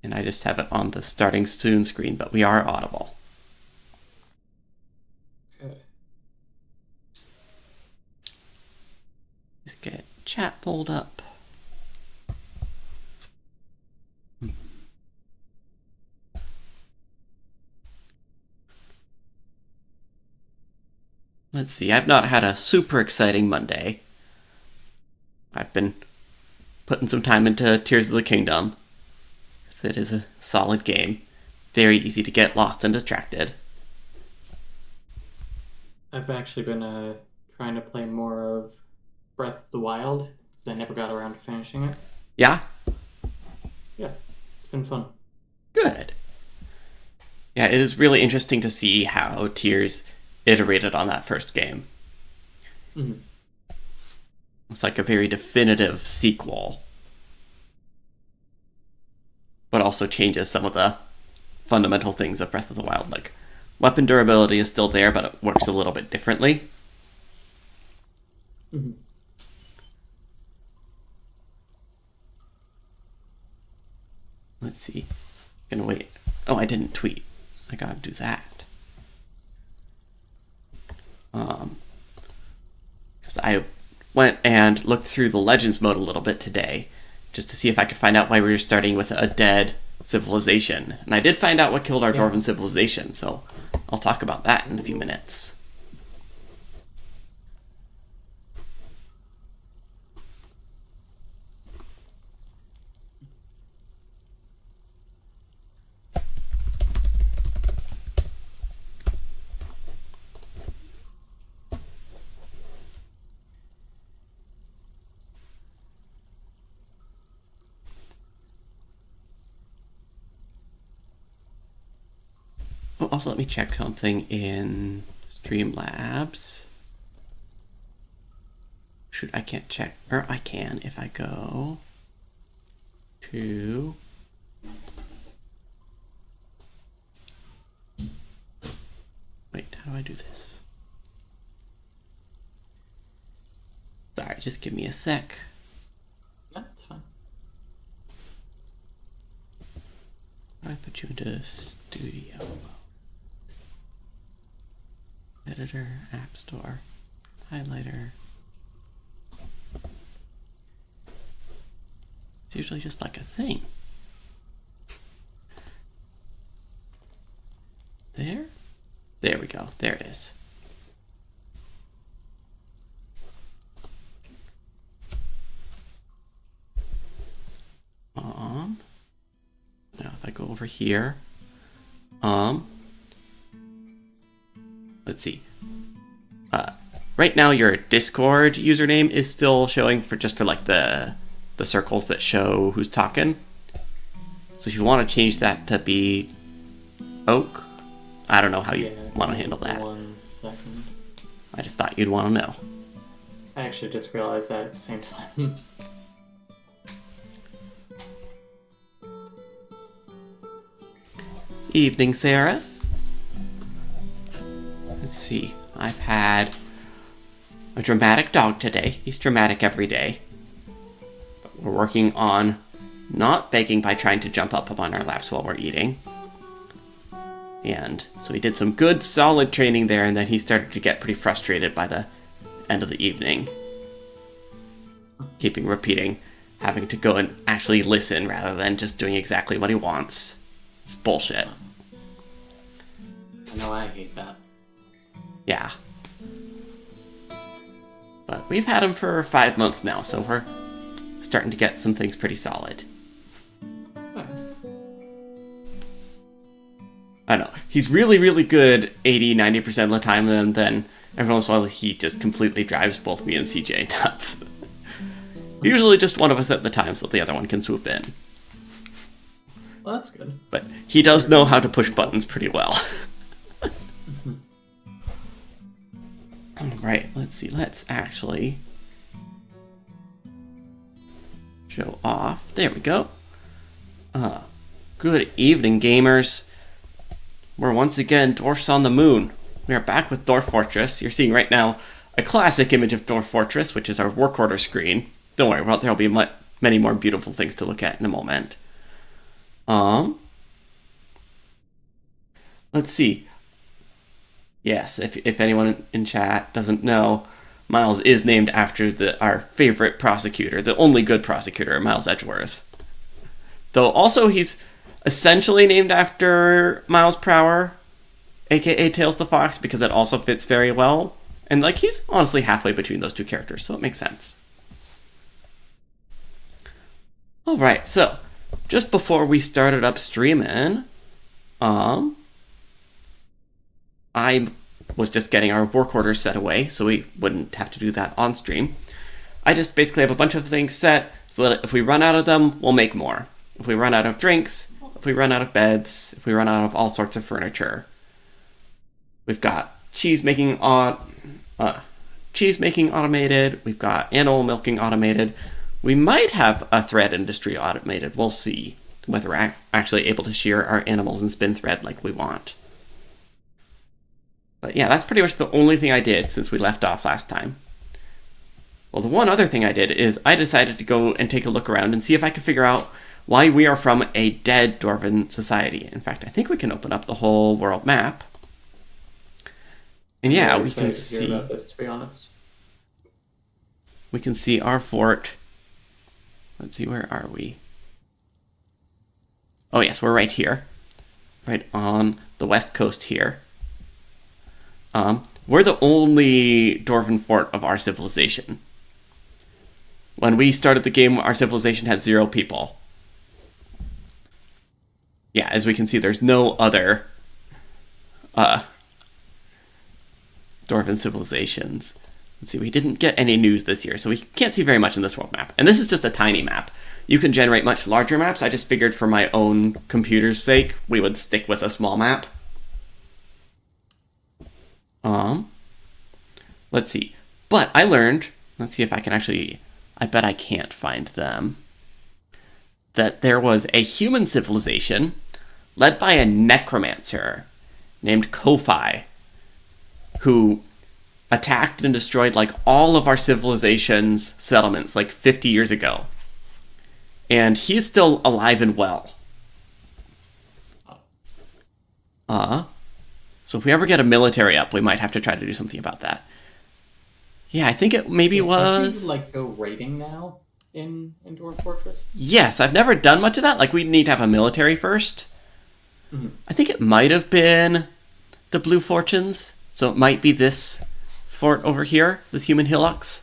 And I just have it on the starting soon screen, but we are audible. Okay. Just get chat pulled up. Let's see, I've not had a super exciting Monday. I've been putting some time into Tears of the Kingdom. It is a solid game. Very easy to get lost and distracted. I've actually been trying to play more of Breath of the Wild, because I never got around to finishing it. Yeah? Yeah, it's been fun. Good. Yeah, it is really interesting to see how Tears iterated on that first game. Mm-hmm. It's like a very definitive sequel, but also changes some of the fundamental things of Breath of the Wild. Like, weapon durability is still there, but it works a little bit differently. Mm-hmm. Let's see. Gonna wait. Oh, I didn't tweet. I gotta do that. Because I went and looked through the Legends mode a little bit today, just to see if I could find out why we were starting with a dead civilization. And I did find out what killed our Dwarven civilization, so I'll talk about that in a few minutes. Oh, also, let me check something in Streamlabs. I can't check, or I can if I go to... Wait, how do I do this? Sorry, just give me a sec. Yeah, it's fine. How do I put you into studio? Editor, App Store, highlighter. It's usually just like a thing. There? There we go. There it is. Now if I go over here, let's see. Right now your Discord username is still showing for like the circles that show who's talking. So if you want to change that to be Oak, I don't know how you want to handle that. 1 second. I just thought you'd want to know. I actually just realized that at the same time. Evening, Sarah. Let's see. I've had a dramatic dog today. He's dramatic every day. But we're working on not begging by trying to jump up on our laps while we're eating. And so he did some good, solid training there, and then he started to get pretty frustrated by the end of the evening. Keeping repeating, having to go and actually listen rather than just doing exactly what he wants. It's bullshit. I know I hate that. Yeah. But we've had him for 5 months now, so we're starting to get some things pretty solid. Nice. I know. He's really, really good 80-90% of the time, and then every once in a while he just completely drives both me and CJ nuts. Usually just one of us at the time so the other one can swoop in. Well, that's good. But he does know how to push buttons pretty well. Alright, let's see. Let's actually show off. There we go. Good evening, gamers. We're once again Dwarfs on the Moon. We are back with Dwarf Fortress. You're seeing right now a classic image of Dwarf Fortress, which is our work order screen. Don't worry, there'll be many more beautiful things to look at in a moment. Um, let's see. Yes, if anyone in chat doesn't know, Miles is named after our favorite prosecutor, the only good prosecutor, Miles Edgeworth. Though also he's essentially named after Miles Prower, aka Tails the Fox, because it also fits very well. And like he's honestly halfway between those two characters, so it makes sense. Alright, so just before we started up streaming, I was just getting our work orders set away, so we wouldn't have to do that on stream. I just basically have a bunch of things set so that if we run out of them, we'll make more. If we run out of drinks, if we run out of beds, if we run out of all sorts of furniture. We've got cheese making automated. We've got animal milking automated. We might have a thread industry automated. We'll see whether we're actually able to shear our animals and spin thread like we want. But yeah, that's pretty much the only thing I did since we left off last time. Well, the one other thing I did is I decided to go and take a look around and see if I could figure out why we are from a dead Dwarfin society. In fact, I think we can open up the whole world map. And yeah, we can see about this, to be honest. We can see our fort. Let's see, where are we? Oh yes, we're right here. Right on the west coast here. We're the only Dwarfin fort of our civilization. When we started the game, our civilization had 0 people. Yeah, as we can see, there's no other Dwarfin civilizations. Let's see, we didn't get any news this year, so we can't see very much in this world map. And this is just a tiny map. You can generate much larger maps. I just figured for my own computer's sake, we would stick with a small map. Let's see. But I learned, let's see if I can actually, I bet I can't find them, that there was a human civilization led by a necromancer named Kofi, who attacked and destroyed like all of our civilization's settlements like 50 years ago. And he's still alive and well. So if we ever get a military up, we might have to try to do something about that. Yeah, I think it maybe was... Can't you, like, go raiding now in Dwarf Fortress? Yes, I've never done much of that. Like, we'd need to have a military first. Mm-hmm. I think it might have been the Blue Fortunes. So it might be this fort over here, this human hillocks,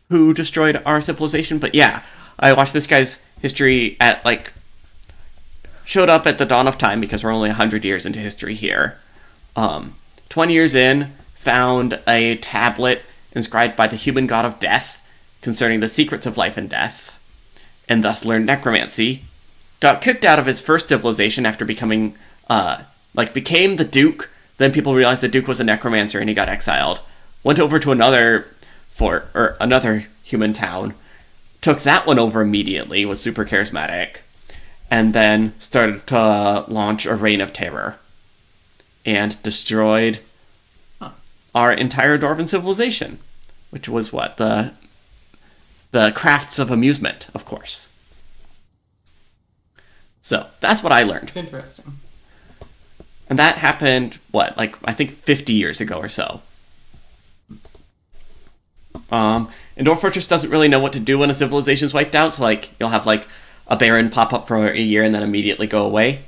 who destroyed our civilization. But yeah, I watched this guy's history at, like, showed up at the dawn of time because we're only 100 years into history here. 20 years in, found a tablet inscribed by the human god of death concerning the secrets of life and death, and thus learned necromancy. Got kicked out of his first civilization after becoming, became the Duke. Then people realized the Duke was a necromancer and he got exiled. Went over to another fort, or another human town. Took that one over immediately, was super charismatic. And then started to launch a reign of terror. And destroyed our entire Dwarven civilization. Which was what? The crafts of amusement, of course. So, that's what I learned. It's interesting. And that happened, I think 50 years ago or so. And Dwarf Fortress doesn't really know what to do when a civilization's wiped out, so, you'll have, a baron pop up for a year and then immediately go away.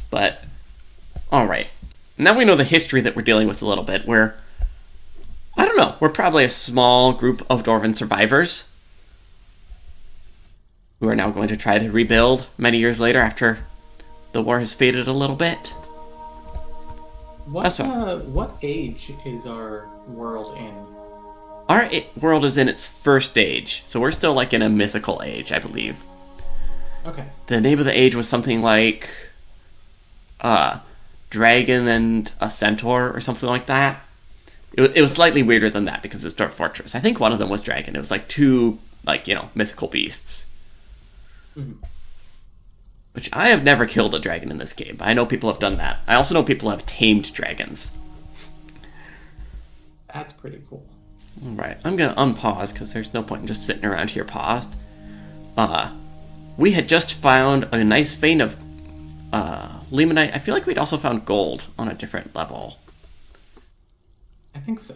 But, alright. Now we know the history that we're dealing with a little bit. We're probably a small group of Dwarven survivors who are now going to try to rebuild many years later after the war has faded a little bit. What age is our world in? Our world is in its first age, so we're still in a mythical age, I believe. Okay. The name of the age was something like Dragon and a Centaur or something like that. It was slightly weirder than that because it's Dwarf Fortress. I think one of them was Dragon. It was two mythical beasts. Mm-hmm. Which I have never killed a dragon in this game, but I know people have done that. I also know people have tamed dragons. That's pretty cool. Alright, I'm going to unpause because there's no point in just sitting around here paused. We had just found a nice vein of limonite. I feel like we'd also found gold on a different level. I think so.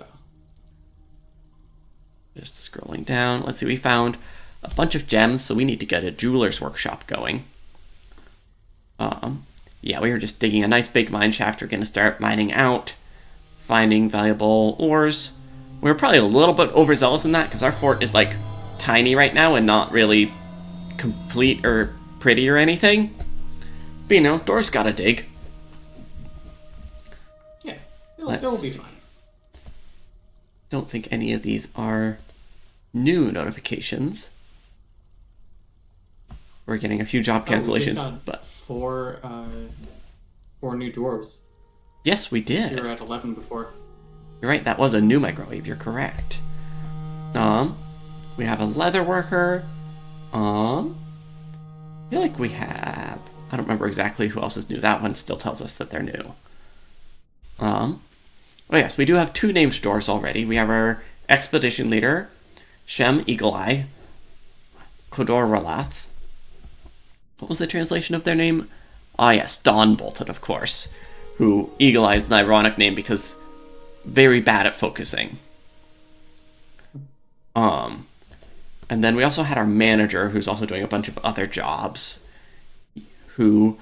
Just scrolling down. Let's see, we found a bunch of gems, so we need to get a jeweler's workshop going. Yeah, we were just digging a nice big mine shaft. We're going to start mining out, finding valuable ores. We're probably a little bit overzealous in that because our fort is like tiny right now and not really complete or pretty or anything. But you know, dwarves gotta dig. Yeah, it'll be fine. Don't think any of these are new notifications. We're getting a few job cancellations, but 4 new dwarves. Yes, we did. You were at 11 before. You're right, that was a new microwave, you're correct. We have a leather worker. I feel like we have... I don't remember exactly who else is new. That one still tells us that they're new. Oh yes, we do have 2 named stores already. We have our expedition leader, Shem Eagle-Eye, Kodor Ralath. What was the translation of their name? Ah yes, Dawn Bolted, of course. Who, Eagle-Eye is an ironic name because very bad at focusing. And then we also had our manager, who's also doing a bunch of other jobs, who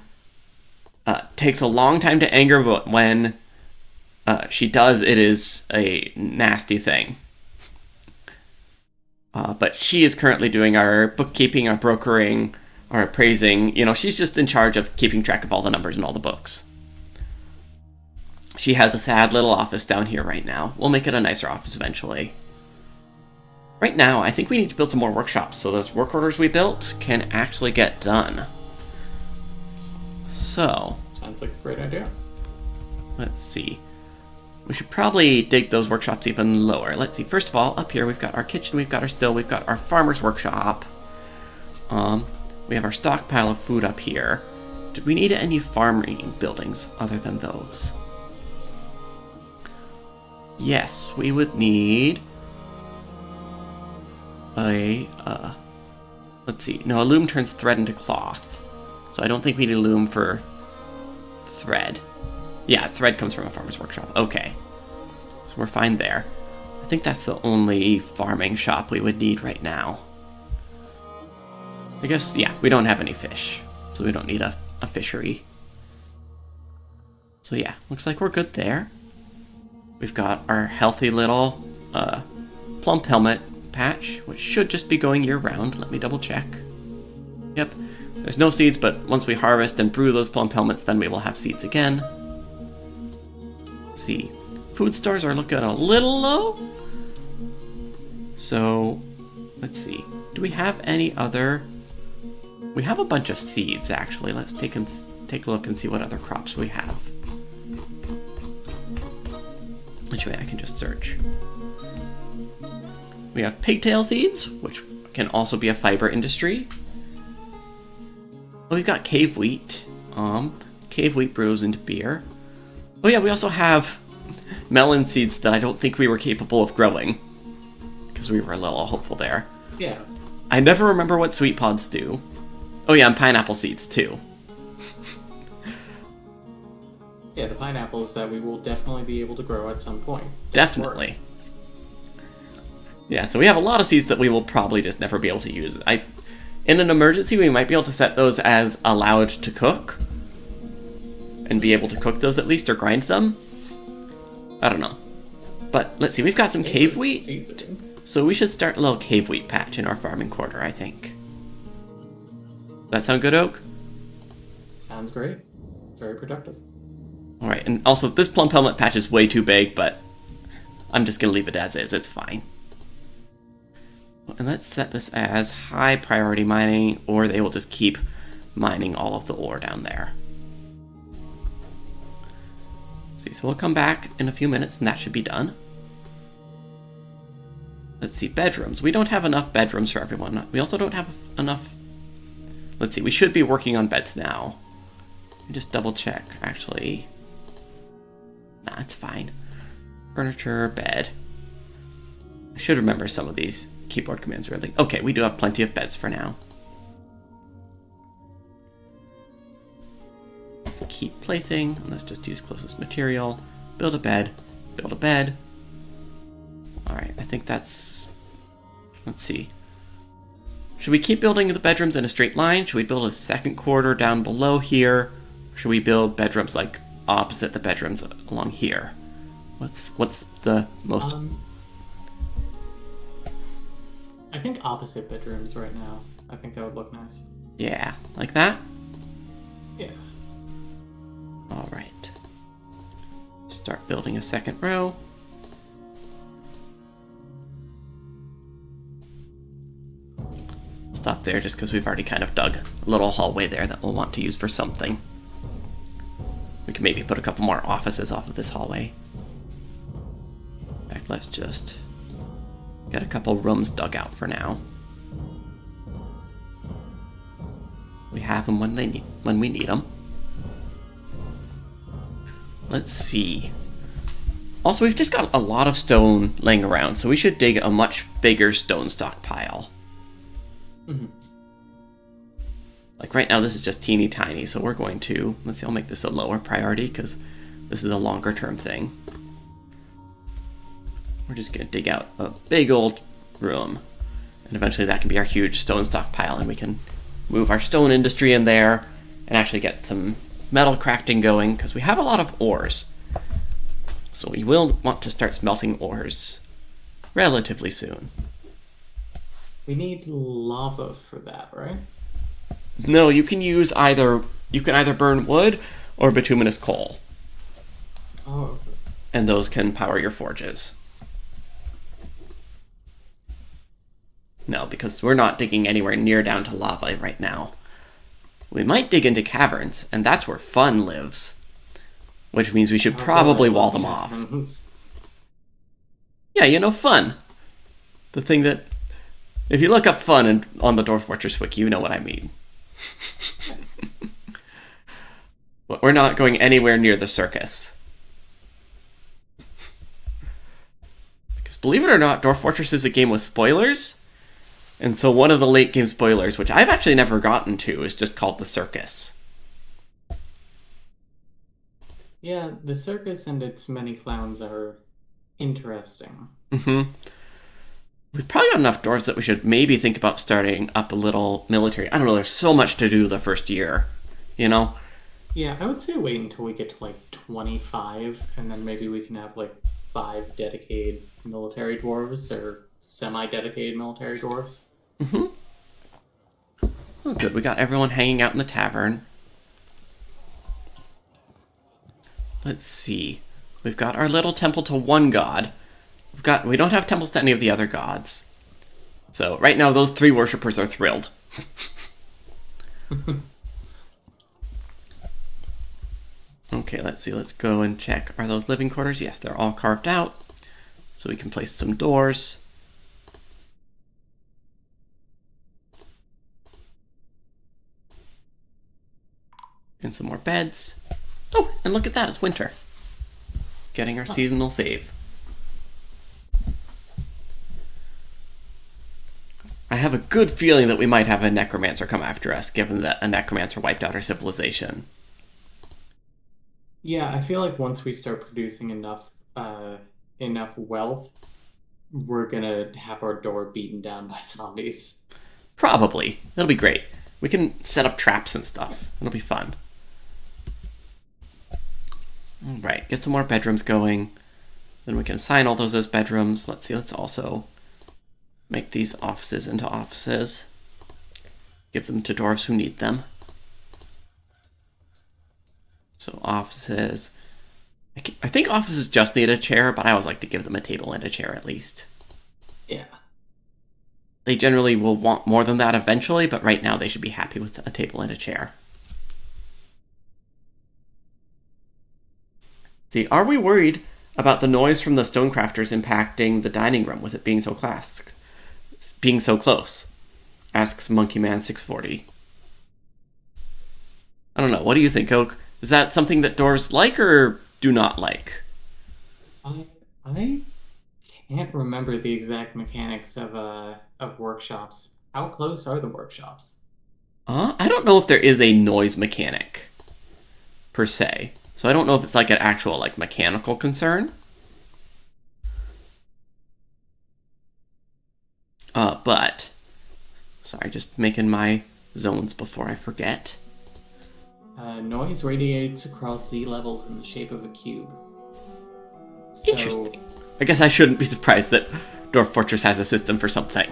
takes a long time to anger, but when she does, it is a nasty thing. But she is currently doing our bookkeeping, our brokering, our appraising. You know, she's just in charge of keeping track of all the numbers and all the books. She has a sad little office down here right now. We'll make it a nicer office eventually. Right now, I think we need to build some more workshops so those work orders we built can actually get done. So... Sounds like a great idea. Let's see. We should probably dig those workshops even lower. Let's see. First of all, up here we've got our kitchen, we've got our still, we've got our farmer's workshop. We have our stockpile of food up here. Did we need any farming buildings other than those? Yes, we would need a, let's see. No, a loom turns thread into cloth. So I don't think we need a loom for thread. Yeah, thread comes from a farmer's workshop. Okay. So we're fine there. I think that's the only farming shop we would need right now. I guess, yeah, we don't have any fish. So we don't need a fishery. So yeah, looks like we're good there. We've got our healthy little plump helmet patch, which should just be going year-round. Let me double-check. Yep, there's no seeds, but once we harvest and brew those plump helmets, then we will have seeds again. Let's see, food stores are looking a little low. So, let's see. Do we have any other... We have a bunch of seeds, actually. Let's take a look and see what other crops we have. Which way I can just search. We have pigtail seeds, which can also be a fiber industry. Oh, we've got cave wheat. Cave wheat brews into beer. Oh yeah, we also have melon seeds that I don't think we were capable of growing. Because we were a little hopeful there. Yeah. I never remember what sweet pods do. Oh yeah, and pineapple seeds too. Yeah, the pineapples that we will definitely be able to grow at some point. Definitely. Yeah, so we have a lot of seeds that we will probably just never be able to use. In an emergency, we might be able to set those as allowed to cook. And be able to cook those at least, or grind them. I don't know. But let's see, we've got some cave wheat. So we should start a little cave wheat patch in our farming quarter, I think. Does that sound good, Oak? Sounds great. Very productive. Alright, and also this plump helmet patch is way too big, but I'm just going to leave it as is. It's fine. And let's set this as high priority mining, or they will just keep mining all of the ore down there. See, so we'll come back in a few minutes and that should be done. Let's see, bedrooms. We don't have enough bedrooms for everyone. We also don't have enough... Let's see, we should be working on beds now. Let me just double check, actually. Nah, it's fine. Furniture, bed. I should remember some of these keyboard commands really. Okay, we do have plenty of beds for now. Let's keep placing, and let's just use closest material. Build a bed. Build a bed. Alright, I think that's... Let's see. Should we keep building the bedrooms in a straight line? Should we build a second quarter down below here? Or should we build bedrooms like opposite the bedrooms along here? What's the most... I think opposite bedrooms right now. I think that would look nice. Yeah, like that? Yeah. Alright. Start building a second row. Stop there just because we've already kind of dug a little hallway there that we'll want to use for something. We can maybe put a couple more offices off of this hallway. In fact, let's just get a couple rooms dug out for now. We have them when we need them. Let's see. Also, we've just got a lot of stone laying around, so we should dig a much bigger stone stockpile. Mm-hmm. Like right now, this is just teeny tiny, so we're going to... Let's see, I'll make this a lower priority, because this is a longer term thing. We're just going to dig out a big old room. And eventually that can be our huge stone stockpile, and we can move our stone industry in there and actually get some metal crafting going, because we have a lot of ores. So we will want to start smelting ores relatively soon. We need lava for that, right? No, you can use either burn wood or bituminous coal. Oh, okay. And those can power your forges. No, because we're not digging anywhere near down to lava right now. We might dig into caverns, and that's where fun lives. Which means we should probably wall them off. Yeah, fun. The thing that... If you look up fun on the Dwarf Fortress wiki, you know what I mean. But we're not going anywhere near the circus. Because believe it or not, Dwarf Fortress is a game with spoilers. And so one of the late game spoilers, which I've actually never gotten to, is just called the circus. Yeah, the circus and its many clowns are interesting. Mm-hmm. We've probably got enough dwarves that we should maybe think about starting up a little military. I don't know, there's so much to do the first year, Yeah, I would say wait until we get to like 25, and then maybe we can have like 5 dedicated military dwarves, or semi-dedicated military dwarves. Mm-hmm. Oh, good. We got everyone hanging out in the tavern. Let's see. We've got our little temple to one god. We don't have temples to any of the other gods. So right now those 3 worshippers are thrilled. Okay, let's see. Let's go and check. Are those living quarters? Yes, they're all carved out. So we can place some doors. And some more beds. Oh, and look at that. It's winter. Getting our seasonal save. I have a good feeling that we might have a necromancer come after us, given that a necromancer wiped out our civilization. Yeah, I feel like once we start producing enough wealth, we're gonna have our door beaten down by zombies. Probably. That'll be great. We can set up traps and stuff. It'll be fun. Alright, get some more bedrooms going. Then we can assign all those as bedrooms. Let's see, let's also make these offices into offices. Give them to dwarves who need them. So offices. I think offices just need a chair, but I always like to give them a table and a chair at least. Yeah. They generally will want more than that eventually, but right now they should be happy with a table and a chair. See, are we worried about the noise from the stonecrafters impacting the dining room with it being so close? Asks Monkeyman640. I don't know. What do you think, Oak? Is that something that dwarves like or do not like? I can't remember the exact mechanics of workshops. How close are the workshops? I don't know if there is a noise mechanic per se. So I don't know if it's like an actual like mechanical concern. But sorry, just making my zones before I forget. Noise radiates across Z levels in the shape of a cube. So, Interesting. I guess I shouldn't be surprised that Dwarf Fortress has a system for something.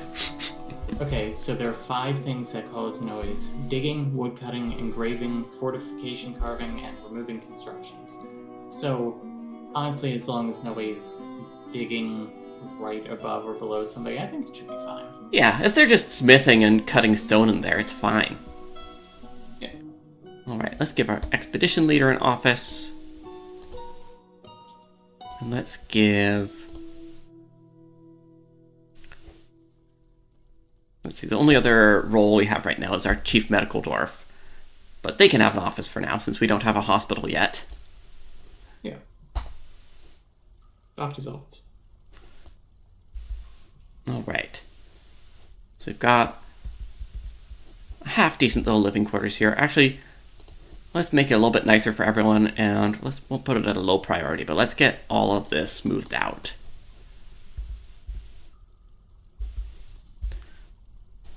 Okay, so there are 5 things that cause noise: digging, woodcutting, engraving, fortification carving, and removing constructions. So, honestly, as long as nobody's digging right above or below somebody, I think it should be fine. Yeah, if they're just smithing and cutting stone in there, it's fine. Yeah. Alright, let's give our expedition leader an office. And let's give... Let's see, the only other role we have right now is our chief medical dwarf. But they can have an office for now, since we don't have a hospital yet. Yeah. Doctor's office. Alright. So we've got a half-decent little living quarters here. Actually, let's make it a little bit nicer for everyone, and we'll put it at a low priority, but let's get all of this smoothed out.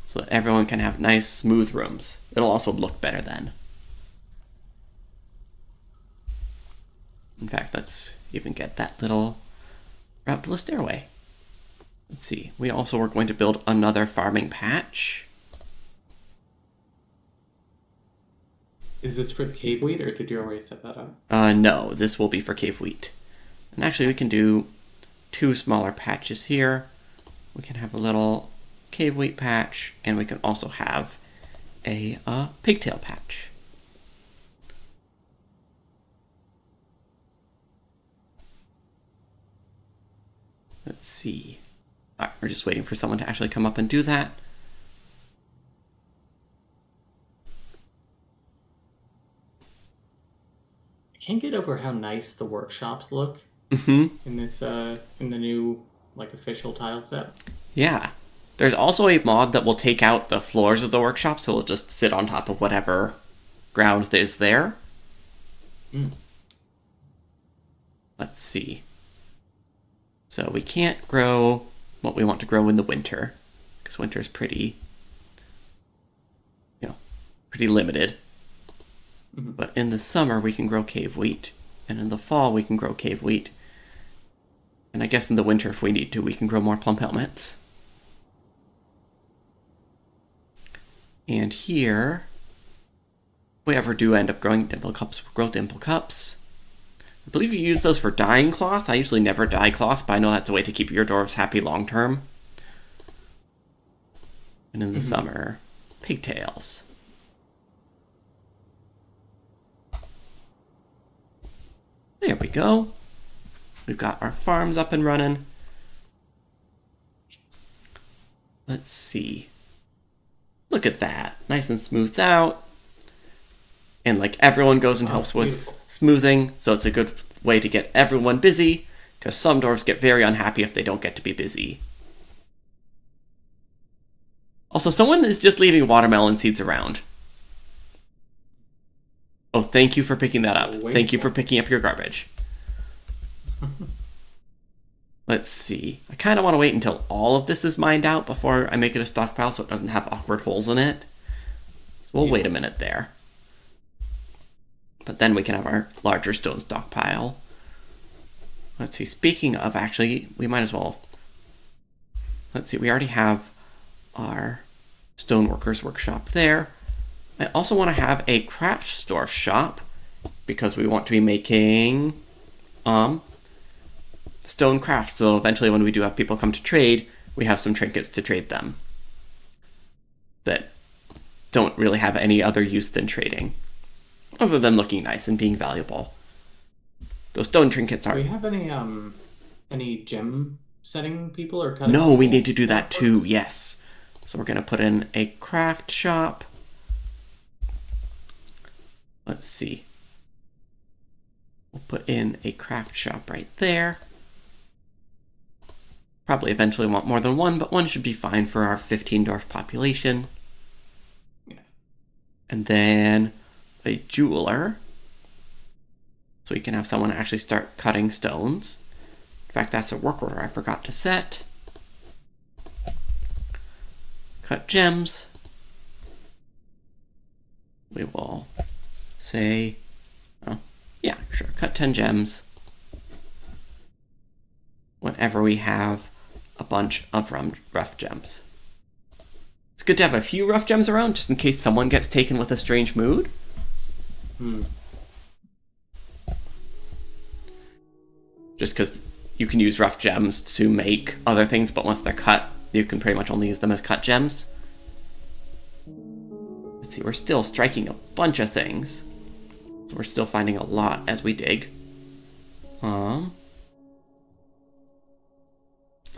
So that everyone can have nice, smooth rooms. It'll also look better then. In fact, let's even get that little route to the stairway. Let's see. We also are going to build another farming patch. Is this for the cave wheat, or did you already set that up? No, this will be for cave wheat. And actually, we can do 2 smaller patches here. We can have a little cave wheat patch, and we can also have a pigtail patch. Let's see. Alright, we're just waiting for someone to actually come up and do that. I can't get over how nice the workshops look Mm-hmm. in this in the new like official tile set. Yeah. There's also a mod that will take out the floors of the workshop, so it'll just sit on top of whatever ground is there. Mm. Let's see. So we can't grow what we want to grow in the winter, because winter's pretty limited. Mm-hmm. But in the summer we can grow cave wheat, and in the fall we can grow cave wheat. And I guess in the winter, if we need to, we can grow more plump helmets. And here, if we ever do end up growing dimple cups, we'll grow dimple cups. I believe you use those for dyeing cloth. I usually never dye cloth, but I know that's a way to keep your dwarves happy long term. And in the summer, pigtails. There we go. We've got our farms up and running. Let's see. Look at that. Nice and smoothed out. And like everyone goes and helps with beautiful. smoothing, so it's a good way to get everyone busy, because some dwarves get very unhappy if they don't get to be busy. Also, someone is just leaving watermelon seeds around. Oh, thank you for picking that up. Thank you for picking up your garbage. Let's see. I kind of want to wait until all of this is mined out before I make it a stockpile so it doesn't have awkward holes in it. So we'll wait a minute there. But then we can have our larger stone stockpile. Let's see. Speaking of, actually, we might as well... Let's see. We already have our stoneworkers workshop there. I also want to have a craft store shop because we want to be making stone crafts. So eventually when we do have people come to trade, we have some trinkets to trade them that don't really have any other use than trading, other than looking nice and being valuable. Those stone trinkets are... Do we have any gem setting people or cutting? No, we need to do that too, yes. So we're going to put in a craft shop. Let's see. We'll put in a craft shop right there. Probably eventually want more than one, but one should be fine for our 15 dwarf population. Yeah. And then a jeweler. So we can have someone actually start cutting stones. In fact, that's a work order I forgot to set. Cut gems. We will say, oh, yeah, sure, cut 10 gems whenever we have a bunch of rough gems. It's good to have a few rough gems around just in case someone gets taken with a strange mood. Just because you can use rough gems to make other things, but once they're cut, you can pretty much only use them as cut gems. Let's see, we're still striking a bunch of things. So we're still finding a lot as we dig.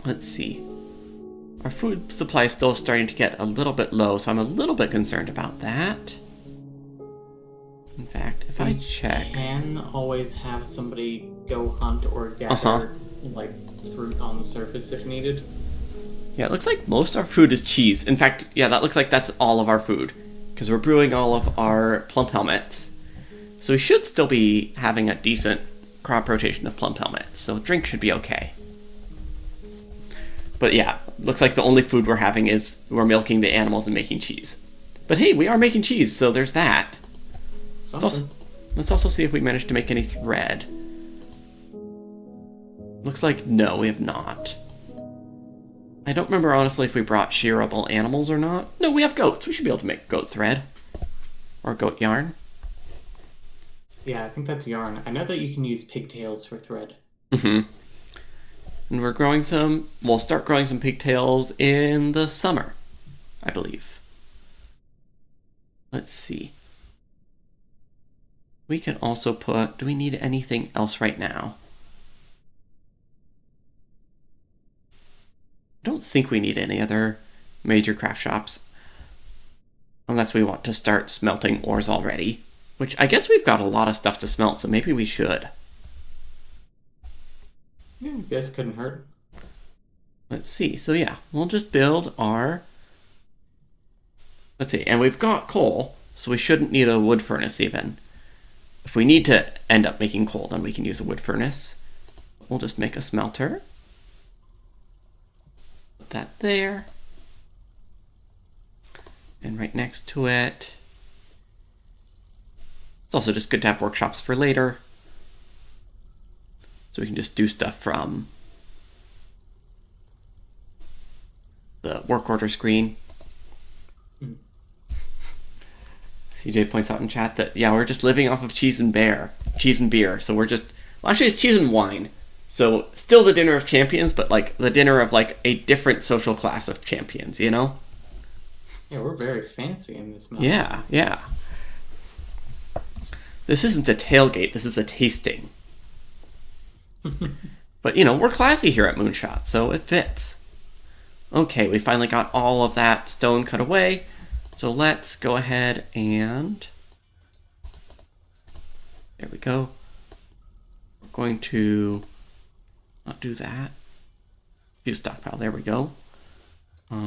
Let's see. Our food supply is still starting to get a little bit low, so I'm a little bit concerned about that. In fact, if I check... You can always have somebody go hunt or gather, like, fruit on the surface if needed. Yeah, it looks like most of our food is cheese. In fact, yeah, that looks like that's all of our food. Because we're brewing all of our plump helmets. So we should still be having a decent crop rotation of plump helmets. So drink should be okay. But yeah, looks like the only food we're having is we're milking the animals and making cheese. But hey, we are making cheese, so there's that. Let's also see if we managed to make any thread. Looks like no, we have not. I don't remember honestly if we brought shearable animals or not. No, we have goats. We should be able to make goat thread. Or goat yarn. Yeah, I think that's yarn. I know that you can use pigtails for thread. And we're growing some... We'll start growing some pigtails in the summer, I believe. Let's see. We can also put... Do we need anything else right now? I don't think we need any other major craft shops. Unless we want to start smelting ores already. Which I guess we've got a lot of stuff to smelt, so maybe we should. Yeah, I guess couldn't hurt. Let's see. So yeah, we'll just build our... Let's see. And we've got coal, so we shouldn't need a wood furnace even. If we need to end up making coal, then we can use a wood furnace. We'll just make a smelter. Put that there. And right next to it... It's also just good to have workshops for later. So we can just do stuff from the work order screen. CJ points out in chat that, yeah, we're just living off of cheese and beer. So we're just... Well, actually, it's cheese and wine. So still the dinner of champions, but like the dinner of like a different social class of champions, you know? Yeah, we're very fancy in this map. Yeah. This isn't a tailgate, this is a tasting. But, you know, we're classy here at Moonshot, so it fits. Okay, we finally got all of that stone cut away. So let's go ahead and... There we go. We're going to not do that. Use stockpile, there we go. We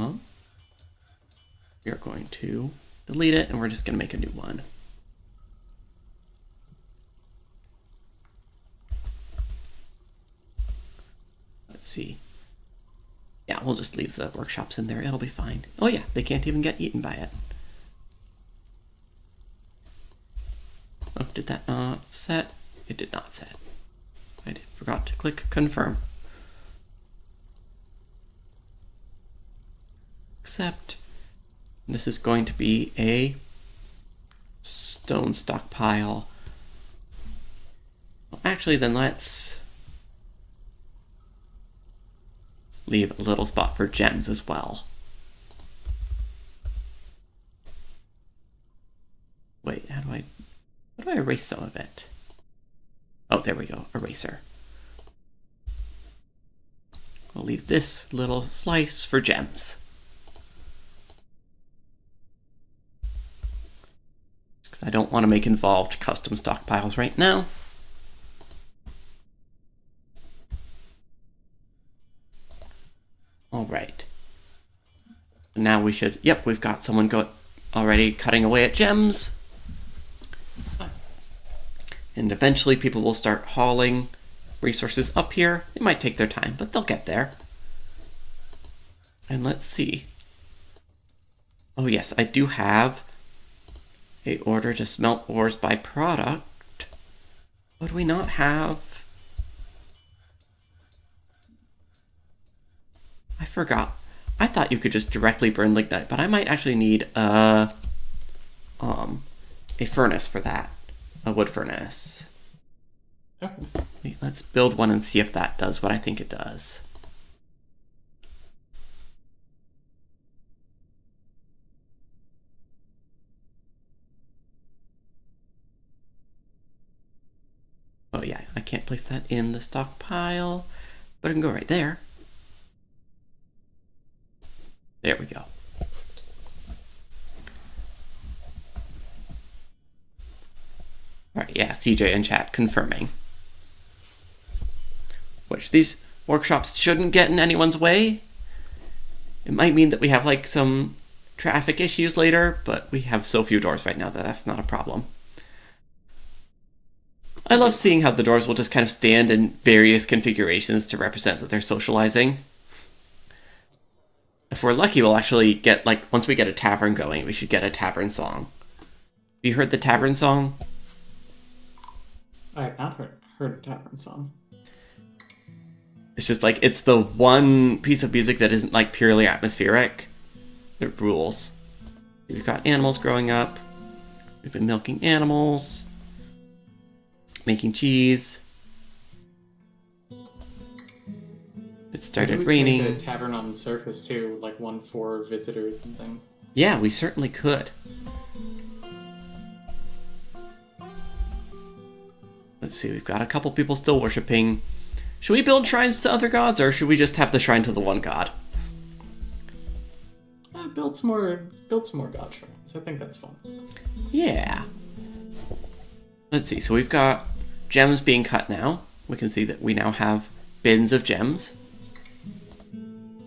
are going to delete it, and we're just going to make a new one. Let's see. Yeah, we'll just leave the workshops in there. It'll be fine. Oh yeah, they can't even get eaten by it. Oh, did that not set? It did not set. I forgot to click confirm. Accept. This is going to be a stone stockpile. Well, actually, then let's leave a little spot for gems as well. Wait, how do I erase some of it? Oh, there we go, eraser. We'll leave this little slice for gems. Because I don't want to make involved custom stockpiles right now. All right. Now we should... Yep, we've got someone already cutting away at gems. Nice. And eventually people will start hauling resources up here. It might take their time, but they'll get there. And let's see. Oh yes, I do have a order to smelt ores by product. Would we not have... I forgot. I thought you could just directly burn lignite, but I might actually need a furnace for that. A wood furnace. Okay. Wait, let's build one and see if that does what I think it does. Oh yeah, I can't place that in the stockpile, but it can go right there. There we go. Alright, yeah, CJ in chat confirming. Which, these workshops shouldn't get in anyone's way. It might mean that we have, like, some traffic issues later, but we have so few doors right now that that's not a problem. I love seeing how the doors will just kind of stand in various configurations to represent that they're socializing. If we're lucky, we'll actually get, like, once we get a tavern going, we should get a tavern song. Have you heard the tavern song? I have not heard a tavern song. It's just like, it's the one piece of music that isn't like purely atmospheric. It rules. We've got animals growing up. We've been milking animals. Making cheese. It started raining. Maybe we could make a tavern on the surface too, like one for visitors and things. Yeah, we certainly could. Let's see, we've got a couple people still worshipping. Should we build shrines to other gods, or should we just have the shrine to the one god? Build some more god shrines. I think that's fun. Yeah. Let's see, so we've got gems being cut now. We can see that we now have bins of gems.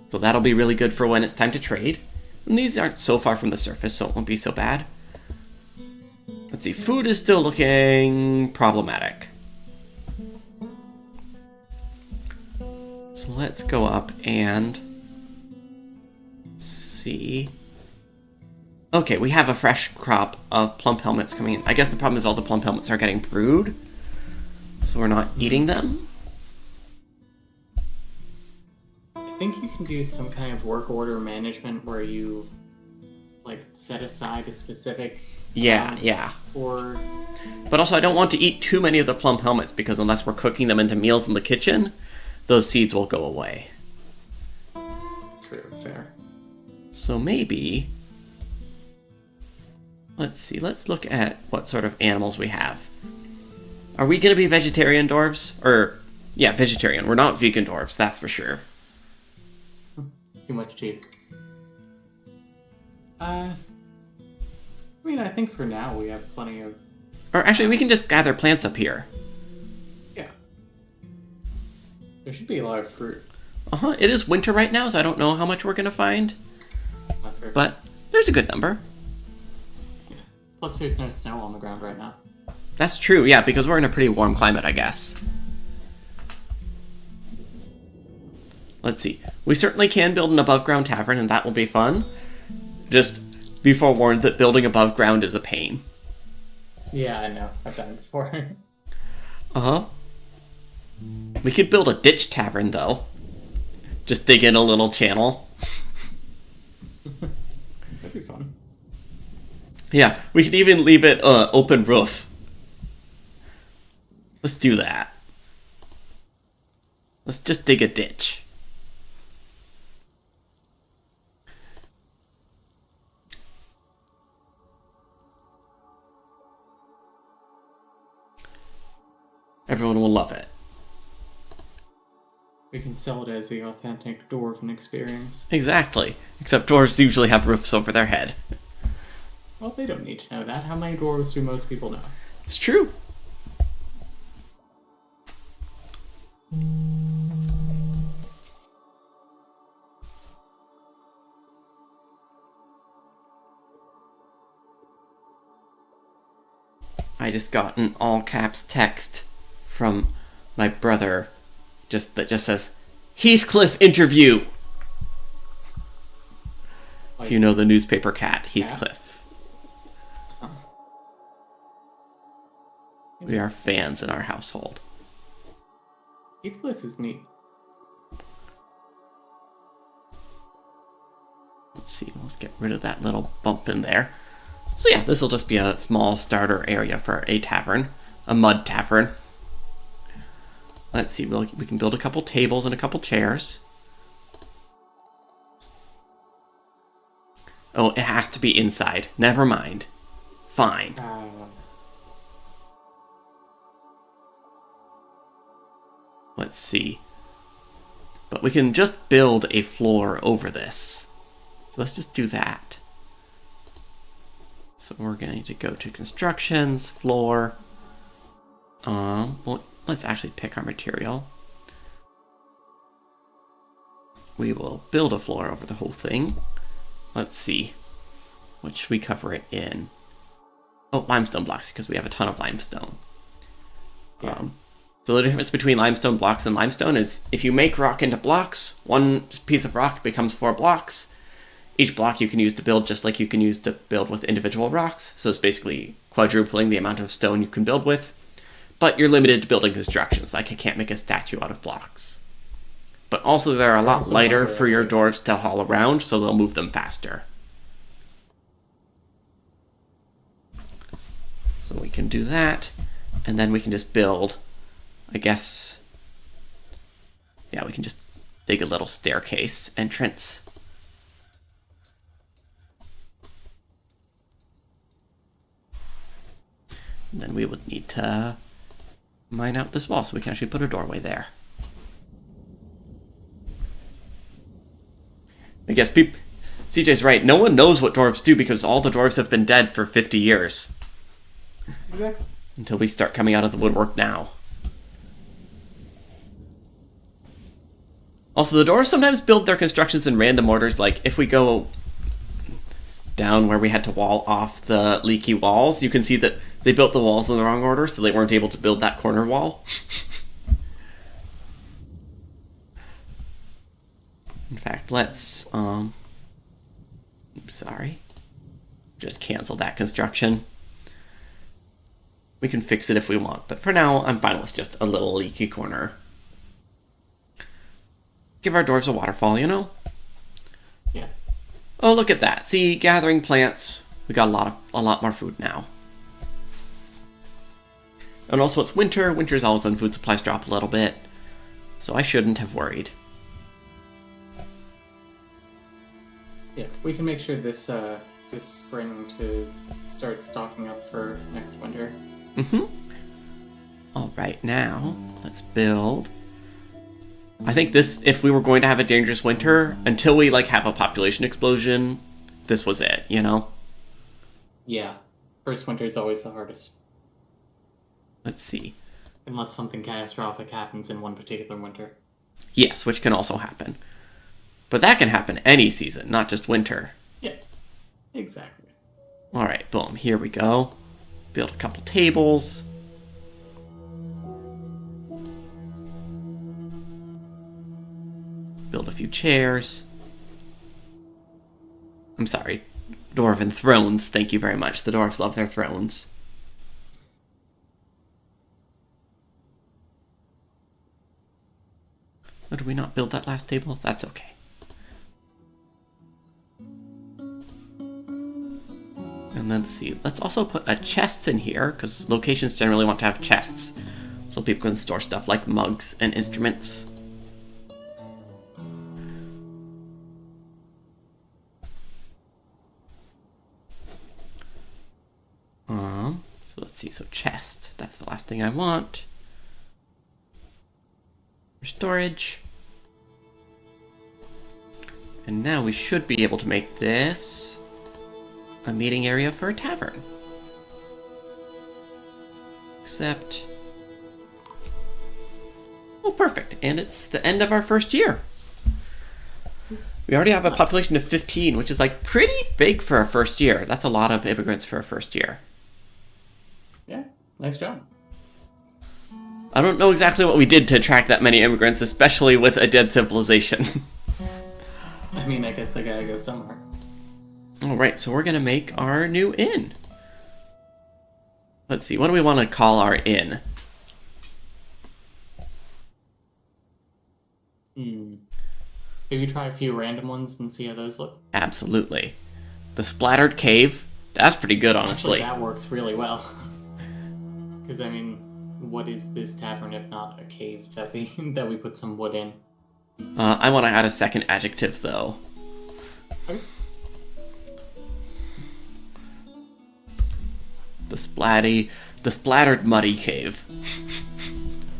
So that'll be really good for when it's time to trade. And these aren't so far from the surface, so it won't be so bad. Let's see, food is still looking problematic. So let's go up and see. Okay, we have a fresh crop of plump helmets coming in. I guess the problem is all the plump helmets are getting brewed, so we're not eating them. I think you can do some kind of work order management where you like set aside a specific Yeah. for... But also I don't want to eat too many of the plump helmets, because unless we're cooking them into meals in the kitchen, those seeds will go away. True, fair. So maybe... Let's see, let's look at what sort of animals we have. Are we going to be vegetarian dwarves? Or, yeah, vegetarian. We're not vegan dwarves, that's for sure. Too much cheese. I mean, I think for now we have plenty of... Or actually, we can just gather plants up here. Yeah. There should be a lot of fruit. It is winter right now, so I don't know how much we're going to find. Not fair. But there's a good number. Plus there's no snow on the ground right now. That's true, yeah, because we're in a pretty warm climate, I guess. Let's see. We certainly can build an above-ground tavern, and that will be fun. Just be forewarned that building above ground is a pain. Yeah, I know. I've done it before. We could build a ditch tavern, though. Just dig in a little channel. That'd be fun. Yeah, we could even leave it open roof. Let's do that. Let's just dig a ditch. Everyone will love it. We can sell it as the authentic Dwarfin experience. Exactly. Except dwarves usually have roofs over their head. Well, they don't need to know that. How many dwarves do most people know? It's true. I just got an all caps text from my brother that just says, Heathcliff interview. If you know the newspaper cat, Heathcliff. Huh. We are fans in our household. Heathcliff is neat. Let's see, let's get rid of that little bump in there. So yeah, this will just be a small starter area for a tavern. A mud tavern. Let's see, we can build a couple tables and a couple chairs. Oh, it has to be inside. Never mind. Fine. Let's see. But we can just build a floor over this. So let's just do that. So we're going to go to constructions, floor. Well, let's actually pick our material. We will build a floor over the whole thing. Let's see. What should we cover it in? Oh, limestone blocks, because we have a ton of limestone. Yeah. So the difference between limestone blocks and limestone is if you make rock into blocks, one piece of rock becomes 4 blocks. Each block you can use to build just like you can use to build with individual rocks. So it's basically quadrupling the amount of stone you can build with. But you're limited to building constructions, like I can't make a statue out of blocks. But also they're a lot lighter for your dwarves to haul around, so they'll move them faster. So we can do that, and then we can just build, I guess, yeah, we can just dig a little staircase entrance. And then we would need to mine out this wall so we can actually put a doorway there. I guess CJ's right. No one knows what dwarves do because all the dwarves have been dead for 50 years. Exactly. Until we start coming out of the woodwork now. Also, the dwarves sometimes build their constructions in random orders. Like, if we go down where we had to wall off the leaky walls, you can see that they built the walls in the wrong order, so they weren't able to build that corner wall. In fact, let's, sorry. Just cancel that construction. We can fix it if we want, but for now, I'm fine with just a little leaky corner. Give our dwarves a waterfall, you know? Yeah. Oh, look at that. See, gathering plants. We got a lot more food now. And also, it's winter. Winter's always when food supplies drop a little bit. So I shouldn't have worried. Yeah, we can make sure this spring to start stocking up for next winter. All right, now let's build. I think this, if we were going to have a dangerous winter, until we have a population explosion, this was it, you know? Yeah, first winter is always the hardest. Let's see. Unless something catastrophic happens in one particular winter. Yes, which can also happen. But that can happen any season, not just winter. Yeah, exactly. All right, boom, here we go. Build a couple tables. Build a few chairs. I'm sorry, dwarven thrones. Thank you very much. The dwarves love their thrones. Oh, did we not build that last table? That's okay. And then let's see. Let's also put a chest in here, because locations generally want to have chests. So people can store stuff like mugs and instruments. So let's see. So chest. That's the last thing I want. For storage. And now we should be able to make this a meeting area for a tavern. Except... oh, perfect. And it's the end of our first year. We already have a population of 15, which is pretty big for our first year. That's a lot of immigrants for our first year. Yeah, nice job. I don't know exactly what we did to attract that many immigrants, especially with a dead civilization. I mean, I guess I gotta go somewhere. Alright, so we're gonna make our new inn. Let's see, what do we want to call our inn? Maybe try a few random ones and see how those look. Absolutely. The Splattered Cave. That's pretty good, honestly. Actually, that works really well. Because, I mean, what is this tavern if not a cave that we put some wood in? I want to add a second adjective, though. Okay. The Splattered Muddy Cave.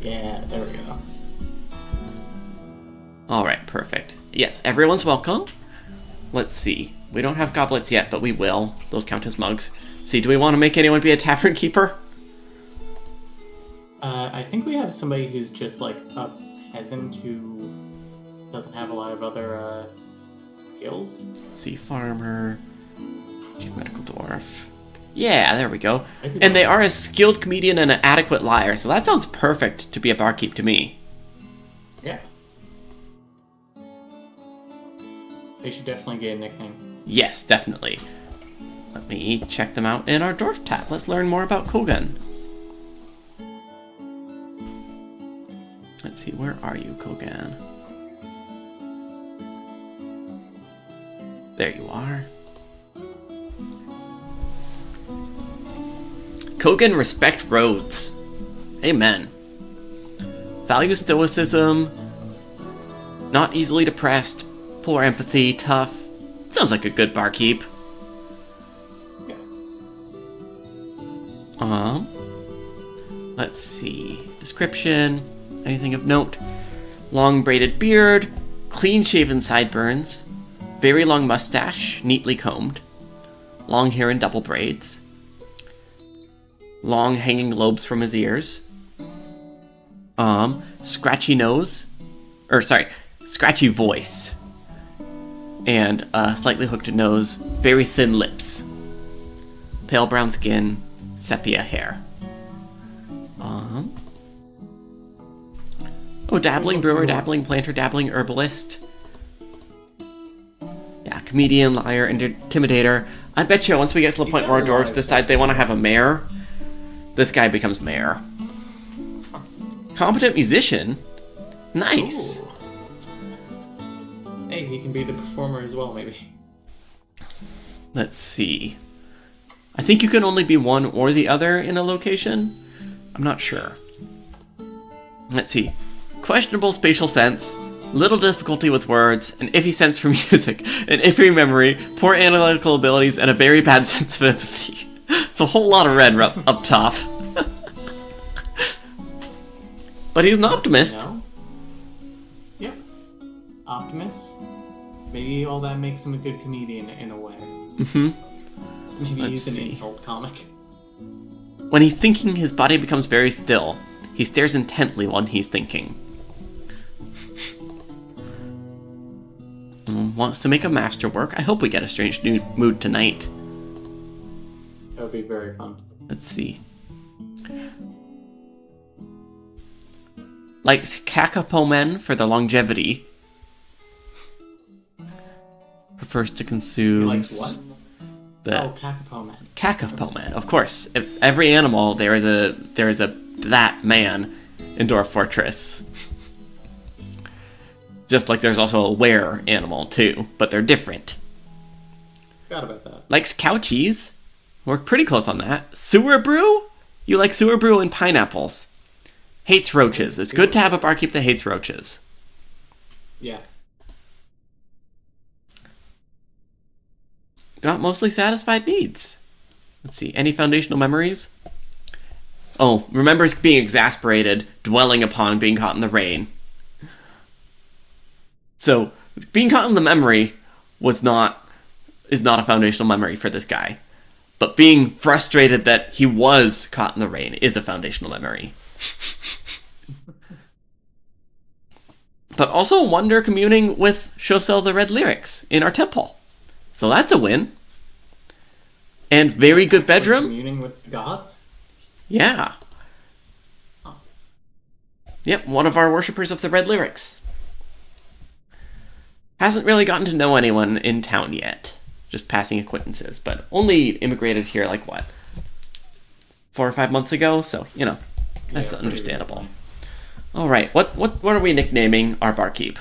Yeah, there we go. Alright, perfect. Yes, everyone's welcome. Let's see. We don't have goblets yet, but we will. Those count as mugs. See, do we want to make anyone be a tavern keeper? I think we have somebody who's just like a peasant who doesn't have a lot of other skills. Let's see, farmer, chief medical dwarf. Yeah, there we go. And they are a skilled comedian and an adequate liar, so that sounds perfect to be a barkeep to me. Yeah. They should definitely get a nickname. Yes, definitely. Let me check them out in our Dwarf tab. Let's learn more about Kogan. Let's see, where are you, Kogan? There you are. Kogan respect roads. Amen. Value stoicism. Not easily depressed. Poor empathy. Tough. Sounds like a good barkeep. Yeah. Let's see. Description. Anything of note? Long braided beard. Clean shaven sideburns. Very long mustache. Neatly combed. Long hair in double braids. Long hanging lobes from his ears. Scratchy nose. Scratchy voice. And a slightly hooked nose. Very thin lips. Pale brown skin. Sepia hair. Dabbling brewer, dabbling planter, dabbling herbalist. Yeah, comedian, liar, intimidator. I bet you once we get to the point where our dwarves decide they want to have a mayor, this guy becomes mayor. Competent musician? Nice! Ooh. Hey, he can be the performer as well, maybe. Let's see. I think you can only be one or the other in a location. I'm not sure. Let's see. Questionable spatial sense, little difficulty with words, an iffy sense for music, an iffy memory, poor analytical abilities, and a very bad sense of empathy. It's a whole lot of red up top. But he's an optimist. No? Yep. Optimist. Maybe all that makes him a good comedian in a way. Mm-hmm. Maybe Let's he's an see. insult comic. When he's thinking, his body becomes very still. He stares intently while he's thinking. Wants to make a masterwork. I hope we get a strange new mood tonight. That would be very fun. Let's see. Likes Kakapomen for the longevity. Prefers to consume... He likes what? The Kakapomen. Kakapomen, of course. If every animal, there is a that man in Dwarf Fortress. Just like there's also a were animal too, but they're different. Forgot about that. Likes cow cheese. We're pretty close on that. Sewer brew? You like sewer brew and pineapples. Hates roaches. It's good to have a barkeep that hates roaches. Yeah. Got mostly satisfied needs. Let's see. Any foundational memories? Oh, remembers being exasperated, dwelling upon being caught in the rain. So, being caught in the memory is not a foundational memory for this guy. But being frustrated that he was caught in the rain is a foundational memory. But also wonder communing with Shosel the Red Lyrics in our temple. So that's a win. And very good bedroom. Communing with God? Yeah. Oh. Yep, one of our worshippers of the Red Lyrics. Hasn't really gotten to know anyone in town yet. Just passing acquaintances, but only immigrated here like what? 4 or 5 months ago, so, that's understandable. Alright, what are we nicknaming our barkeep?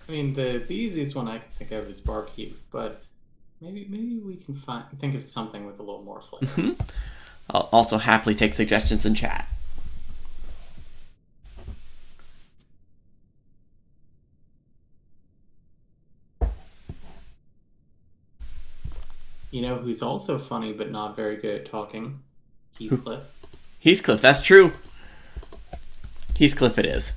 I mean, the easiest one I can think of is barkeep, but maybe we can think of something with a little more flavor. I'll also happily take suggestions in chat. You know who's also funny but not very good at talking? Heathcliff. Heathcliff, that's true. Heathcliff it is.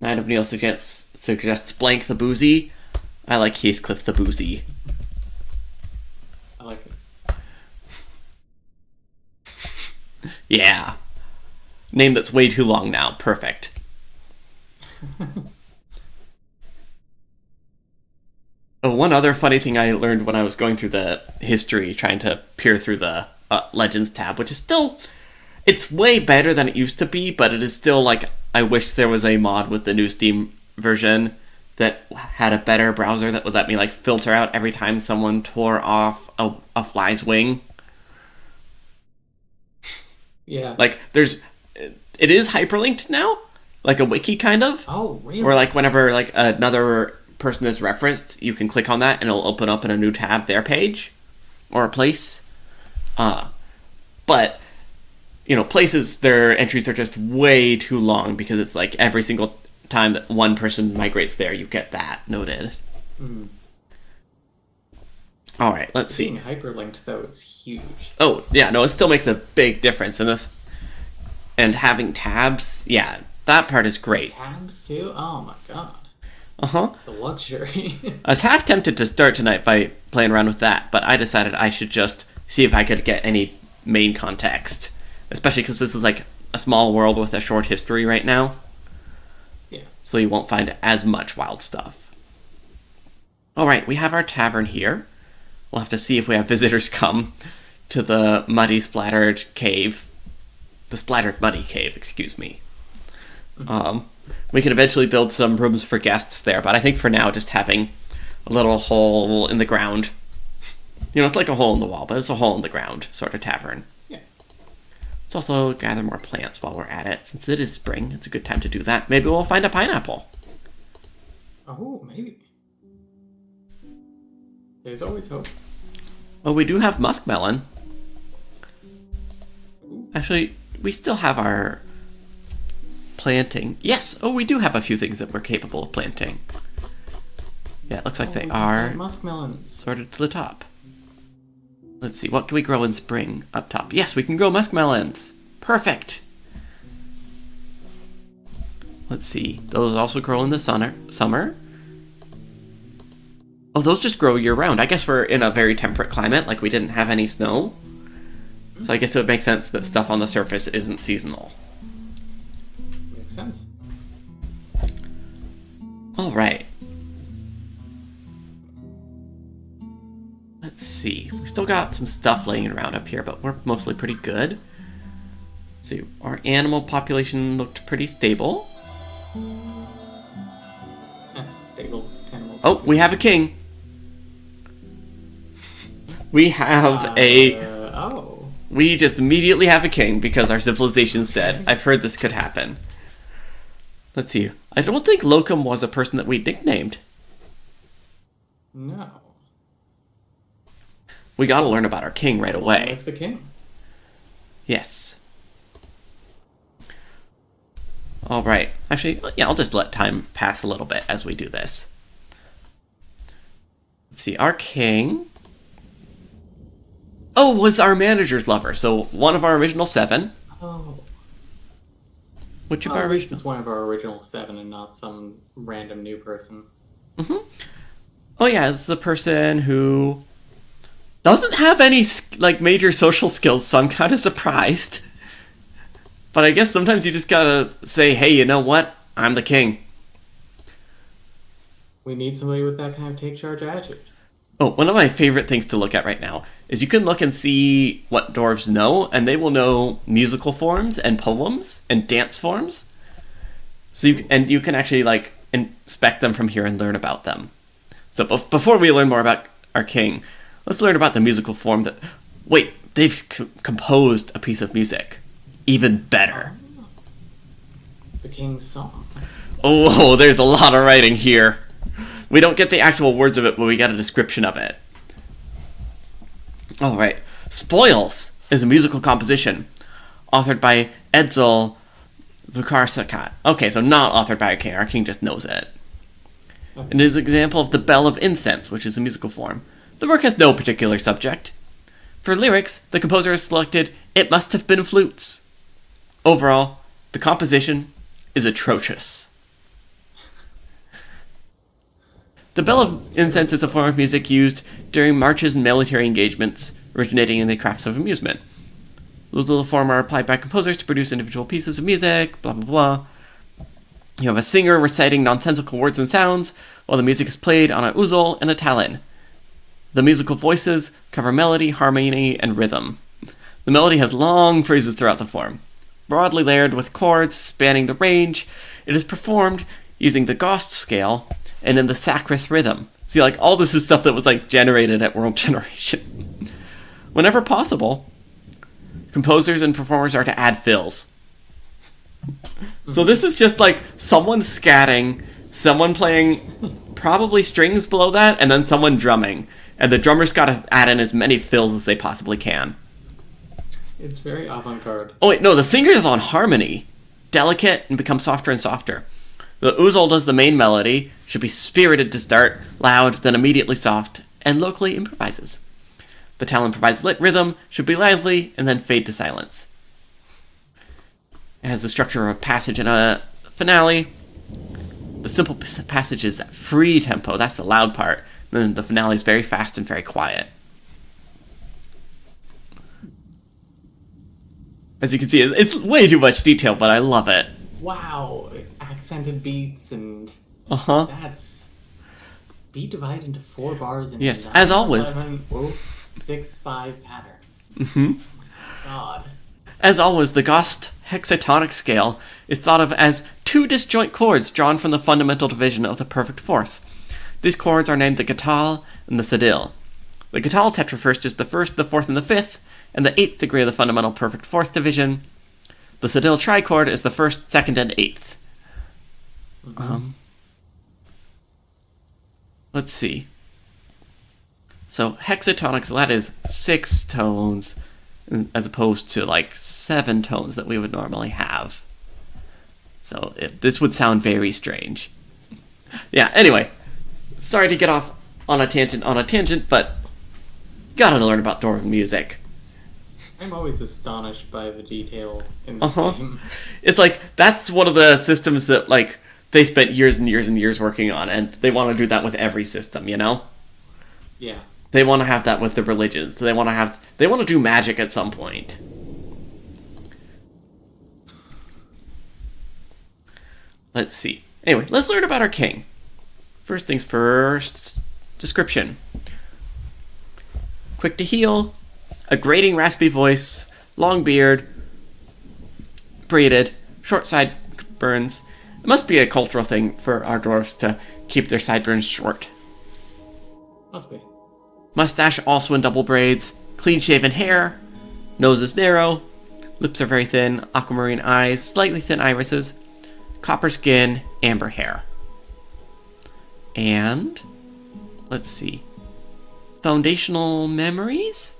Night of Neil suggests Blank the Boozy. I like Heathcliff the Boozy. I like it. Yeah. Name that's way too long now. Perfect. One other funny thing I learned when I was going through the history, trying to peer through the Legends tab, which is still... It's way better than it used to be, but it is still like... I wish there was a mod with the new Steam version that had a better browser that would let me like filter out every time someone tore off a fly's wing. Yeah. Like, it is hyperlinked now? Like a wiki, kind of? Oh, really? Or like whenever like another person is referenced, you can click on that and it'll open up in a new tab their page or a place. But places, their entries are just way too long because it's like every single time that one person migrates there, you get that noted. All right, let's see. Being hyperlinked though is huge. Oh yeah, no, it still makes a big difference, and having tabs, yeah, that part is great. Tabs too? Oh my god. The luxury. I was half tempted to start tonight by playing around with that, but I decided I should just see if I could get any main context, especially because this is like a small world with a short history right now. Yeah. So you won't find as much wild stuff. Alright, we have our tavern here. We'll have to see if we have visitors come to the muddy splattered cave. The splattered muddy cave, excuse me. We can eventually build some rooms for guests there, but I think for now just having a little hole in the ground. It's like a hole in the wall, but it's a hole in the ground sort of tavern. Yeah. Let's also gather more plants while we're at it. Since it is spring, it's a good time to do that. Maybe we'll find a pineapple. Oh, maybe. There's always hope. Well, we do have muskmelon. Actually, we still have our planting. Yes! Oh, we do have a few things that we're capable of planting. Yeah, it looks like they are muskmelons sorted to the top. Let's see, what can we grow in spring up top? Yes, we can grow muskmelons! Perfect! Let's see, those also grow in the summer. Oh, those just grow year-round. I guess we're in a very temperate climate, like we didn't have any snow. So I guess it would make sense that stuff on the surface isn't seasonal. Makes sense. Alright. Let's see. We've still got some stuff laying around up here, but we're mostly pretty good. See, our animal population looked pretty stable. Stable animal. Oh, we have a king. We have We just immediately have a king because our civilization's dead. I've heard this could happen. Let's see. I don't think Locum was a person that we nicknamed. No. We gotta learn about our king right away. Like the king. Yes. Alright. Actually, yeah, I'll just let time pass a little bit as we do this. Let's see. Our king... Oh, was our manager's lover. So one of our original 7. Oh. Which of our at least original? it's one of our original 7 and not some random new person. Oh yeah, it's the person who doesn't have any major social skills, so I'm kind of surprised. But I guess sometimes you just gotta say, hey, you know what? I'm the king. We need somebody with that kind of take charge attitude. Oh, one of my favorite things to look at right now is you can look and see what dwarves know, and they will know musical forms and poems and dance forms. So you can actually like inspect them from here and learn about them. So before we learn more about our king, let's learn about the musical form that. Wait, they've composed a piece of music, even better. The king's song. Oh, there's a lot of writing here. We don't get the actual words of it, but we get a description of it. All right. Spoils is a musical composition authored by Edsel Vukarsakat. Okay, so not authored by our king. Our king just knows it. Okay. It is an example of the Bell of Incense, which is a musical form. The work has no particular subject. For lyrics, the composer has selected It Must Have Been Flutes. Overall, the composition is atrocious. The Bell of Incense is a form of music used during marches and military engagements, originating in the crafts of amusement. Rules of the form are applied by composers to produce individual pieces of music, blah blah blah. You have a singer reciting nonsensical words and sounds, while the music is played on a uzol and a talon. The musical voices cover melody, harmony, and rhythm. The melody has long phrases throughout the form. Broadly layered with chords spanning the range, it is performed using the Gost scale and in the Sakrith rhythm. See, like, all this is stuff that was, like, generated at World Generation. Whenever possible, composers and performers are to add fills. So this is just, like, someone scatting, someone playing probably strings below that, and then someone drumming. And the drummer's got to add in as many fills as they possibly can. It's very avant-garde. Oh, wait, no, the singer is on harmony. Delicate and becomes softer and softer. The uzol does the main melody, should be spirited to start, loud, then immediately soft, and locally improvises. The talon provides lit rhythm, should be lively, and then fade to silence. It has the structure of passage and a finale. The simple passage is at free tempo, that's the loud part. Then the finale is very fast and very quiet. As you can see, it's way too much detail, but I love it. Wow, accented beats and Uh-huh. that's beat divided into 4 bars and Yes, 9, as always. 11, 6-5 pattern. Mm-hmm. God. As always, the Gost hexatonic scale is thought of as 2 disjoint chords drawn from the fundamental division of the perfect fourth. These chords are named the Gatal and the Sedil. The Gatal tetrafirst is the first, the fourth, and the fifth, and the 8th degree of the fundamental perfect fourth division. The Sedil trichord is the first, second, and 8th. Mm-hmm. Let's see. So hexatonic, so that is 6 tones, as opposed to like 7 tones that we would normally have. So this would sound very strange. Yeah, anyway. Sorry to get off on a tangent, but gotta learn about Dwarven music. I'm always astonished by the detail in this game. It's like, that's one of the systems that, like, they spent years and years and years working on, and they want to do that with every system, you know? Yeah. They want to have that with the religions. They want to do magic at some point. Let's see. Anyway, let's learn about our king. First things first, description. Quick to heal, a grating raspy voice, long beard, braided, short sideburns. It must be a cultural thing for our dwarves to keep their sideburns short. Must be. Mustache also in double braids, clean-shaven hair, nose is narrow, lips are very thin, aquamarine eyes, slightly thin irises, copper skin, amber hair. And, let's see, foundational memories?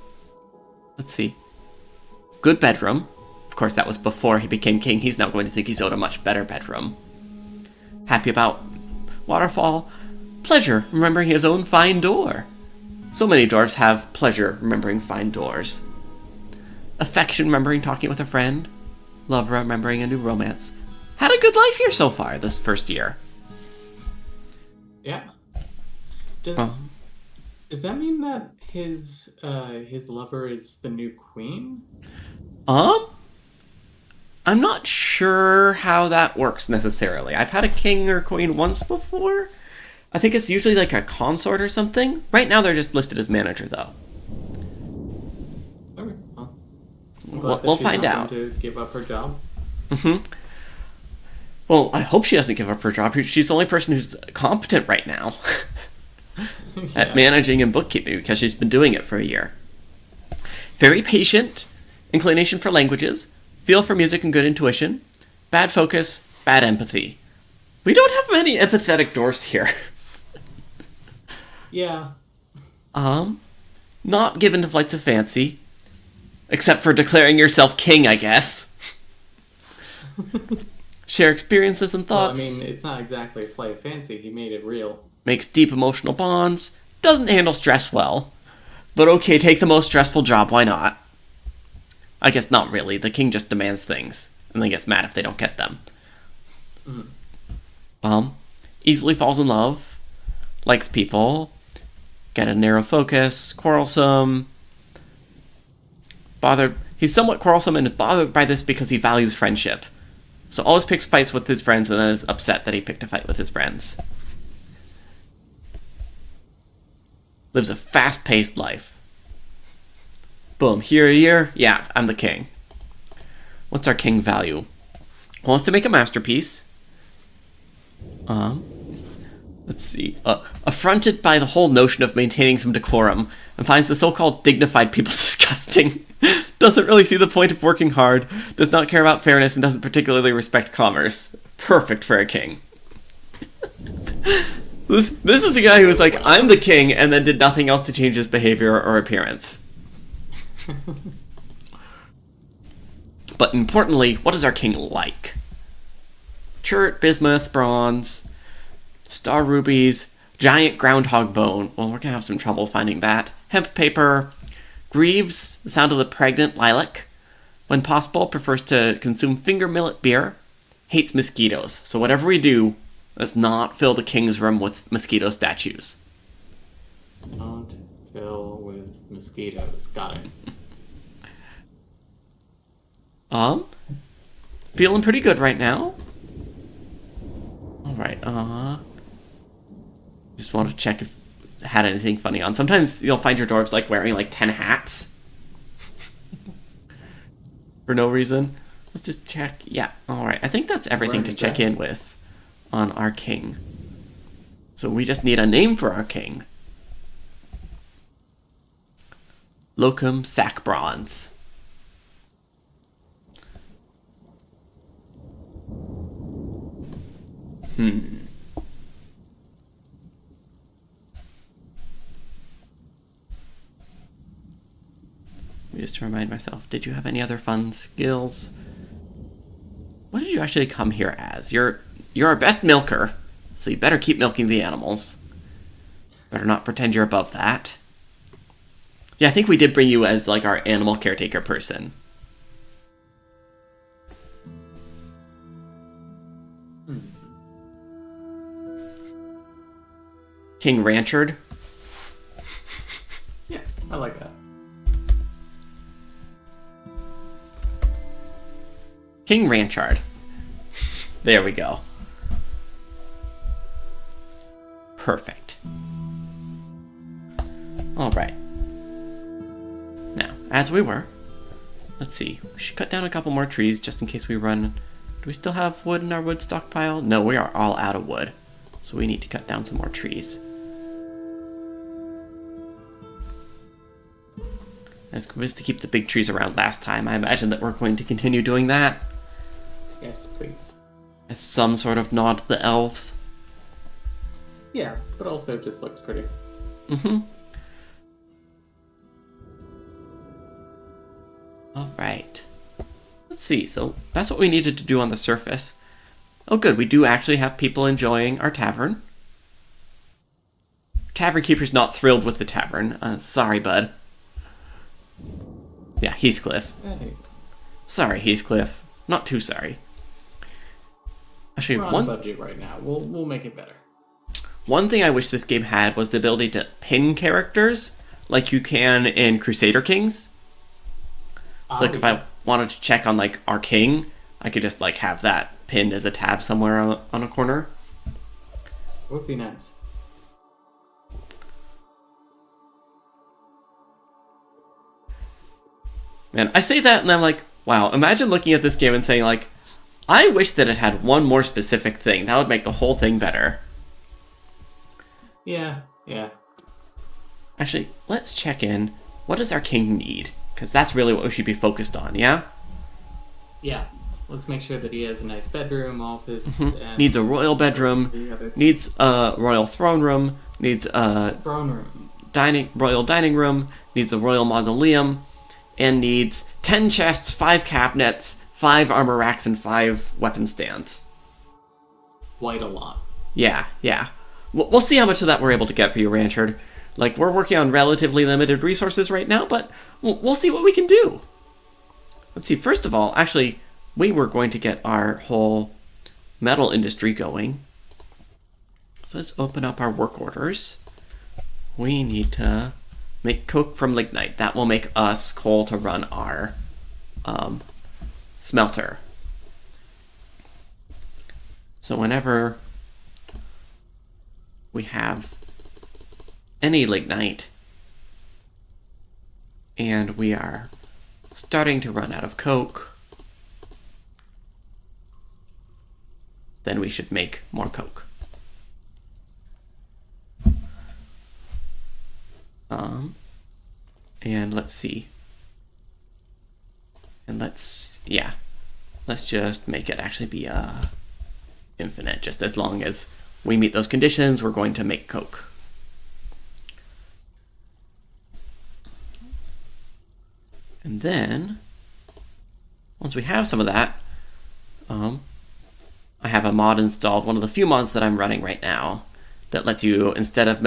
Let's see. Good bedroom. Of course, that was before he became king. He's now going to think he's owed a much better bedroom. Happy about waterfall. Pleasure, remembering his own fine door. So many dwarves have pleasure remembering fine doors. Affection, remembering talking with a friend. Love, remembering a new romance. Had a good life here so far this first year. Yeah. Does that mean that his lover is the new queen? I'm not sure how that works necessarily. I've had a king or queen once before, I think it's usually like a consort or something. Right now they're just listed as manager, though. Okay, well, We'll find out. To give up her job. Well, I hope she doesn't give up her job. She's the only person who's competent right now at managing and bookkeeping because she's been doing it for a year. Very patient, inclination for languages, feel for music and good intuition, bad focus, bad empathy. We don't have many empathetic dwarfs here. Yeah. Not given to flights of fancy, except for declaring yourself king, I guess. Share experiences and thoughts. Well, I mean, it's not exactly a flight of fancy. He made it real. Makes deep emotional bonds. Doesn't handle stress well. But okay, take the most stressful job, why not? I guess not really. The king just demands things, and then gets mad if they don't get them. Easily falls in love. Likes people. Got a narrow focus. Quarrelsome. Bothered. He's somewhat quarrelsome and is bothered by this because he values friendship. So always picks fights with his friends and then is upset that he picked a fight with his friends. Lives a fast-paced life. Boom. Here a year? Yeah, I'm the king. What's our king value? Wants to make a masterpiece. Let's see. Affronted by the whole notion of maintaining some decorum and finds the so-called dignified people disgusting. Doesn't really see the point of working hard, does not care about fairness, and doesn't particularly respect commerce. Perfect for a king. This is a guy who was like, I'm the king, and then did nothing else to change his behavior or appearance. But importantly, what is our king like? Chert, bismuth, bronze, star rubies, giant groundhog bone. Well, we're going to have some trouble finding that. Hemp paper. Grieves the sound of the pregnant lilac. When possible, prefers to consume finger millet beer. Hates mosquitoes. So whatever we do, let's not fill the king's room with mosquito statues. Don't fill with mosquitoes. Got it. Feeling pretty good right now. Alright, just want to check if it had anything funny on. Sometimes you'll find your dwarves like wearing like 10 hats. For no reason. Let's just check. Yeah, alright. I think that's everything to check in with on our king. So we just need a name for our king. Locum Sac Bronze. Just to remind myself, did you have any other fun skills? What did you actually come here as? You're our best milker, so you better keep milking the animals. Better not pretend you're above that. Yeah, I think we did bring you as like our animal caretaker person. King Ranchard. Yeah, I like that. King Ranchard. There we go. Perfect. Alright. Now, as we were, let's see. We should cut down a couple more trees just in case we run. Do we still have wood in our wood stockpile? No, we are all out of wood. So we need to cut down some more trees. As was to keep the big trees around last time, I imagine that we're going to continue doing that. Yes, please. As some sort of nod to the elves. Yeah, but also it just looks pretty. Alright. Let's see, so that's what we needed to do on the surface. Oh good, we do actually have people enjoying our tavern. Tavern keeper's not thrilled with the tavern. Sorry, bud. Yeah, Heathcliff. Hey. Sorry, Heathcliff. Not too sorry. Actually, We're on a budget right now. We'll make it better. One thing I wish this game had was the ability to pin characters, like you can in Crusader Kings. So like if I wanted to check on like our king, I could just like have that pinned as a tab somewhere on a corner. Would be nice. Man, I say that and I'm like, wow, imagine looking at this game and saying like, I wish that it had one more specific thing. That would make the whole thing better. Yeah. Actually, let's check in. What does our king need? Because that's really what we should be focused on, yeah? Yeah. Let's make sure that he has a nice bedroom, office. And needs a royal bedroom. Needs a royal throne room. Needs a throne room. royal dining room. Needs a royal mausoleum. And needs 10 chests, 5 cabinets, 5 armor racks, and 5 weapon stands. Quite a lot. Yeah. We'll see how much of that we're able to get for you, Ranchard. Like, we're working on relatively limited resources right now, but we'll see what we can do. Let's see, first of all, actually, we were going to get our whole metal industry going. So let's open up our work orders. We need to make coke from lignite. That will make us coal to run our smelter. So whenever we have any lignite and we are starting to run out of coke, then we should make more coke. And let's see. And let's just make it actually be infinite. Just as long as we meet those conditions, we're going to make coke. And then, once we have some of that, I have a mod installed, one of the few mods that I'm running right now, that lets you, instead of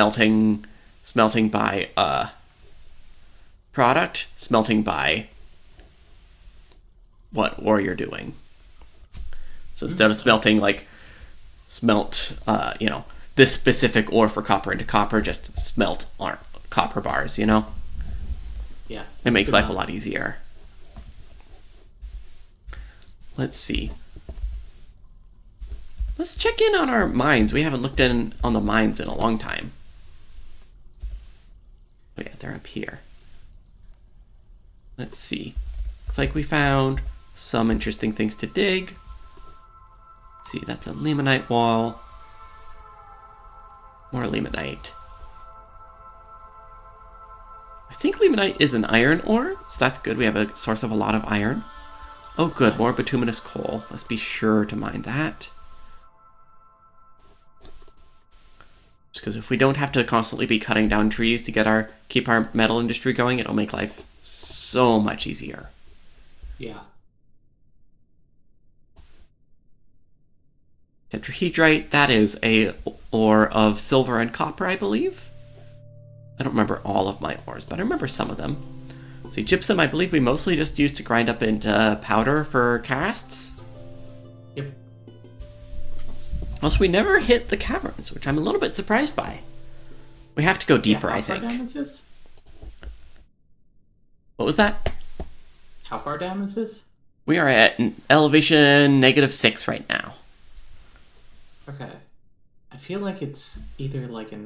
smelting by product, smelting by what ore you're doing. So instead of smelting this specific ore for copper into copper, just smelt copper bars, Yeah. It makes life a lot easier. Let's see. Let's check in on our mines. We haven't looked in on the mines in a long time. Oh yeah, they're up here. Let's see. Looks like we found some interesting things to dig. Let's see, that's a limonite wall. More limonite. I think limonite is an iron ore, so that's good. We have a source of a lot of iron. Oh good, more bituminous coal. Let's be sure to mine that. Just because if we don't have to constantly be cutting down trees to keep our metal industry going, it'll make life so much easier. Yeah. Tetrahedrite, that is a ore of silver and copper, I believe. I don't remember all of my ores, but I remember some of them. Let's see, gypsum, I believe we mostly just used to grind up into powder for casts. Yep. Also, we never hit the caverns, which I'm a little bit surprised by. We have to go deeper, I think. How far down is this? What was that? How far down is this? We are at elevation -6 right now. Okay. I feel like it's either like in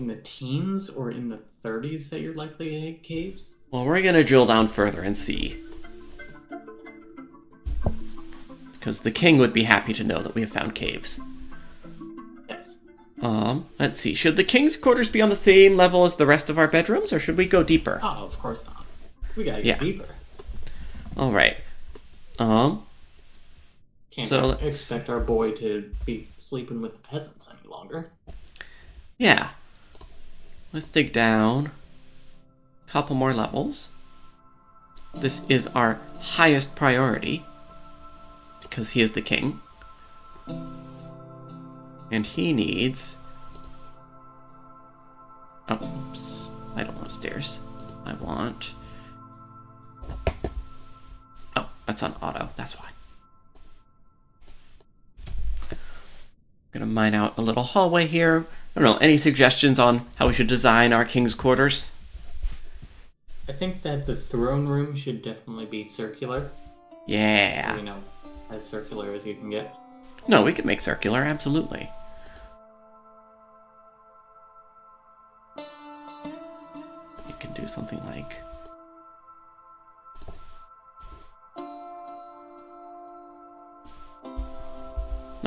the teens or in the 30s that you're likely to hit caves. Well, we're going to drill down further and see. Because the king would be happy to know that we have found caves. Yes. Let's see. Should the king's quarters be on the same level as the rest of our bedrooms, or should we go deeper? Oh, of course not. We gotta get deeper. All right. Can't expect our boy to be sleeping with the peasants any longer. Yeah. Let's dig down a couple more levels. This is our highest priority because he is the king. And he needs... Oh, oops. I don't want stairs. I want... Oh, that's on auto. That's why. I'm gonna mine out a little hallway here. I don't know, any suggestions on how we should design our king's quarters? I think that the throne room should definitely be circular. Yeah. You know, as circular as you can get. No, we could make circular, absolutely. You can do something like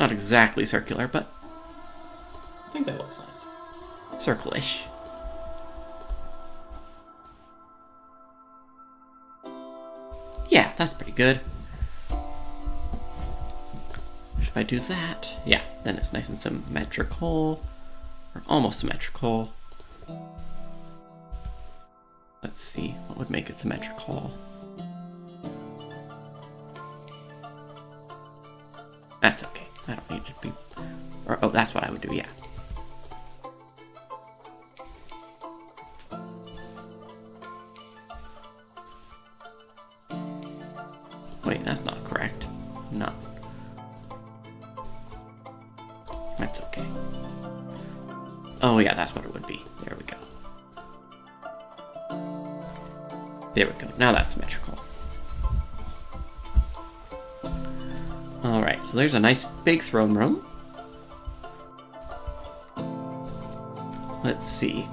Not exactly circular, but I think that looks nice. circle-ish. Yeah, that's pretty good. If I do that, yeah, then it's nice and symmetrical, or almost symmetrical. Let's see, what would make it symmetrical? That's okay, I don't need it to be, or, oh, that's what I would do, yeah. Wait, that's not correct. No. That's okay. Oh yeah, that's what it would be. There we go. There we go. Now that's symmetrical. Alright, so there's a nice big throne room. Let's see.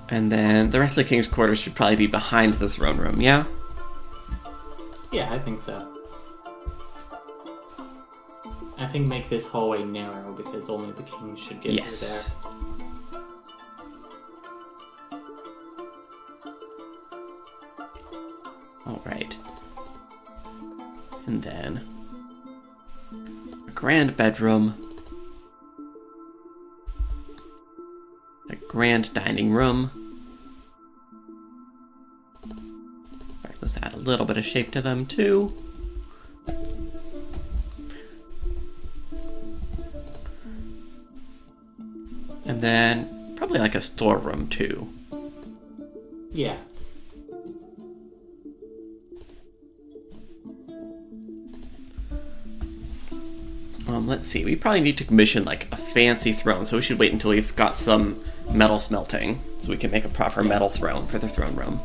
And then the rest of the king's quarters should probably be behind the throne room, yeah? Yeah, I think so. I think make this hallway narrow because only the king should get through there. Alright. And then a grand bedroom. A grand dining room. Alright, let's add a little bit of shape to them too. And then probably like a storeroom too. Yeah. Let's see. We probably need to commission like a fancy throne, so we should wait until we've got some metal smelting, so we can make a proper metal throne for the throne room.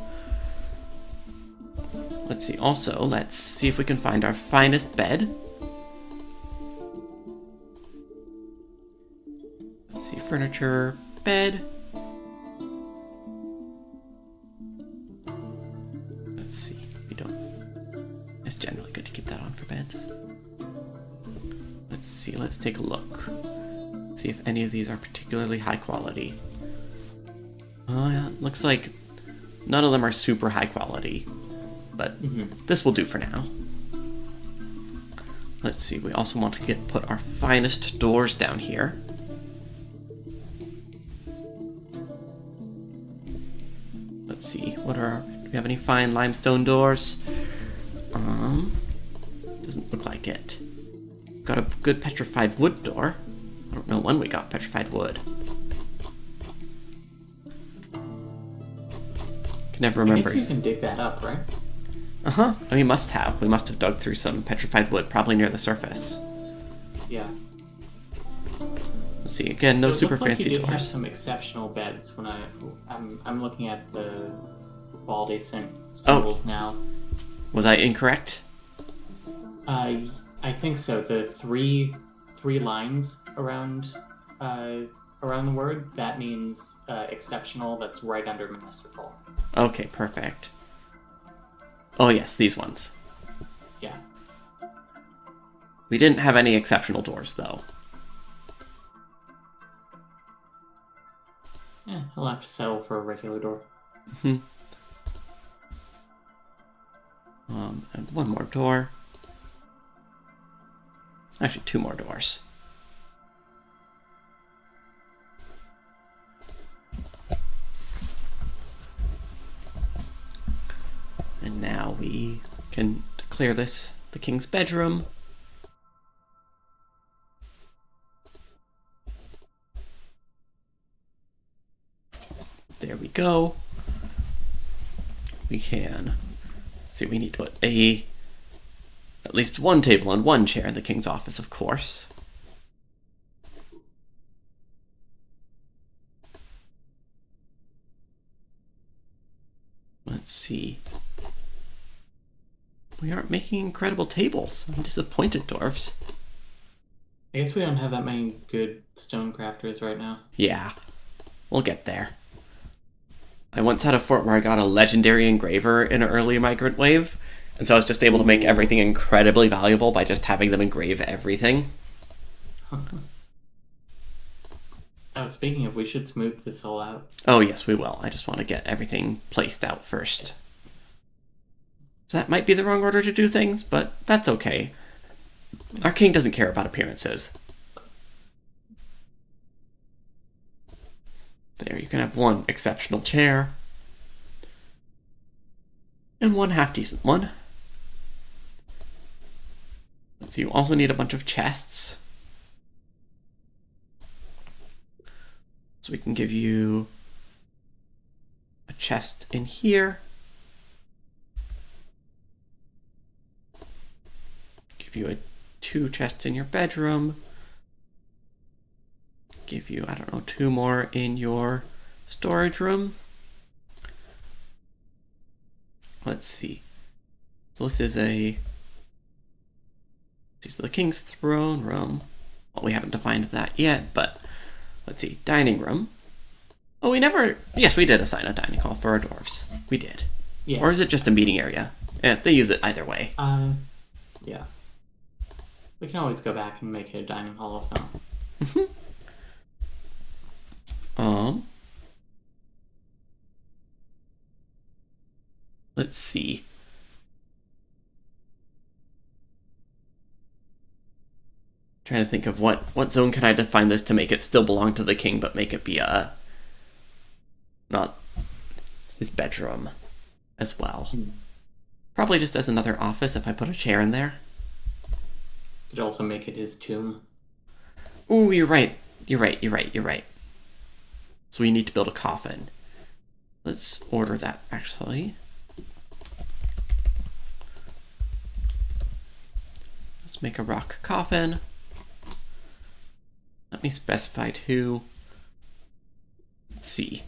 Let's see. Also, let's see if we can find our finest bed. Let's see. Furniture, bed. Let's see. We don't. It's generally good to keep that on for beds. Let's see, let's take a look. See if any of these are particularly high quality. Yeah, looks like none of them are super high quality, but this will do for now. Let's see, we also want to put our finest doors down here. Let's see, do we have any fine limestone doors? Doesn't look like it. Got a good petrified wood door. I don't know when we got petrified wood. Can never remember. I guess you can dig that up, right? Uh-huh. We must have. We must have dug through some petrified wood, probably near the surface. Yeah. Let's see. Again, no So super it looked like fancy you did have doors. some exceptional beds when I'm looking at the Baldi symbols now. Was I incorrect? I think so. The three lines around the word, that means exceptional. That's right under masterful. Okay, perfect. Oh yes, these ones. Yeah. We didn't have any exceptional doors though. Yeah, I'll have to settle for a regular door. And one more door. Actually, two more doors. And now we can declare this the king's bedroom. There we go. We can see, we need to put at least one table and one chair in the king's office, of course. Let's see. We aren't making incredible tables. I'm disappointed, dwarves. I guess we don't have that many good stone crafters right now. Yeah, we'll get there. I once had a fort where I got a legendary engraver in an early migrant wave, and so I was just able to make everything incredibly valuable by just having them engrave everything. Oh, speaking of, we should smooth this all out. Oh, yes, we will. I just want to get everything placed out first. So that might be the wrong order to do things, but that's okay. Our king doesn't care about appearances. There, you can have one exceptional chair. And one half-decent one. Let's see, you also need a bunch of chests. So we can give you a chest in here. Give you 2 chests in your bedroom. Give you, I don't know, 2 more in your storage room. Let's see. So this is the king's throne room. Well, we haven't defined that yet, but let's see. Dining room. Oh, yes, we did assign a dining hall for our dwarves. We did. Yeah. Or is it just a meeting area? They use it either way. Yeah. We can always go back and make it a dining hall if not. Let's see. Trying to think of what zone can I define this to make it still belong to the king, but make it be not his bedroom as well. Probably just as another office if I put a chair in there. Could also make it his tomb. Ooh, you're right. You're right. So we need to build a coffin. Let's order that, actually. Let's make a rock coffin. Let me specify too. Let's see.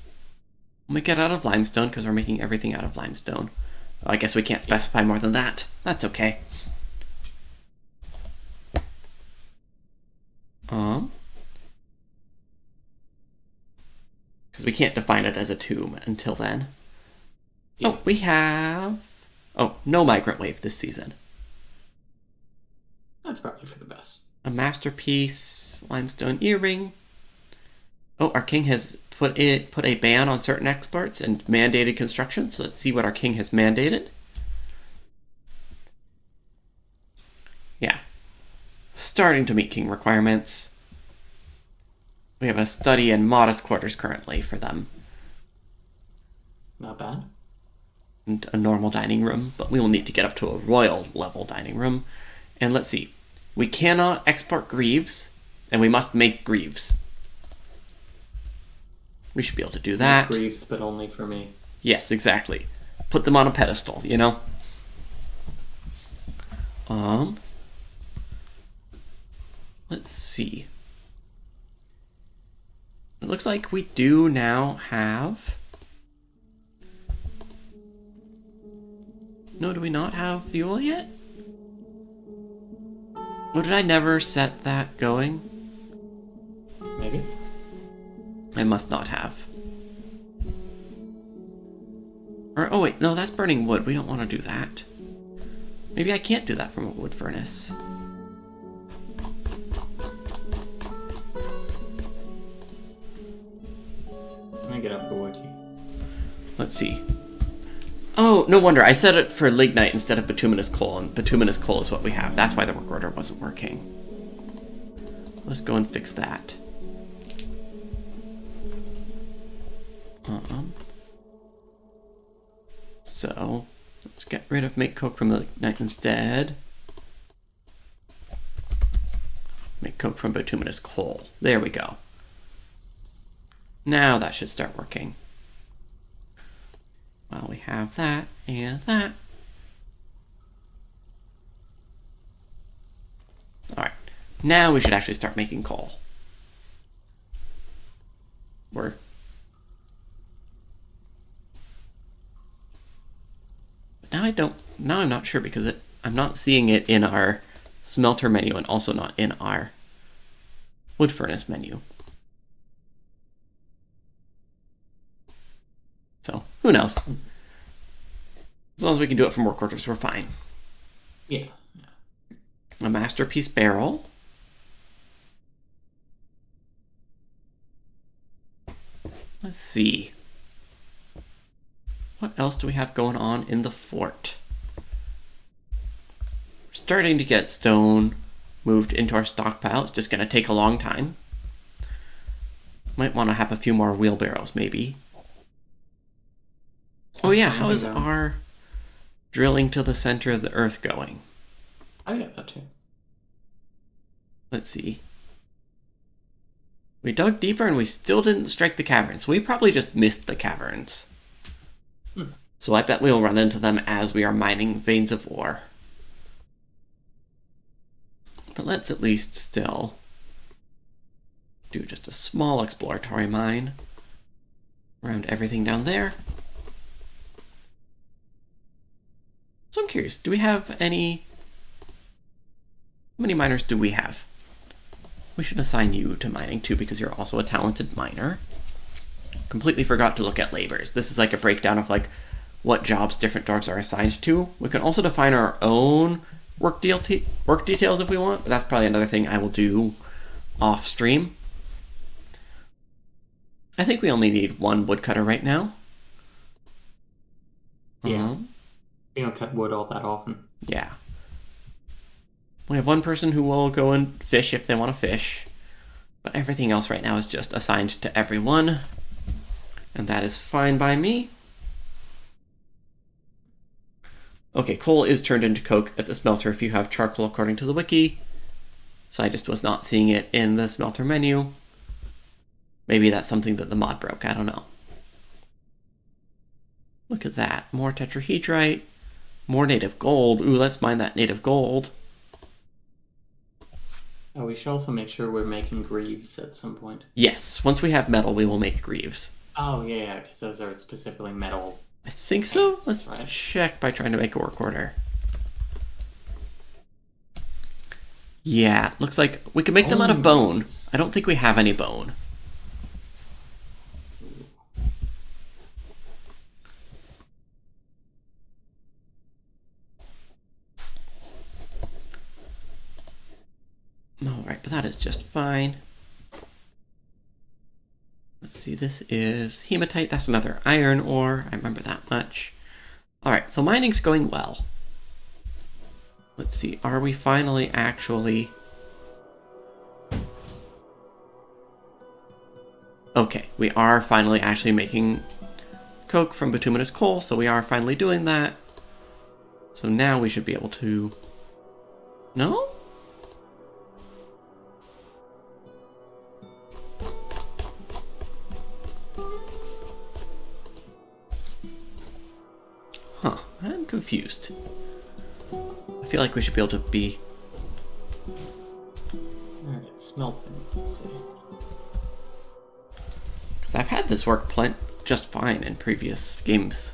We'll make it out of limestone because we're making everything out of limestone. Well, I guess we can't specify more than that. That's okay. Because we can't define it as a tomb until then. Yeah. Oh, we have... Oh, no migrant wave this season. That's probably for the best. A masterpiece, limestone earring. Oh, our king has put a ban on certain exports and mandated construction. So let's see what our king has mandated. Yeah. Starting to meet king requirements. We have a study and modest quarters currently for them. Not bad. And a normal dining room, but we will need to get up to a royal level dining room. And let's see. We cannot export greaves, and we must make greaves. We should be able to do that. Make greaves, but only for me. Yes, exactly. Put them on a pedestal, you know? Let's see. It looks like we do now have... No, do we not have fuel yet? Oh, did I never set that going? Maybe. I must not have. Or, oh wait, no, that's burning wood. We don't want to do that. Maybe I can't do that from a wood furnace. Let me get up the wood here. Let's see. Oh, no wonder. I set it for lignite instead of bituminous coal, and bituminous coal is what we have. That's why the work order wasn't working. Let's go and fix that. So, let's get rid of make coke from lignite instead. Make coke from bituminous coal. There we go. Now that should start working. Well, we have that and that. Alright, now we should actually start making coal. Now I'm not sure because I'm not seeing it in our smelter menu and also not in our wood furnace menu. So, who knows? As long as we can do it from work orders, we're fine. Yeah. A masterpiece barrel. Let's see. What else do we have going on in the fort? We're starting to get stone moved into our stockpile. It's just going to take a long time. Might want to have a few more wheelbarrows, maybe. Oh yeah, how is our drilling to the center of the earth going? I get that too. Let's see. We dug deeper and we still didn't strike the caverns. We probably just missed the caverns. So I bet we'll run into them as we are mining veins of ore. But let's at least still do just a small exploratory mine around everything down there. So I'm curious, do we have any... How many miners do we have? We should assign you to mining too because you're also a talented miner. Completely forgot to look at labors. This is like a breakdown of like what jobs different dwarves are assigned to. We can also define our own work details if we want, but that's probably another thing I will do off stream. I think we only need one woodcutter right now. Yeah. We don't cut wood all that often. Yeah. We have one person who will go and fish if they want to fish, but everything else right now is just assigned to everyone, and that is fine by me. Okay, coal is turned into coke at the smelter if you have charcoal according to the wiki, so I just was not seeing it in the smelter menu. Maybe that's something that the mod broke, I don't know. Look at that, more tetrahedrite, more native gold. Ooh, let's mine that native gold. Oh, we should also make sure we're making greaves at some point. Yes, once we have metal, we will make greaves. Oh, yeah, because those are specifically metal. I think so. Let's right? check by trying to make a work order. Yeah, looks like we can make them out of bone. I don't think we have any bone. Alright, but that is just fine. Let's see, this is hematite. That's another iron ore. I remember that much. Alright, so mining's going well. Let's see, are we finally actually... Okay, we are finally actually making coke from bituminous coal, so we are finally doing that. So now we should be able to... No? Huh, I'm confused. I feel like we should be able to be... Alright, smelting. Let's see. Because I've had this work just fine in previous games.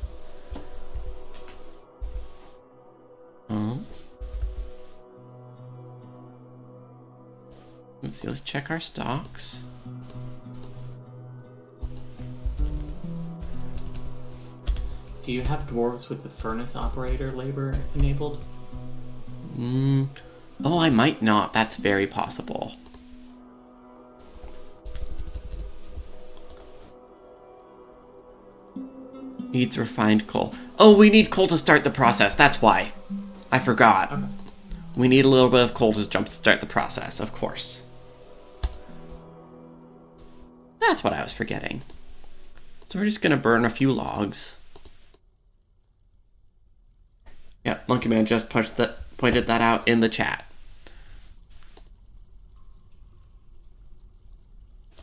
Let's see, let's check our stocks. Do you have dwarves with the furnace operator labor enabled? Oh, I might not. That's very possible. Needs refined coal. Oh, we need coal to start the process. That's why. I forgot. Okay. We need a little bit of coal to start the process, of course. That's what I was forgetting. So we're just going to burn a few logs. Yeah, Monkey Man just pointed that out in the chat.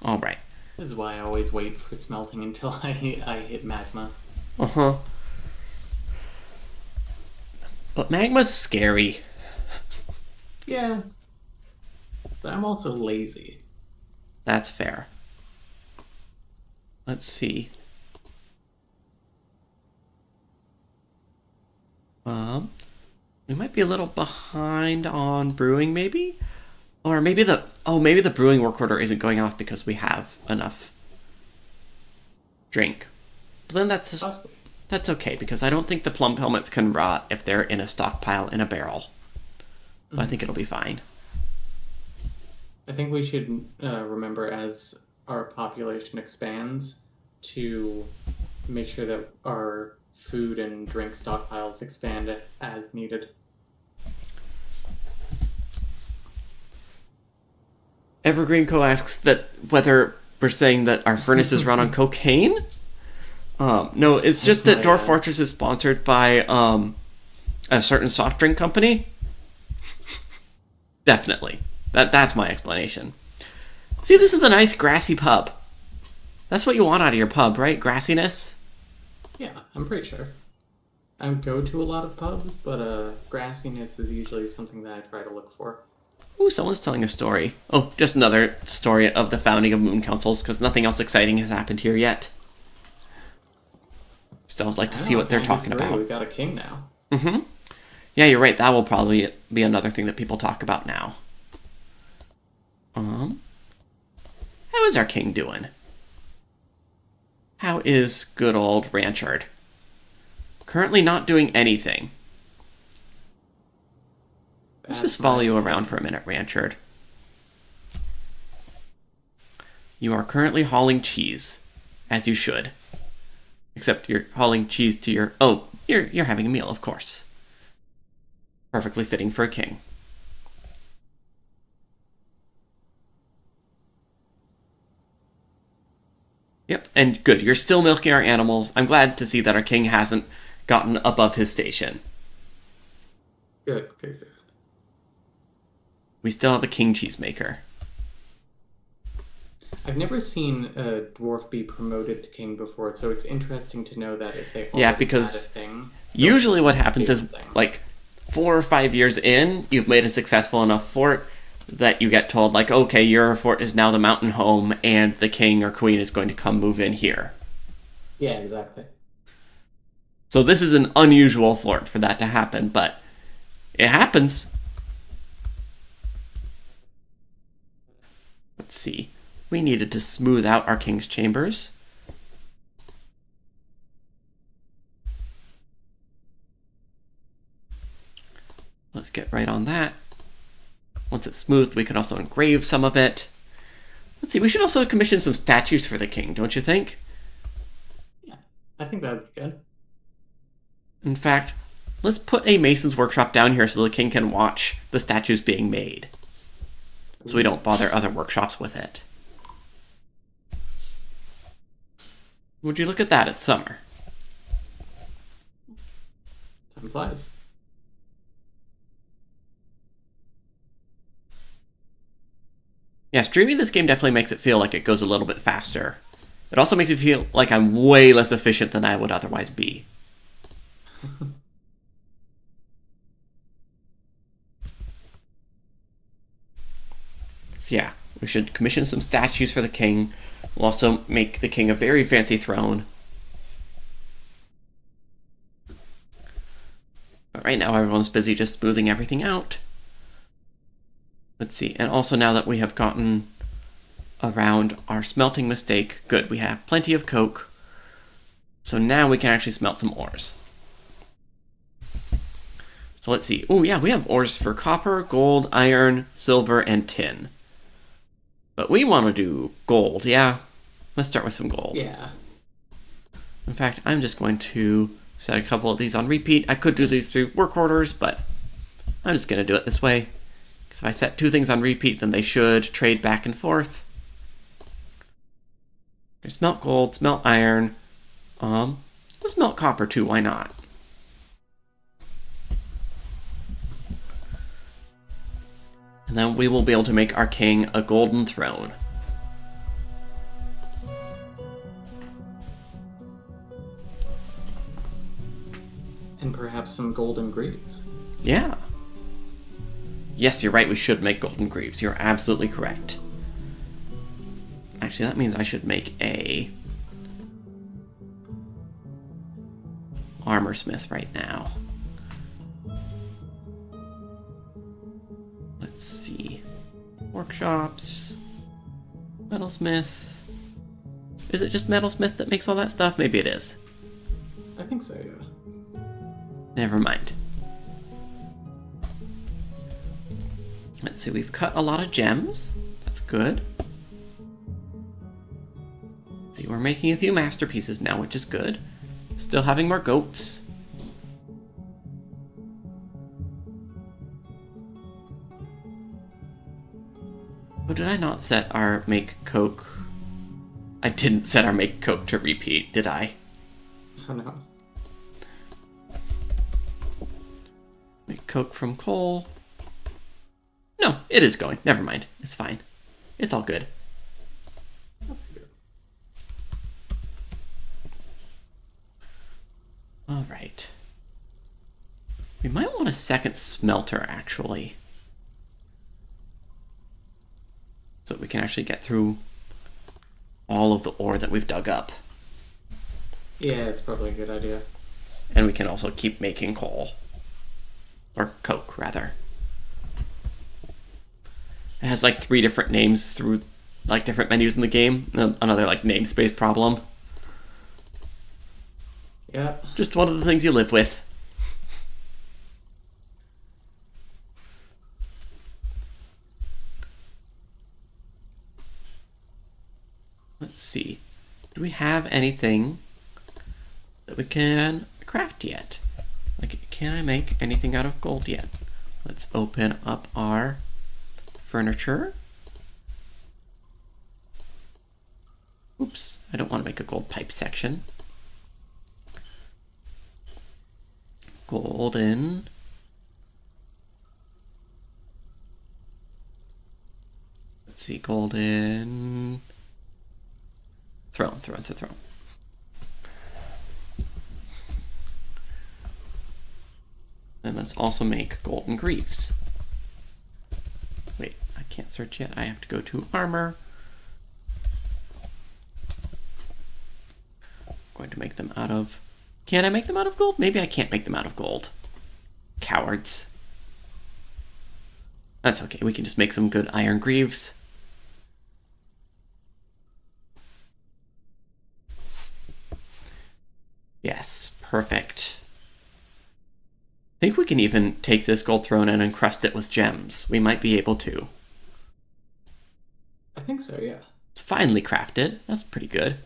Alright. This is why I always wait for smelting until I hit magma. Uh-huh. But magma's scary. Yeah. But I'm also lazy. That's fair. Let's see. We might be a little behind on brewing, maybe? Or maybe maybe the brewing work order isn't going off because we have enough drink. But then that's okay, because I don't think the plum helmets can rot if they're in a stockpile in a barrel. But I think it'll be fine. I think we should remember as our population expands to make sure that our food and drink stockpiles expand as needed. Evergreen Co asks that whether we're saying that our furnaces run on cocaine. No, it's just that Dwarf Fortress is sponsored by a certain soft drink company. Definitely. That's my explanation. See, this is a nice grassy pub. That's what you want out of your pub, right? Grassiness? Yeah, I'm pretty sure. I don't go to a lot of pubs, but grassiness is usually something that I try to look for. Ooh, someone's telling a story. Oh, just another story of the founding of Moon Councils, because nothing else exciting has happened here yet. Still like to see what they're talking about. We got a king now. Mm-hmm. Yeah, you're right. That will probably be another thing that people talk about now. How is our king doing? How is good old Ranchard? Currently not doing anything. Let's just follow you around for a minute, Ranchard. You are currently hauling cheese, as you should. Except you're hauling cheese to your... Oh, you're having a meal, of course. Perfectly fitting for a king. Yep, and good. You're still milking our animals. I'm glad to see that our king hasn't gotten above his station. Good. We still have a king cheesemaker. I've never seen a dwarf be promoted to king before, so it's interesting to know that if they because had a thing, usually what happens is, like, 4 or 5 years in, you've made a successful enough fort that you get told, like, okay, your fort is now the mountain home, and the king or queen is going to come move in here. Yeah, exactly. So this is an unusual fort for that to happen, but it happens. Let's see. We needed to smooth out our king's chambers. Let's get right on that. Once it's smoothed, we can also engrave some of it. Let's see, we should also commission some statues for the king, don't you think? Yeah, I think that would be good. In fact, let's put a mason's workshop down here so the king can watch the statues being made. So we don't bother other workshops with it. Would you look at that? It's summer. Time flies. Yeah, streaming this game definitely makes it feel like it goes a little bit faster. It also makes me feel like I'm way less efficient than I would otherwise be. So yeah, we should commission some statues for the king. We'll also make the king a very fancy throne. But right now everyone's busy just smoothing everything out. Let's see, and also now that we have gotten around our smelting mistake, good, we have plenty of coke. So now we can actually smelt some ores. So let's see. Oh yeah, we have ores for copper, gold, iron, silver, and tin. But we want to do gold, yeah. Let's start with some gold. Yeah. In fact, I'm just going to set a couple of these on repeat. I could do these through work orders, but I'm just going to do it this way. Because if I set 2 things on repeat, then they should trade back and forth. There's smelt gold, smelt iron. Let's smelt copper too, why not? And then we will be able to make our king a golden throne. And perhaps some golden greaves. Yeah. Yes, you're right, we should make golden greaves. You're absolutely correct. Actually, that means I should make a armor smith right now. Let's see. Workshops. Metalsmith. Is it just metalsmith that makes all that stuff? Maybe it is. I think so, yeah. Never mind. Let's see, we've cut a lot of gems. That's good. Let's see, we're making a few masterpieces now, which is good. Still having more goats. Oh, did I not set our make coke? I didn't set our make coke to repeat, did I? Oh no. Make coke from coal. No, it is going. Never mind. It's fine. It's all good. All right. We might want a second smelter, actually. So that we can actually get through all of the ore that we've dug up. Yeah, it's probably a good idea. And we can also keep making coal. Or coke, rather. It has like 3 different names through like different menus in the game. Another like namespace problem. Yeah. Just one of the things you live with. Let's see. Do we have anything that we can craft yet? Like, can I make anything out of gold yet? Let's open up our furniture. Oops, I don't want to make a gold pipe section. Golden. Let's see, golden. Throne. And let's also make golden greaves. Wait, I can't search yet. I have to go to armor. I'm going to make them out of... Can I make them out of gold? Maybe I can't make them out of gold. Cowards. That's okay. We can just make some good iron greaves. Yes, perfect. I think we can even take this gold throne and encrust it with gems. We might be able to. I think so, yeah. It's finely crafted. That's pretty good.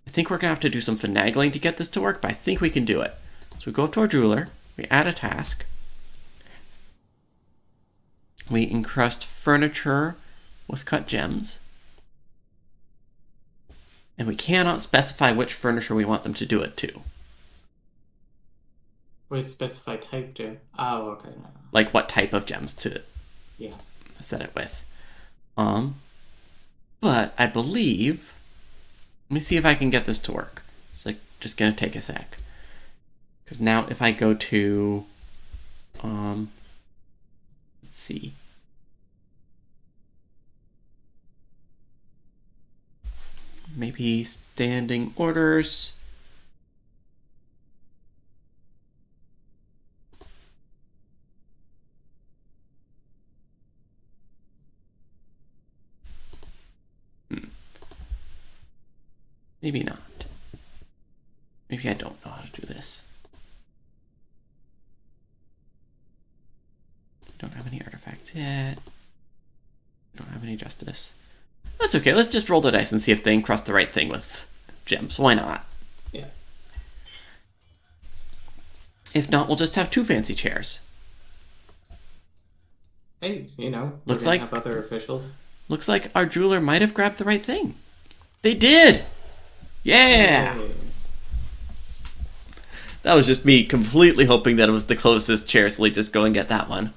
I think we're going to have to do some finagling to get this to work, but I think we can do it. So we go up to our jeweler, we add a task, we encrust furniture with cut gems, and we cannot specify which furniture we want them to do it to. We specify type too. Oh, okay. No. Like what type of gems to Yeah. set it with. But I believe... Let me see if I can get this to work. It's like just gonna take a sec. Because now if I go to... let's see. Maybe standing orders. Maybe not. Maybe I don't know how to do this. Don't have any artifacts yet. Don't have any justice. That's okay. Let's just roll the dice and see if they encrust the right thing with gems. Why not? Yeah. If not, we'll just have 2 fancy chairs. Hey, you know, Looks we're like gonna have other officials. Looks like our jeweler might have grabbed the right thing. They did! Yeah! Hey. That was just me completely hoping that it was the closest chair, so let's just go and get that one.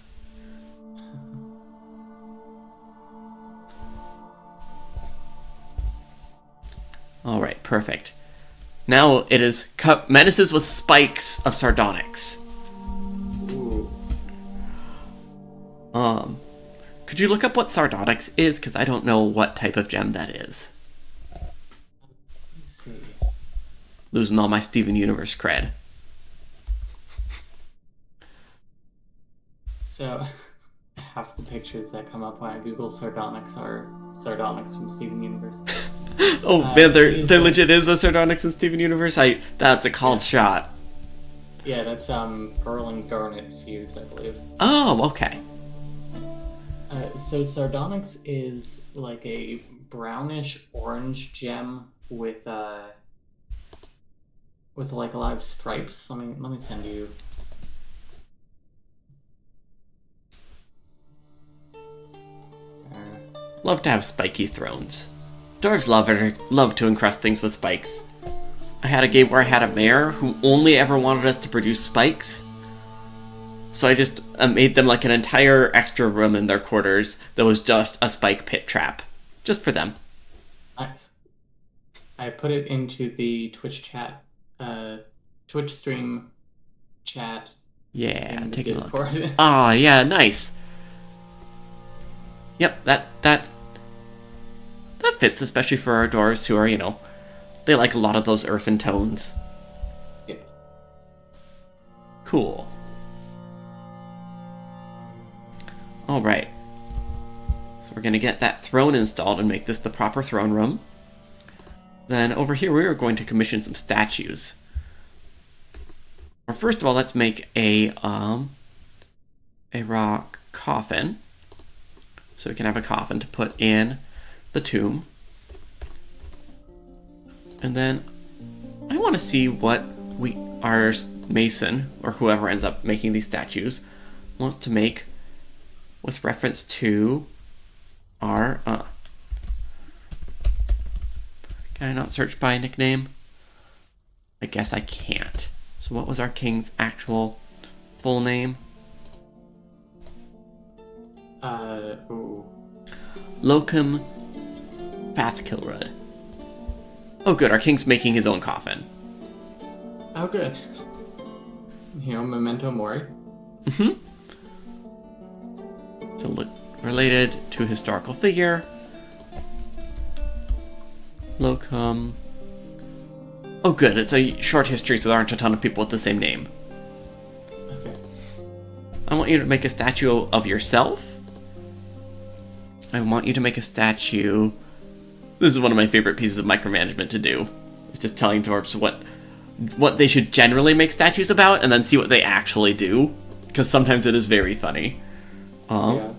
Alright, perfect. Now it is menaces with spikes of sardonyx. Ooh. Could you look up what sardonyx is? Because I don't know what type of gem that is. Let's see. Losing all my Steven Universe cred. So, half the pictures that come up when I Google sardonyx are sardonyx from Steven Universe. Oh man, there is legit is a sardonyx in Steven Universe. That's a called shot. Yeah, that's pearl and garnet fused, I believe. Oh, okay. So sardonyx is like a brownish orange gem with like a lot of stripes. Let me send you. Love to have spiky thrones. Dwarves love to encrust things with spikes. I had a game where I had a mayor who only ever wanted us to produce spikes. So I just made them like an entire extra room in their quarters that was just a spike pit trap. Just for them. Nice. I put it into the Twitch chat, Twitch stream chat. Yeah, in the take a Discord. look. Ah, yeah, nice. Yep, that fits, especially for our dwarves who are, they like a lot of those earthen tones. Yeah. Cool. Alright. So we're going to get that throne installed and make this the proper throne room. Then over here we are going to commission some statues. Well, first of all, let's make a rock coffin. So we can have a coffin to put in the tomb. And then I want to see what our mason, or whoever ends up making these statues, wants to make with reference to our... Can I not search by nickname? I guess I can't. So what was our king's actual full name? Ooh. Locum Fathkilrud. Oh good, our king's making his own coffin. Oh, good. Memento Mori. Mm-hmm. So look, related to a historical figure. Locum. Oh good, it's a short history, so there aren't a ton of people with the same name. Okay. I want you to make a statue of yourself. I want you to make a statue... This is one of my favorite pieces of micromanagement to do. It's just telling dwarves what they should generally make statues about, and then see what they actually do. Because sometimes it is very funny. Yeah.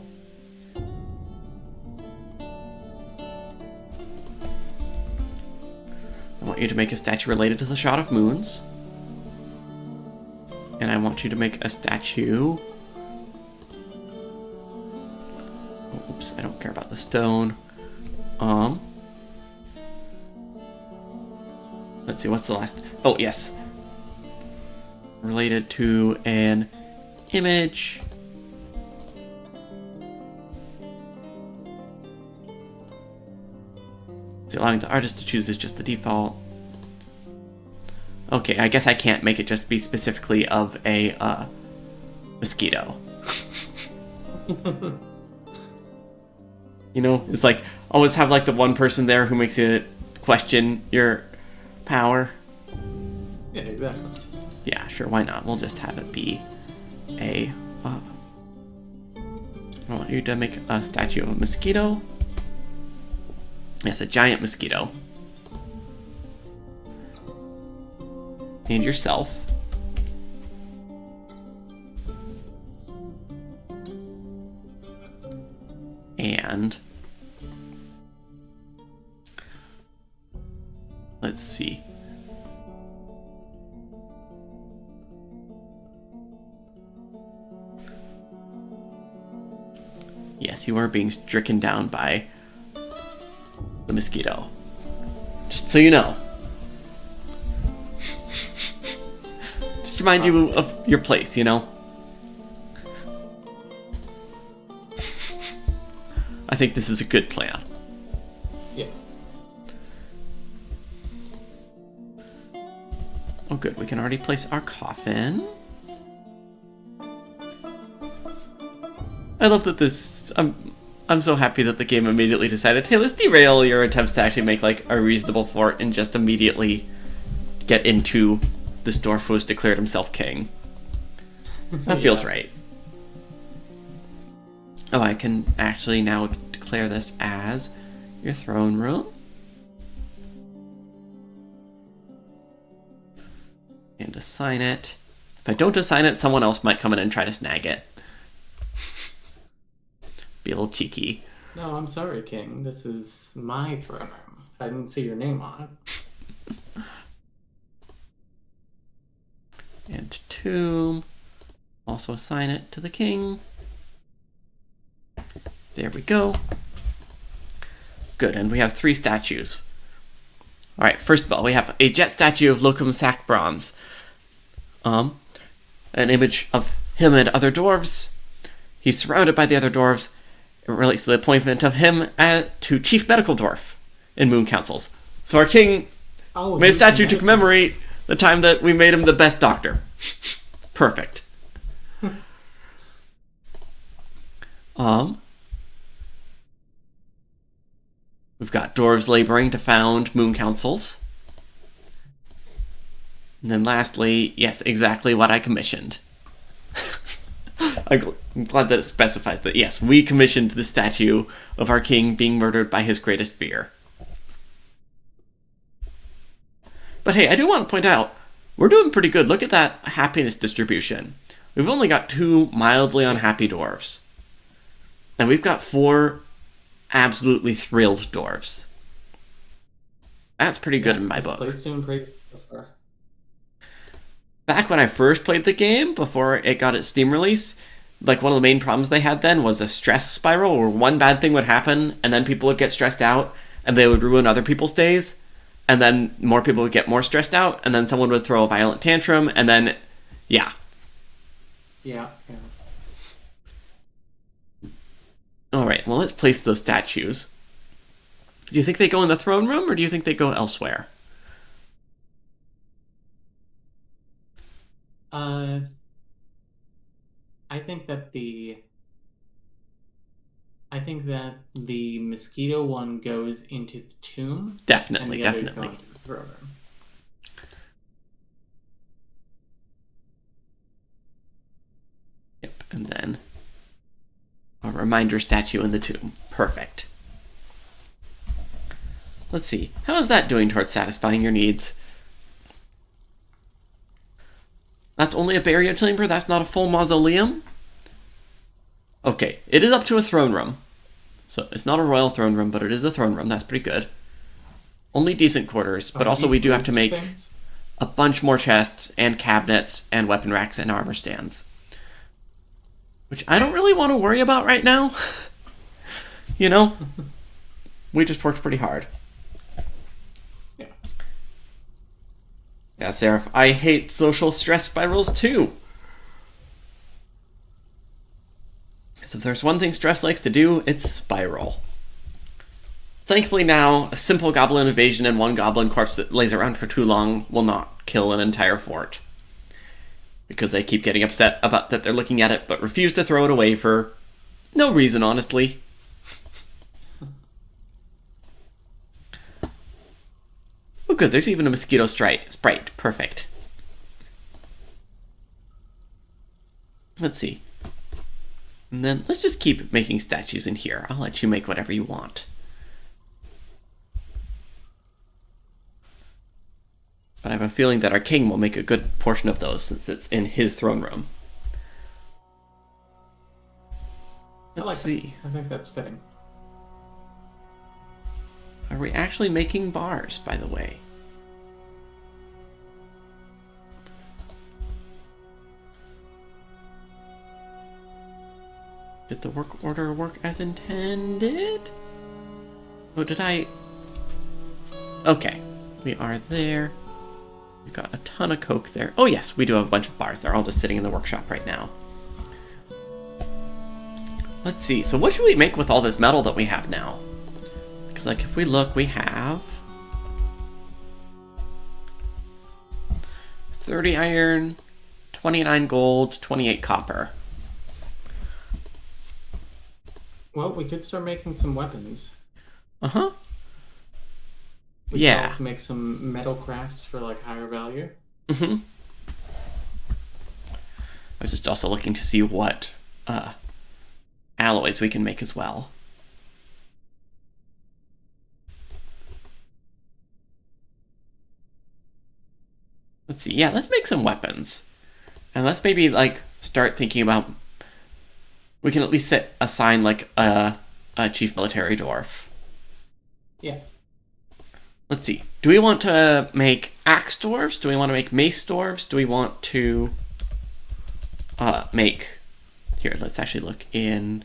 I want you to make a statue related to the Shot of Moons. And I want you to make a statue... Oops, I don't care about the stone. Let's see, what's the last... Oh, yes. Related to an image. So allowing the artist to choose is just the default. Okay, I guess I can't make it just be specifically of a mosquito. It's like, always have like the one person there who makes it question your power. Yeah, exactly. Yeah, sure, why not? We'll just have it be a... I want you to make a statue of a mosquito. Yes, a giant mosquito. And yourself. And... let's see. Yes, you are being stricken down by the mosquito. Just so you know. Just remind you of your place, I think this is a good plan. Yeah. Oh good, we can already place our coffin. I love that this... I'm so happy that the game immediately decided, hey, let's derail your attempts to actually make like a reasonable fort and just immediately get into this dwarf who has declared himself king. That feels right. Oh, I can actually now declare this as your throne room. And assign it. If I don't assign it, someone else might come in and try to snag it. Be a little cheeky. No, I'm sorry, King. This is my throne room. I didn't see your name on it. And tomb. Also assign it to the king. There we go. Good, and we have 3 statues. Alright, first of all, we have a jet statue of Locum Sac Bronze. An image of him and other dwarves. He's surrounded by the other dwarves. It relates to the appointment of him to Chief Medical Dwarf in Moon Councils. So our king made a statue to commemorate the time that we made him the best doctor. Perfect. We've got dwarves laboring to found Moon Councils. And then lastly, yes, exactly what I commissioned. I'm glad that it specifies that, yes, we commissioned the statue of our king being murdered by his greatest fear. But hey, I do want to point out, we're doing pretty good. Look at that happiness distribution. We've only got 2 mildly unhappy dwarves. And we've got 4 absolutely thrilled dwarves. That's pretty good in my book. Back when I first played the game, before it got its Steam release, like one of the main problems they had then was a stress spiral where one bad thing would happen and then people would get stressed out and they would ruin other people's days, and then more people would get more stressed out, and then someone would throw a violent tantrum, and then yeah. Alright, well, let's place those statues. Do you think they go in the throne room, or do you think they go elsewhere? I think that the mosquito one goes into the tomb. Definitely, and the definitely. Go into the throne room. Yep, and then a reminder statue in the tomb. Perfect. Let's see. How is that doing towards satisfying your needs? That's only a burial chamber? That's not a full mausoleum? Okay, it is up to a throne room. So it's not a royal throne room, but it is a throne room. That's pretty good. Only decent quarters, but also we do have to make a bunch more chests and cabinets and weapon racks and armor stands. Which I don't really want to worry about right now. You know? We just worked pretty hard. Yeah, Seraph, I hate social stress spirals too. So if there's one thing stress likes to do, it's spiral. Thankfully now, a simple goblin invasion and one goblin corpse that lays around for too long will not kill an entire fort. Because they keep getting upset about that they're looking at it, but refuse to throw it away for no reason, honestly. Oh good, there's even a mosquito sprite. Perfect. Let's see. And then let's just keep making statues in here. I'll let you make whatever you want. But I have a feeling that our king will make a good portion of those since it's in his throne room. Let's see. I think that's fitting. Are we actually making bars, by the way? Did the work order work as intended? Oh, did I? Okay, we are there. We've got a ton of coke there. Oh yes, we do have a bunch of bars. They're all just sitting in the workshop right now. Let's see, so what should we make with all this metal that we have now? Because like if we look, we have 30 iron, 29 gold, 28 copper. Well, we could start making some weapons. Uh-huh. We could also make some metal crafts for like higher value. Mm-hmm. I was just also looking to see what alloys we can make as well. Let's see. Yeah, let's make some weapons. And let's maybe like start thinking about, we can at least assign like a chief military dwarf. Yeah. Let's see. Do we want to make axe dwarves? Do we want to make mace dwarves? Do we want to make... Here, let's actually look in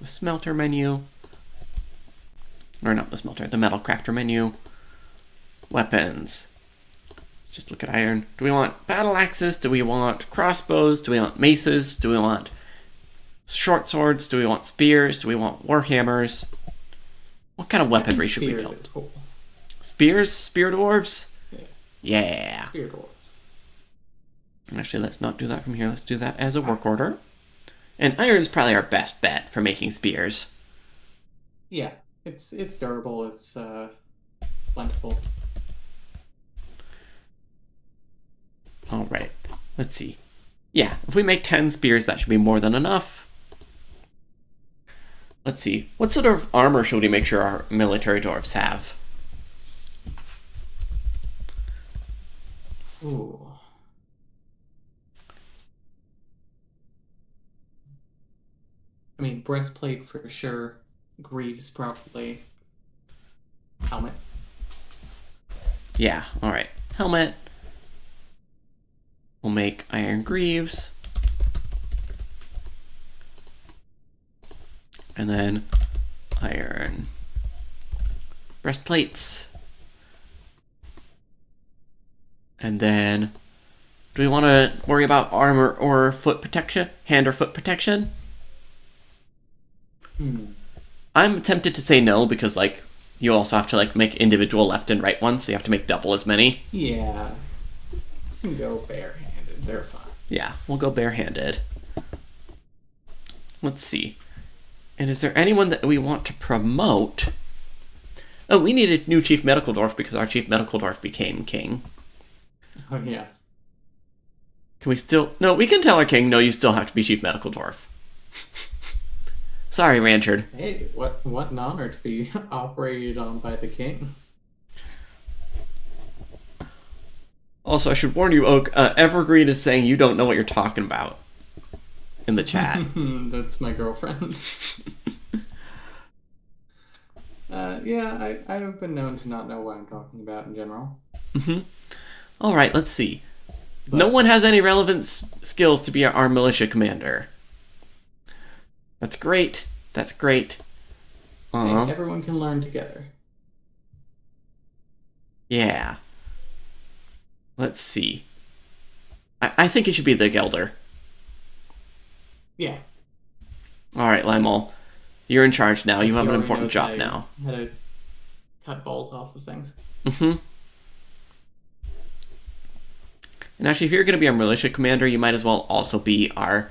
the smelter menu. Or not the smelter, the metal crafter menu. Weapons. Let's just look at iron. Do we want battle axes? Do we want crossbows? Do we want maces? Do we want short swords? Do we want spears? Do we want warhammers? What kind of weaponry should we build? Cool. Spears? Spear dwarves? Yeah. Yeah. Spear dwarves. Actually, let's not do that from here. Let's do that as a work order. And iron's probably our best bet for making spears. Yeah, it's durable. It's plentiful. All right. Let's see. Yeah, if we make 10 spears, that should be more than enough. Let's see. What sort of armor should we make sure our military dwarves have? Ooh. I mean, breastplate for sure. Greaves probably. Helmet. Yeah, all right. Helmet. We'll make iron greaves. And then iron breastplates. And then, do we want to worry about armor or foot protection? Hand or foot protection? I'm tempted to say no because, like, you also have to, like, make individual left and right ones, so you have to make double as many. Yeah. You can go barehanded. They're fine. Yeah, we'll go barehanded. Let's see. And is there anyone that we want to promote? Oh, we need a new chief medical dwarf because our chief medical dwarf became king. Oh, yeah. Can we still... No, we can tell our king, no, you still have to be chief medical dwarf. Sorry, Ranchard. Hey, what an honor to be operated on by the king. Also, I should warn you, Oak, Evergreen is saying you don't know what you're talking about in the chat. That's my girlfriend. Yeah, I have been known to not know what I'm talking about in general. All right, let's see. But no one has any relevant skills to be our militia commander. That's great. That's great. Hey, everyone can learn together. Yeah. Let's see. I think it should be the Gelder. Yeah. All right, Limal. You're in charge now. You have an already important knows job now. How to cut balls off of things. And actually, if you're going to be our militia commander, you might as well also be our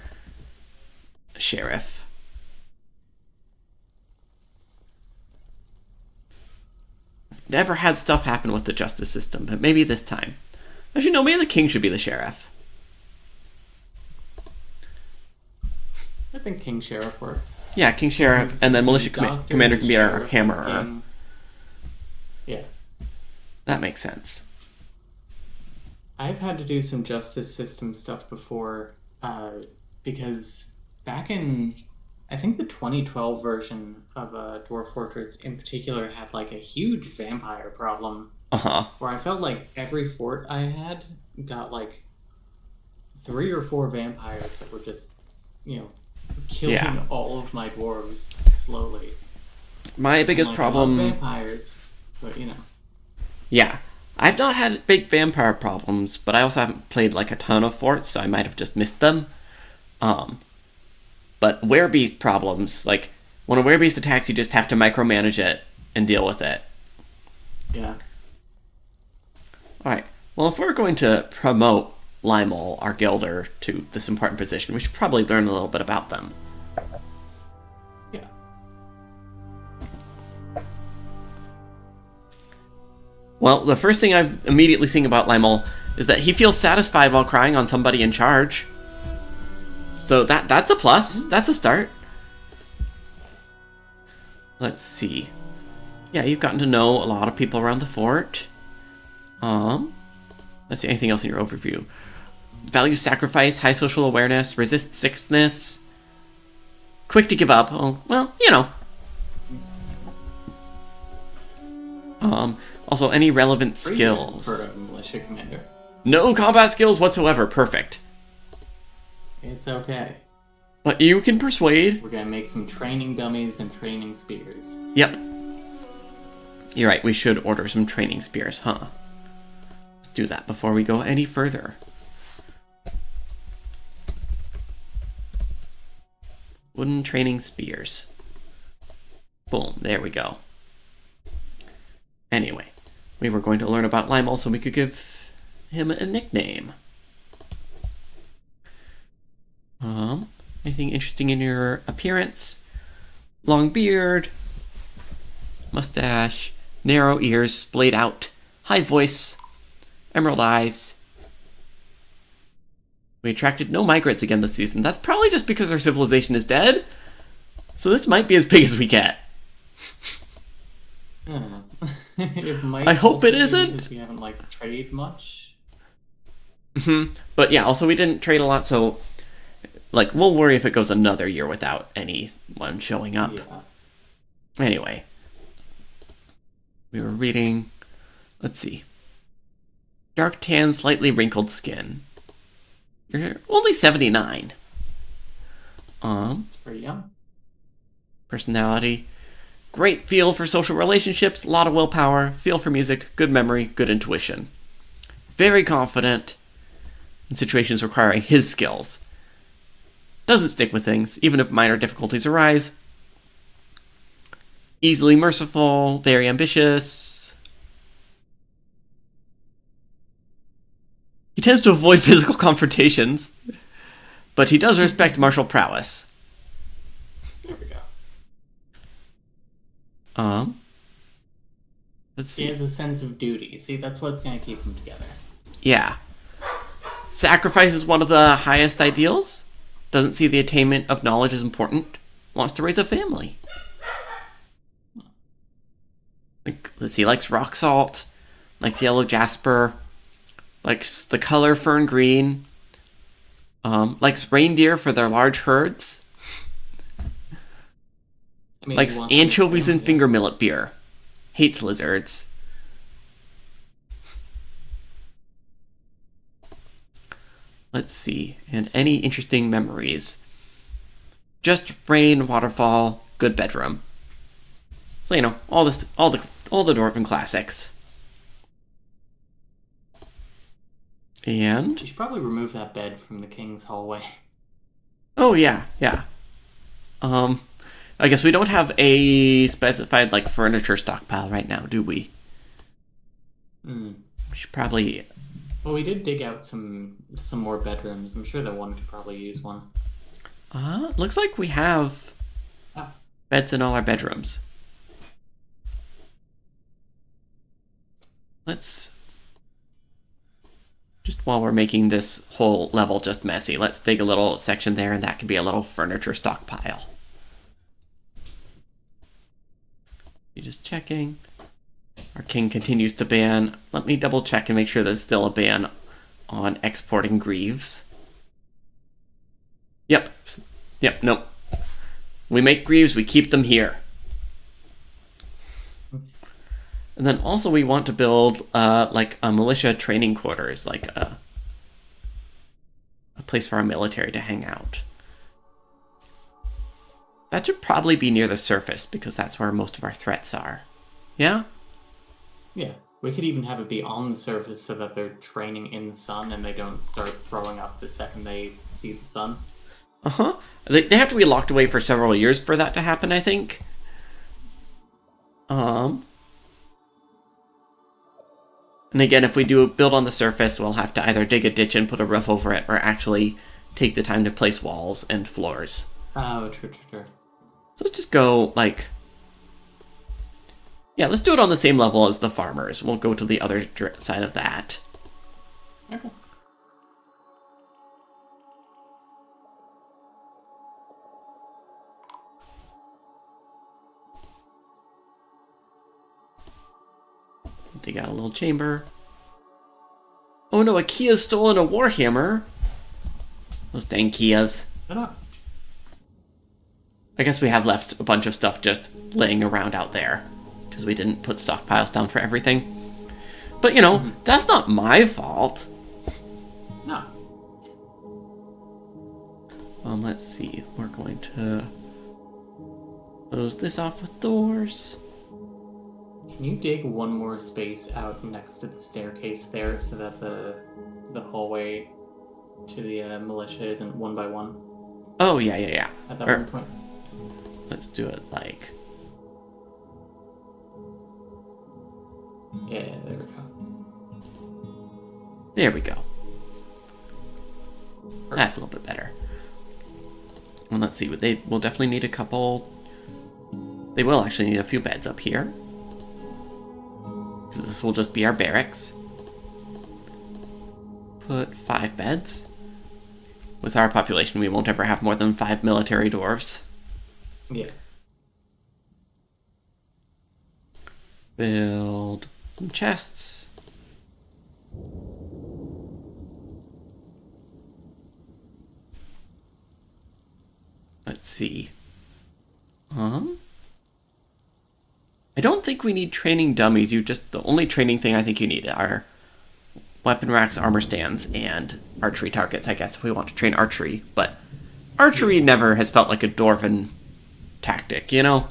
sheriff. Never had stuff happen with the justice system, but maybe this time. Actually, no, maybe the king should be the sheriff. I think King Sheriff works. Yeah, king sheriff, and then militia commander can be our hammerer. Yeah. That makes sense. I've had to do some justice system stuff before, because back in, I think the 2012 version of Dwarf Fortress in particular had like a huge vampire problem. Where I felt like every fort I had got like 3 or 4 vampires that were just, killing all of my dwarves slowly. My biggest problem... I love vampires, but Yeah. I've not had big vampire problems, but I also haven't played like a ton of forts, so I might have just missed them. But werebeast problems, like when a werebeast attacks, you just have to micromanage it and deal with it. Yeah. Alright, well, if we're going to promote Limal, our Gelder, to this important position, we should probably learn a little bit about them. Yeah. Well, the first thing I'm immediately seeing about Limal is that he feels satisfied while crying on somebody in charge. So that's a plus. That's a start. Let's see. Yeah, you've gotten to know a lot of people around the fort. Let's see, anything else in your overview? Value sacrifice, high social awareness, resist sickness, quick to give up. Oh, well, Also, any relevant Pretty skills? good for a militia commander. No combat skills whatsoever. Perfect. It's okay. But you can persuade. We're gonna make some training dummies and training spears. Yep. You're right, we should order some training spears, huh? Let's do that before we go any further. Wooden training spears. Boom, there we go. Anyway, we were going to learn about Lionel so we could give him a nickname. Anything interesting in your appearance? Long beard, mustache, narrow ears, splayed out, high voice, emerald eyes. We attracted no migrants again this season. That's probably just because our civilization is dead. So this might be as big as we get. I don't know. It might I hope also it be isn't. because we haven't traded much. But yeah, also we didn't trade a lot, so we'll worry if it goes another year without anyone showing up. Yeah. Anyway, we were reading. Let's see. Dark tan, slightly wrinkled skin. You're only 79. It's pretty young. Personality. Great feel for social relationships, a lot of willpower, feel for music, good memory, good intuition. Very confident in situations requiring his skills. Doesn't stick with things, even if minor difficulties arise. Easily merciful, very ambitious. He tends to avoid physical confrontations, but he does respect martial prowess. There we go. Let's He see. has a sense of duty. See, that's what's gonna keep him together. Yeah. Sacrifice is one of the highest ideals. Doesn't see the attainment of knowledge as important. Wants to raise a family. Let's see, likes rock salt. Likes yellow jasper. Likes the color fern green. Likes reindeer for their large herds. I mean, Likes he wants to anchovies get and finger millet beer. Hates lizards. Let's see. And any interesting memories? Just rain, waterfall, good bedroom. So all the Dwarfin classics. And You should probably remove that bed from the king's hallway. oh yeah. I guess we don't have a specified furniture stockpile right now, do we? We should probably. Well, we did dig out some more bedrooms. I'm sure that one could probably use one. Looks like we have beds in all our bedrooms. Let's just while we're making this whole level just messy, let's dig a little section there, and that can be a little furniture stockpile. You're just checking. Our king continues to ban. Let me double check and make sure there's still a ban on exporting greaves. Yep, nope. We make greaves, we keep them here. And then also we want to build a militia training quarters, a place for our military to hang out. That should probably be near the surface because that's where most of our threats are. Yeah? Yeah, we could even have it be on the surface so that they're training in the sun and they don't start throwing up the second they see the sun. They have to be locked away for several years for that to happen, I think. And again, if we do build on the surface, we'll have to either dig a ditch and put a roof over it, or actually take the time to place walls and floors. Oh, true. So let's just go, yeah, let's do it on the same level as the farmers. We'll go to the other side of that. Okay. Dig out a little chamber. Oh no, a Kia's stolen a warhammer. Those dang Kias. Shut up. I guess we have left a bunch of stuff just laying around out there. because we didn't put stockpiles down for everything. But, you know, that's not my fault. No. Let's see. We're going to close this off with doors. Can you dig one more space out next to the staircase there so that the hallway to the militia isn't one by one? Oh, yeah. At that one point. Let's do it like... Yeah, there we go. There we go. That's a little bit better. And let's see, they will definitely need a couple... They will actually need a few beds up here. Because this will just be our barracks. Put 5 beds. With our population, we won't ever have more than 5 military dwarves. Yeah. Build some chests. Let's see. I don't think we need training dummies. The only training thing I think you need are weapon racks, armor stands, and archery targets, I guess, if we want to train archery. But archery never has felt like a Dwarfin tactic, you know?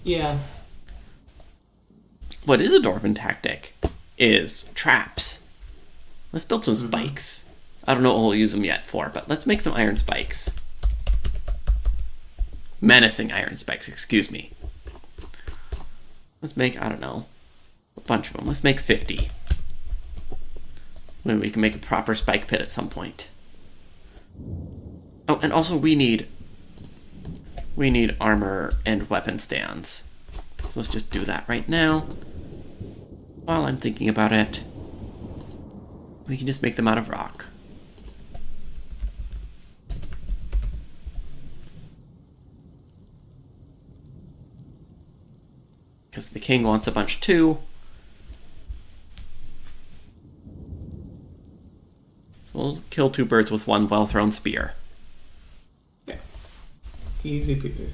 Yeah. What is a Dwarfin tactic is traps. Let's build some spikes. I don't know what we'll use them yet for, but let's make some iron spikes. Menacing iron spikes, excuse me. Let's make, I don't know, a bunch of them. Let's make 50. Maybe we can make a proper spike pit at some point. Oh, and also we need armor and weapon stands. So let's just do that right now. While I'm thinking about it, we can just make them out of rock. Because the king wants a bunch too. So we'll kill 2 birds with one well-thrown spear. Yeah. Easy peasy.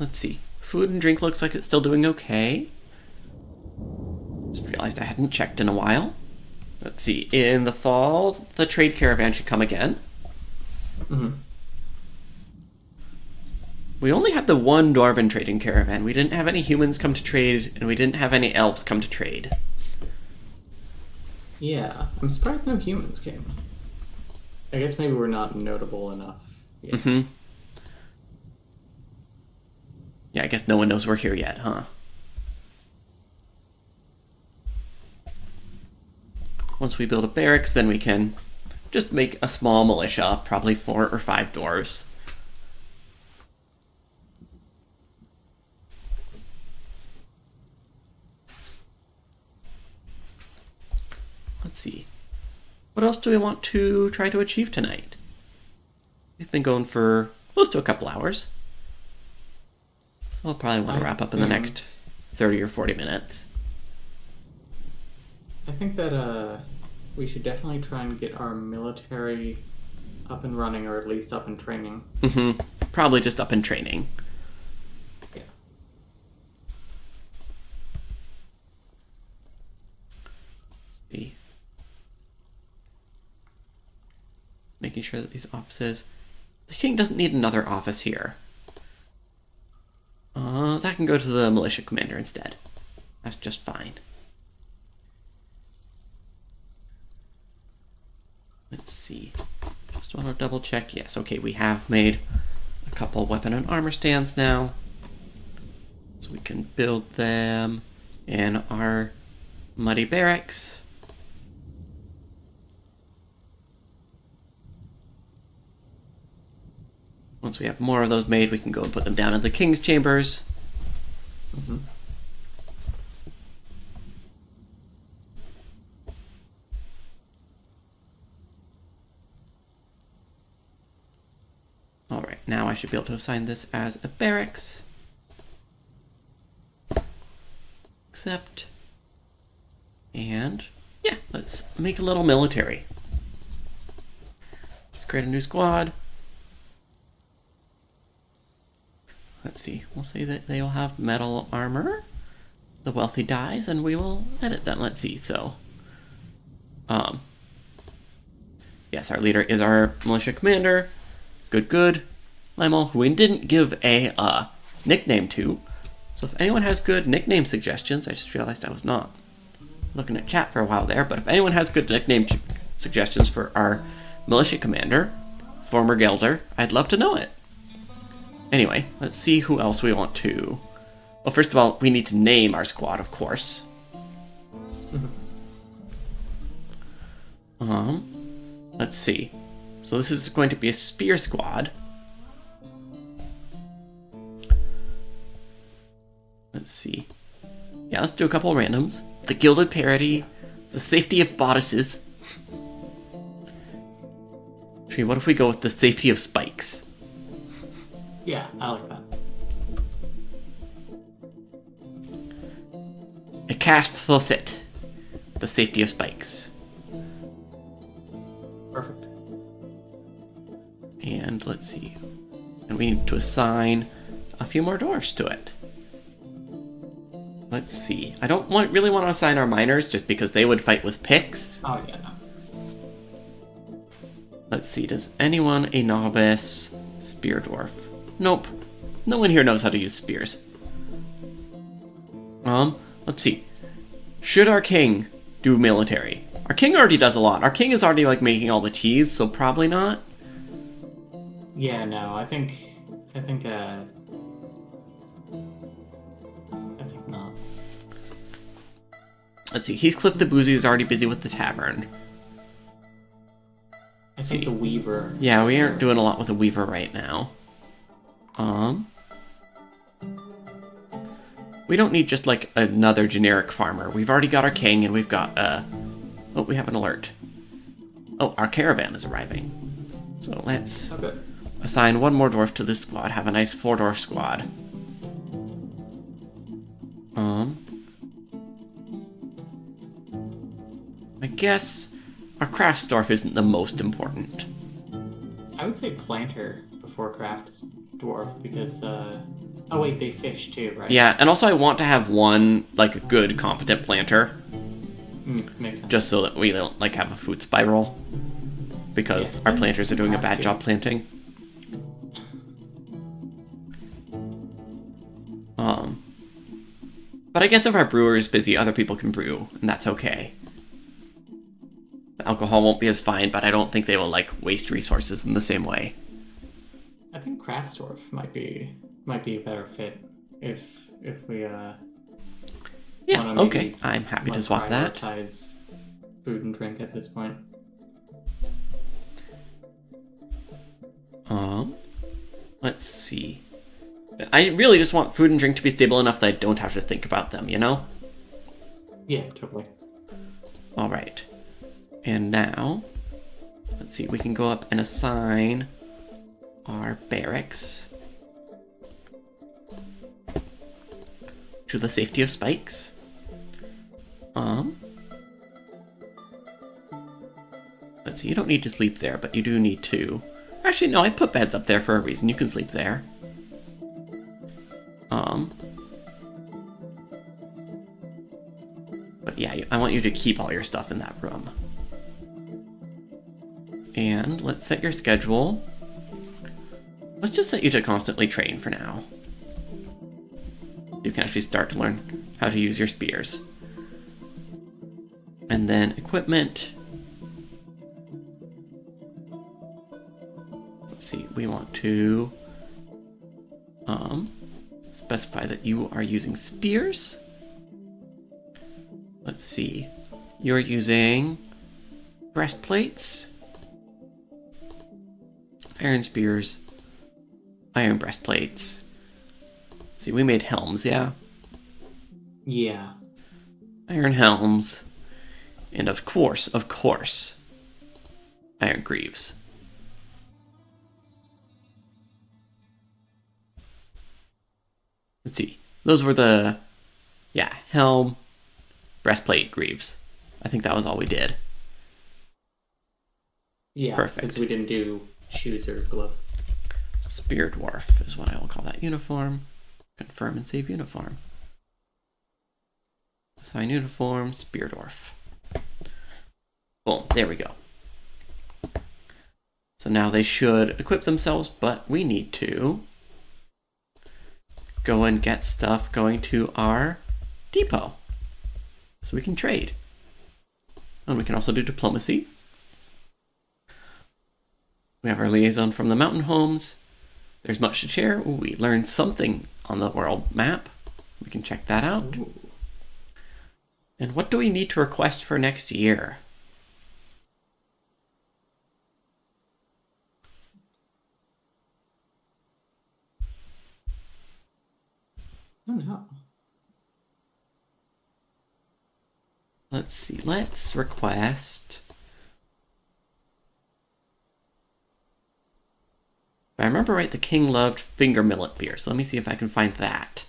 Let's see. Food and drink looks like it's still doing okay. Just realized I hadn't checked in a while. Let's see. In the fall, the trade caravan should come again. We only had the one Dwarven trading caravan. We didn't have any humans come to trade, and we didn't have any elves come to trade. Yeah, I'm surprised no humans came. I guess maybe we're not notable enough yet. Yeah, I guess no one knows we're here yet, huh? Once we build a barracks, then we can just make a small militia, probably 4 or 5 dwarves. Let's see. What else do we want to try to achieve tonight? We've been going for close to a couple hours. So I'll probably want to wrap up in the next 30 or 40 minutes. I think that we should definitely try and get our military up and running, or at least up and training. Probably just up in training. Yeah. See. Making sure that these offices... The king doesn't need another office here. That can go to the militia commander instead. That's just fine. Let's see. Just want to double check. Yes, okay, we have made a couple weapon and armor stands now. So we can build them in our muddy barracks. Once we have more of those made, we can go and put them down in the king's chambers. Alright, now I should be able to assign this as a barracks. Accept. And, yeah, let's make a little military. Let's create a new squad. Let's see. We'll say that they'll have metal armor. The wealthy dies, and we will edit them. Let's see. So, yes, our leader is our militia commander. Good. Limo, who we didn't give a nickname to. So if anyone has good nickname suggestions, I just realized I was not looking at chat for a while there, but if anyone has good nickname suggestions for our militia commander, former Gelder, I'd love to know it. Anyway, let's see who else we want to... Well, first of all, we need to name our squad, of course. Let's see. So this is going to be a spear squad. Let's see. Yeah, let's do a couple of randoms. The Gilded Parody, the Safety of Bodices. Actually, what if we go with the Safety of Spikes? Yeah, I like that. A Cast Thosset, the Safety of Spikes. Perfect. And let's see. And we need to assign a few more dwarfs to it. Let's see. I don't really want to assign our miners just because they would fight with picks. Oh, yeah, no. Let's see. Does anyone a novice spear dwarf? Nope. No one here knows how to use spears. Let's see. Should our king do military? Our king already does a lot. Our king is already like making all the cheese, so probably not. Yeah, no, I think not. Let's see. Heathcliff the Boozy is already busy with the tavern. I think the Weaver. Yeah, we aren't doing a lot with the Weaver right now. We don't need just like another generic farmer. We've already got our king, and we've got oh, we have an alert. Oh, our caravan is arriving. So let's assign one more dwarf to this squad. Have a nice 4-dwarf squad. I guess our crafts dwarf isn't the most important. I would say planter before craft dwarf because oh wait, they fish too, right? Yeah, and also I want to have one like good competent planter. Makes sense. Just so that we don't like have a food spiral. Because our planters are doing a bad job planting. But I guess if our brewer is busy, other people can brew, and that's okay. The alcohol won't be as fine, but I don't think they will like waste resources in the same way. I think craft dwarf might be a better fit if we yeah, okay. I'm happy to swap that. Prioritize food and drink at this point. Let's see. I really just want food and drink to be stable enough that I don't have to think about them, you know? Yeah, totally. Alright. And now, let's see, we can go up and assign our barracks to the Safety of Spikes. Let's see, you don't need to sleep there, but you do need to... Actually, no, I put beds up there for a reason. You can sleep there. But yeah, I want you to keep all your stuff in that room. And let's set your schedule. Let's just set you to constantly train for now. You can actually start to learn how to use your spears. And then equipment. Let's see, we want to specify that you are using spears. Let's see, you're using breastplates, iron spears, iron breastplates. See, we made helms, yeah? Yeah. Iron helms. And of course, iron greaves. Let's see. Those were the, helm, breastplate, greaves. I think that was all we did. Yeah, Perfect. because we didn't do shoes or gloves. Spear Dwarf is what I will call that uniform. Confirm and save uniform. Assign uniform, Spear Dwarf. Boom, there we go. So now they should equip themselves, but we need to go and get stuff going to our depot so we can trade. And we can also do diplomacy. We have our liaison from the mountain homes. There's much to share. Ooh, we learned something on the world map. We can check that out. Ooh. And what do we need to request for next year? I don't know. Let's see. Let's request. If I remember right, the king loved finger millet beer. So let me see if I can find that.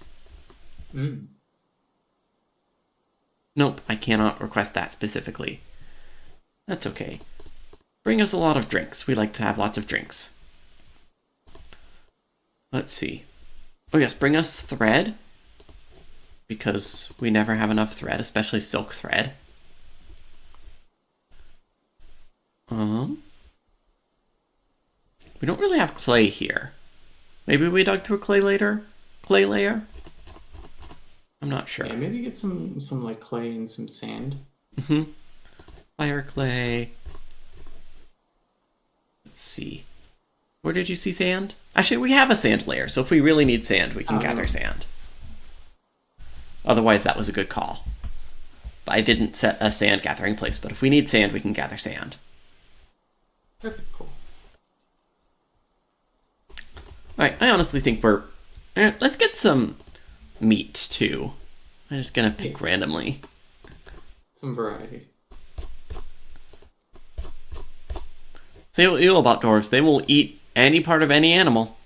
Nope, I cannot request that specifically. That's okay. Bring us a lot of drinks. We like to have lots of drinks. Let's see. Oh yes, bring us thread. Because we never have enough thread, especially silk thread. We don't really have clay here. Maybe we dug through a clay layer? I'm not sure. Yeah, maybe get some like clay and some sand. Fire clay. Let's see. Where did you see sand? Actually, we have a sand layer, so if we really need sand, we can gather sand. Otherwise, that was a good call. But I didn't set a sand gathering place, but if we need sand, we can gather sand. Perfect, cool. Alright, I honestly think we're... let's get some meat, too. I'm just gonna pick randomly. Some variety. Say what you will about dwarves. They will eat any part of any animal.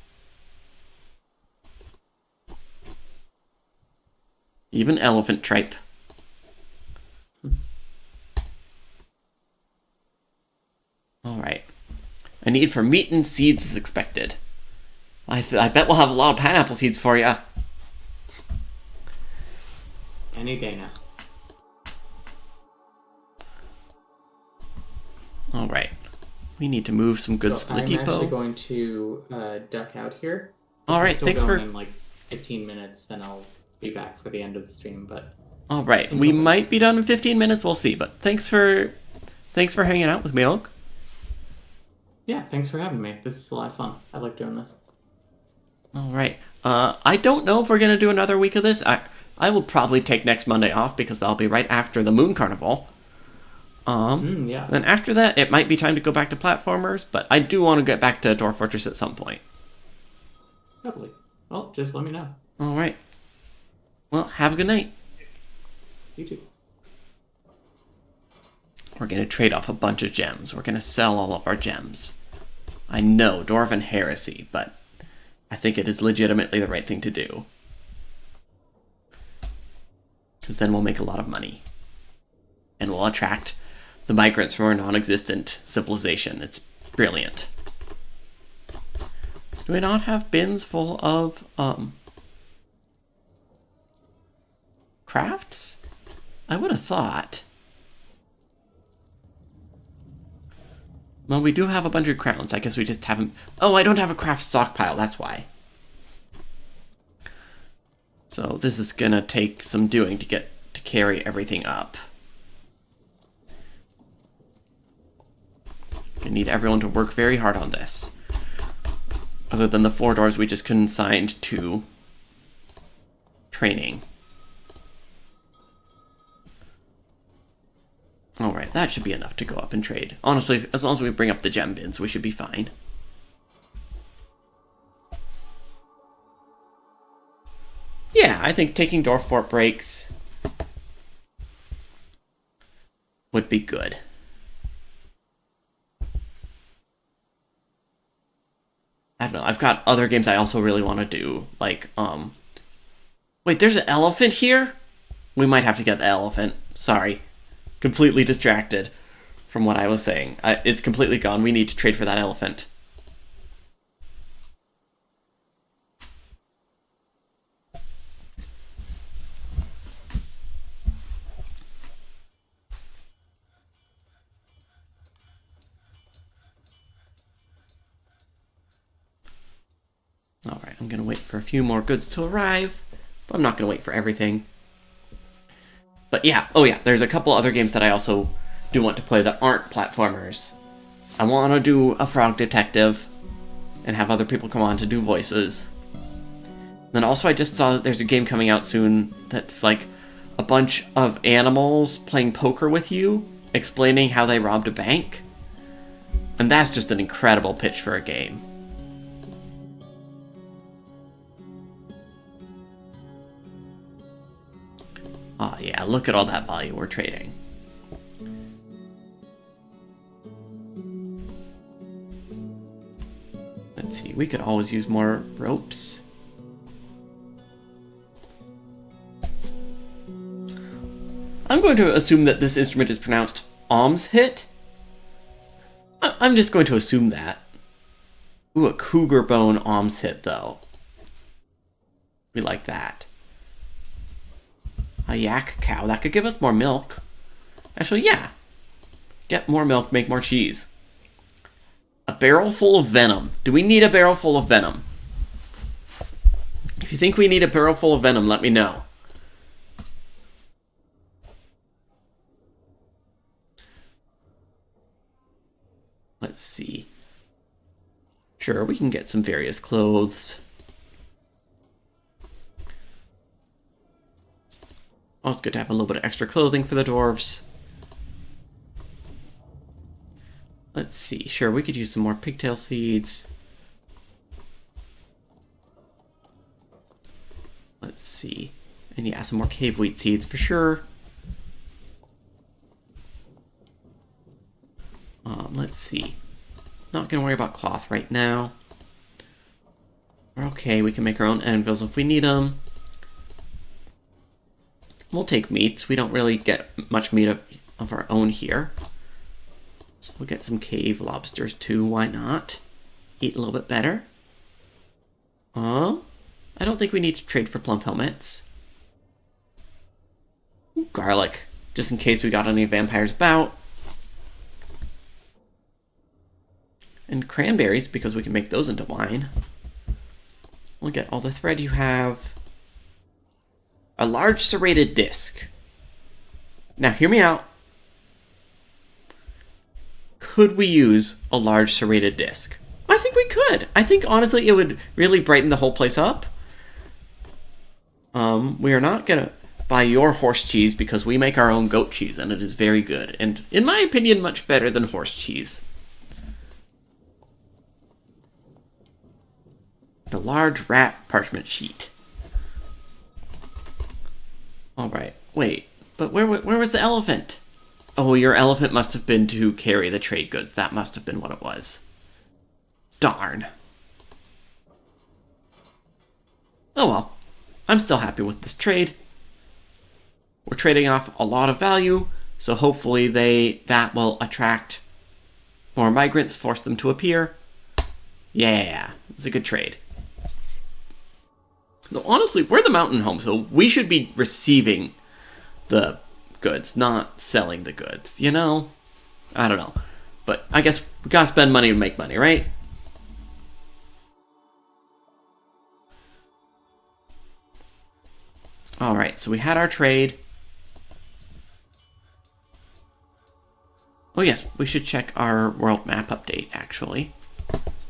Even elephant tripe. Alright. A need for meat and seeds is expected. I bet we'll have a lot of pineapple seeds for you. Any day now. Alright. We need to move some goods to the depot. I'm actually going to duck out here. Alright, thanks for... in like 15 minutes, then I'll be back for the end of the stream, but... Alright, we might be done in 15 minutes, we'll see, but thanks for hanging out with me, Oak. Yeah, thanks for having me. This is a lot of fun. I like doing this. Alright. I don't know if we're going to do another week of this. I will probably take next Monday off because that'll be right after the Moon Carnival. Yeah. Then after that, it might be time to go back to platformers, but I do want to get back to Dwarf Fortress at some point. Totally. Well, just let me know. Alright. Well, have a good night. You too. We're going to trade off a bunch of gems. We're going to sell all of our gems. I know, Dwarfin heresy, but I think it is legitimately the right thing to do. Because then we'll make a lot of money. And we'll attract the migrants from our non-existent civilization. It's brilliant. Do we not have bins full of, crafts? I would have thought. Well, we do have a bunch of crowns. I guess we just haven't... Oh, I don't have a craft stockpile. That's why. So this is gonna take some doing to carry everything up. I need everyone to work very hard on this. Other than the 4 doors we just consigned to training. Alright, that should be enough to go up and trade. Honestly, as long as we bring up the gem bins, we should be fine. Yeah, I think taking Dwarf Fort breaks would be good. I don't know, I've got other games I also really want to do, like, Wait, there's an elephant here? We might have to get the elephant. Sorry. Completely distracted from what I was saying. It's completely gone. We need to trade for that elephant. I'm going to wait for a few more goods to arrive, but I'm not going to wait for everything. But yeah, oh yeah, there's a couple other games that I also do want to play that aren't platformers. I want to do a Frog Detective and have other people come on to do voices. Then also I just saw that there's a game coming out soon that's like a bunch of animals playing poker with you, explaining how they robbed a bank. And that's just an incredible pitch for a game. Oh yeah, look at all that value we're trading. Let's see, we could always use more ropes. I'm going to assume that this instrument is pronounced alms hit. I'm just going to assume that. Ooh, a cougar bone alms hit, though. We like that. A yak cow. That could give us more milk. Actually, yeah. Get more milk, make more cheese. A barrel full of venom. Do we need a barrel full of venom? If you think we need a barrel full of venom, let me know. Let's see. Sure, we can get some various clothes. Oh, it's good to have a little bit of extra clothing for the dwarves. Let's see. Sure, we could use some more pigtail seeds. Let's see. And yeah, some more cave wheat seeds for sure. Let's see. Not gonna worry about cloth right now. We're okay, we can make our own anvils if we need them. We'll take meats. We don't really get much meat of our own here. So we'll get some cave lobsters too, why not? Eat a little bit better. I don't think we need to trade for plump helmets. Ooh, garlic, just in case we got any vampires about. And cranberries, because we can make those into wine. We'll get all the thread you have. A large serrated disc. Now, hear me out. Could we use a large serrated disc? I think we could. I think, honestly, it would really brighten the whole place up. We are not going to buy your horse cheese because we make our own goat cheese, and it is very good. And, in my opinion, much better than horse cheese. A large rat parchment sheet. Alright, wait. But where was the elephant? Oh, your elephant must have been to carry the trade goods. That must have been what it was. Darn. Oh well. I'm still happy with this trade. We're trading off a lot of value, so hopefully that will attract more migrants, force them to appear. Yeah, it's a good trade. Though honestly, we're the mountain home, so we should be receiving the goods, not selling the goods, you know? I don't know. But I guess we gotta spend money to make money, right? Alright, so we had our trade. Oh yes, we should check our world map update, actually.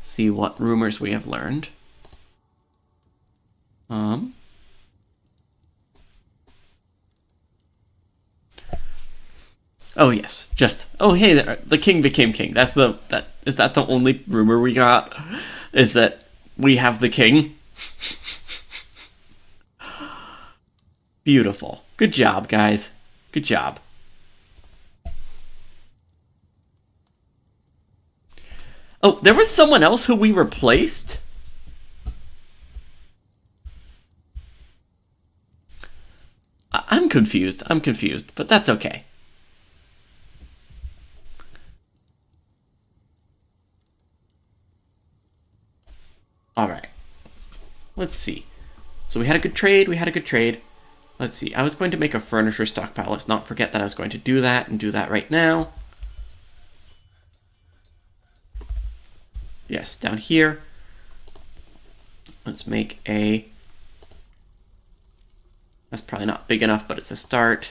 See what rumors we have learned. Oh yes, oh hey, the king became king. Is that the only rumor we got? Is that we have the king? Beautiful. Good job, guys. Good job. Oh, there was someone else who we replaced? I'm confused, but that's okay. Alright. Let's see. So we had a good trade, Let's see, I was going to make a furniture stockpile. Let's not forget that I was going to do that, and do that right now. Yes, down here. Let's make a... That's probably not big enough, but it's a start.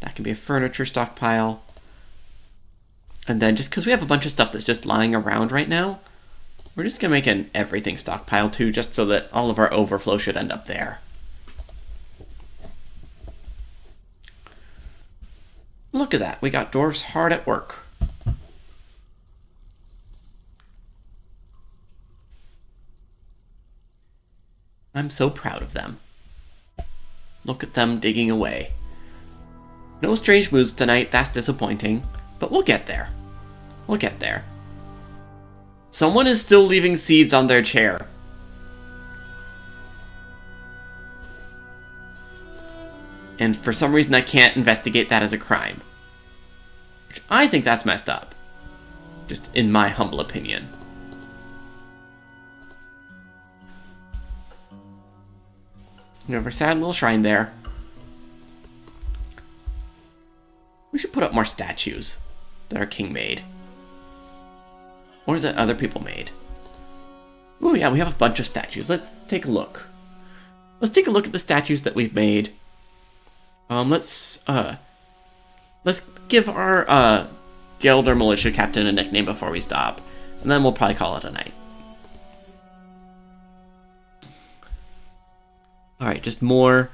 That can be a furniture stockpile. And then just because we have a bunch of stuff that's just lying around right now, we're just going to make an everything stockpile too, just so that all of our overflow should end up there. Look at that. We got dwarves hard at work. I'm so proud of them. Look at them digging away. No strange moves tonight. That's disappointing. But we'll get there. We'll get there. Someone is still leaving seeds on their chair. And for some reason I can't investigate that as a crime. Which I think that's messed up. Just in my humble opinion. We have our sad little shrine there. We should put up more statues that our king made. Or that other people made. Oh yeah, we have a bunch of statues. Let's take a look. Let's take a look at the statues that we've made. Let's give our guild or militia captain a nickname before we stop. And then we'll probably call it a night. Alright, just more.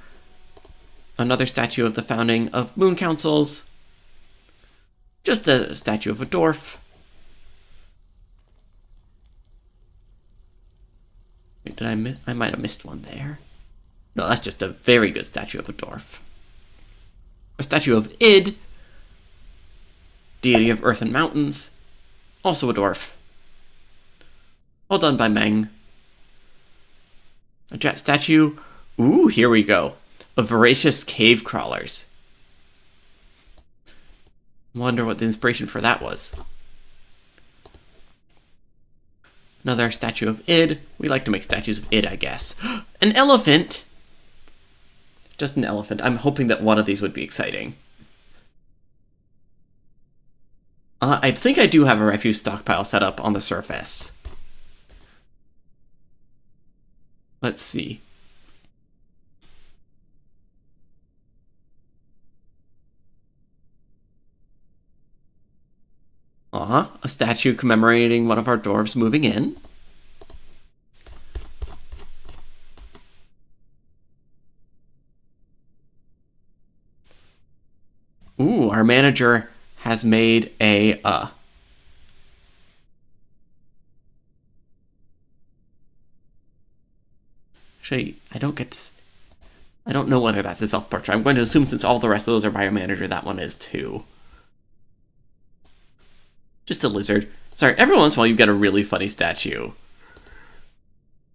Another statue of the founding of Moon Councils. Just a statue of a dwarf. Wait, did I miss? I might have missed one there. No, that's just a very good statue of a dwarf. A statue of Id, deity of earth and mountains, also a dwarf. All done by Meng. A jet statue. Ooh, here we go. Of voracious cave crawlers. Wonder what the inspiration for that was. Another statue of Id. We like to make statues of Id, I guess. An elephant! Just an elephant. I'm hoping that one of these would be exciting. I think I do have a refuse stockpile set up on the surface. Let's see. A statue commemorating one of our dwarves moving in. Ooh, our manager has made a, Actually, I don't know whether that's a self-portrait. I'm going to assume since all the rest of those are by our manager, that one is too. Just a lizard. Sorry, every once in a while you get a really funny statue.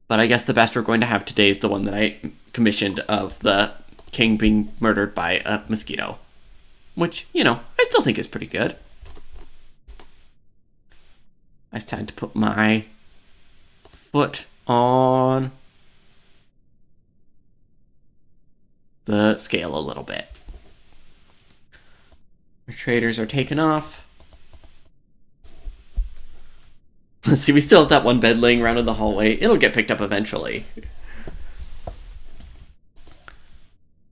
But I guess the best we're going to have today is the one that I commissioned of the king being murdered by a mosquito. Which, you know, I still think is pretty good. I just had to put my foot on the scale a little bit. Our traders are taken off. Let's see, we still have that one bed laying around in the hallway. It'll get picked up eventually.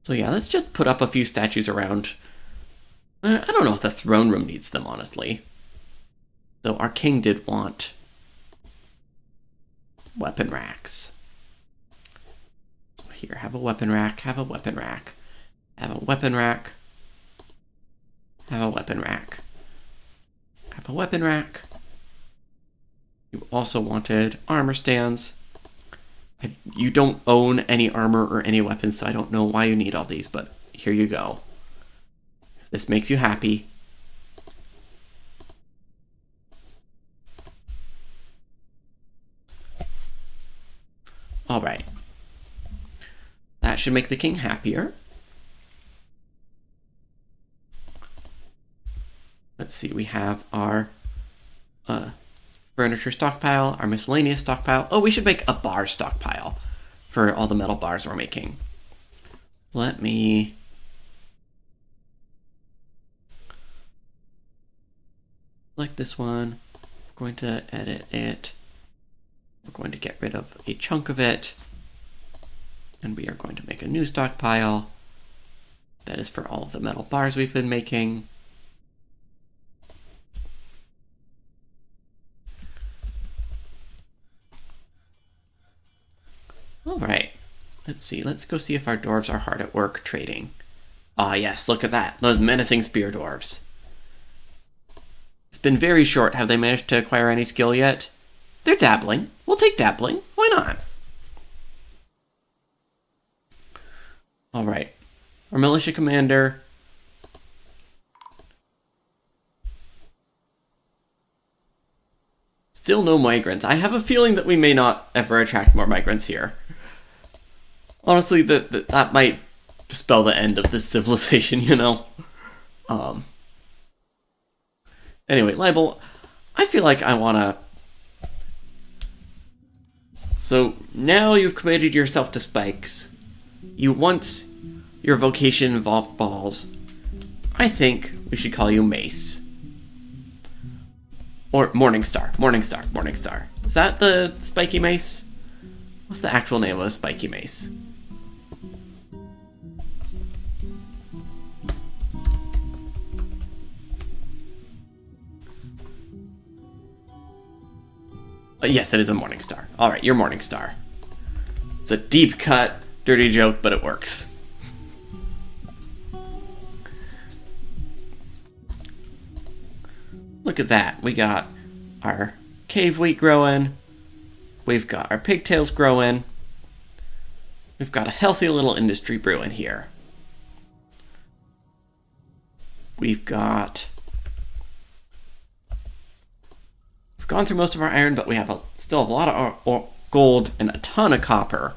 So yeah, let's just put up a few statues around. I don't know if the throne room needs them, honestly. Though our king did want weapon racks. So here, have a weapon rack, have a weapon rack, have a weapon rack, have a weapon rack, have a weapon rack. You also wanted armor stands. You don't own any armor or any weapons, so I don't know why you need all these, but here you go. If this makes you happy. Alright. That should make the king happier. Let's see, we have our furniture stockpile, our miscellaneous stockpile. Oh, we should make a bar stockpile for all the metal bars we're making. Let me... Like this one. I'm going to edit it. We're going to get rid of a chunk of it. And we are going to make a new stockpile. That is for all of the metal bars we've been making. All right. Let's see. Let's go see if our dwarves are hard at work trading. Ah, yes. Look at that. Those menacing spear dwarves. It's been very short. Have they managed to acquire any skill yet? They're dabbling. We'll take dabbling. Why not? All right. Our militia commander. Still no migrants. I have a feeling that we may not ever attract more migrants here. Honestly, that might spell the end of this civilization, you know? Anyway, Libel, I feel like I want to... So, now you've committed yourself to spikes. Once your vocation involved balls. I think we should call you Mace. Or Morningstar. Is that the spiky mace? What's the actual name of a spiky mace? Yes, it is a Morningstar. Alright, you're Morningstar. It's a deep cut, dirty joke, but it works. Look at that. We got our cave wheat growing. We've got our pigtails growing. We've got a healthy little industry brewing here. We've gone through most of our iron, but we have still a lot of gold and a ton of copper.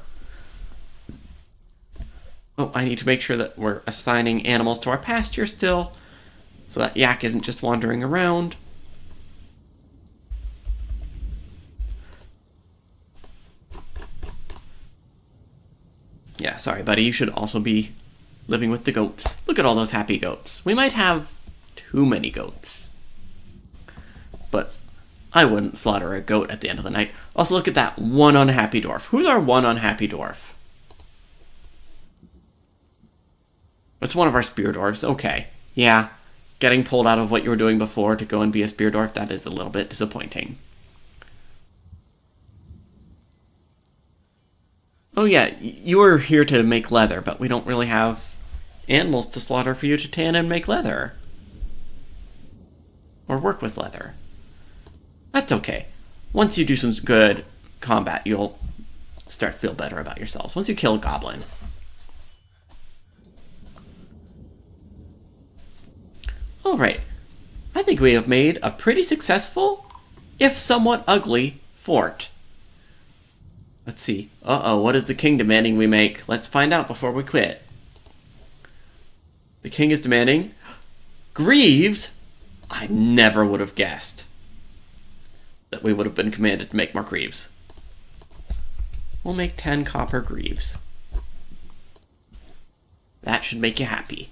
Oh, I need to make sure that we're assigning animals to our pasture still, so that yak isn't just wandering around. Yeah, sorry, buddy. You should also be living with the goats. Look at all those happy goats. We might have too many goats. But I wouldn't slaughter a goat at the end of the night. Also, look at that one unhappy dwarf. Who's our one unhappy dwarf? It's one of our spear dwarves. Okay. Yeah. Getting pulled out of what you were doing before to go and be a spear dwarf, that is a little bit disappointing. Oh yeah, you were here to make leather, but we don't really have animals to slaughter for you to tan and make leather. Or work with leather. That's okay. Once you do some good combat, you'll start to feel better about yourselves. Once you kill a goblin. Alright. I think we have made a pretty successful, if somewhat ugly, fort. Let's see. Uh-oh, what is the king demanding we make? Let's find out before we quit. The king is demanding... Greaves? I never would have guessed that we would have been commanded to make more greaves. We'll make 10 copper greaves. That should make you happy.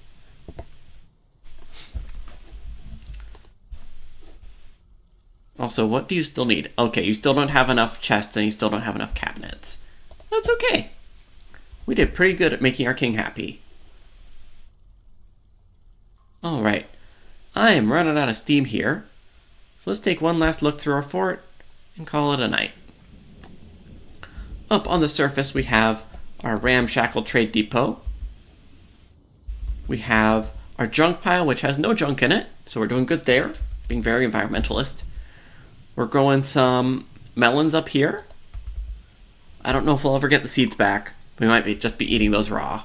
Also, what do you still need? Okay, you still don't have enough chests and you still don't have enough cabinets. That's okay. We did pretty good at making our king happy. Alright. I am running out of steam here. So let's take one last look through our fort and call it a night. Up on the surface we have our ramshackle trade depot. We have our junk pile, which has no junk in it, so we're doing good there, being very environmentalist. We're growing some melons up here. I don't know if we'll ever get the seeds back. We might just be eating those raw.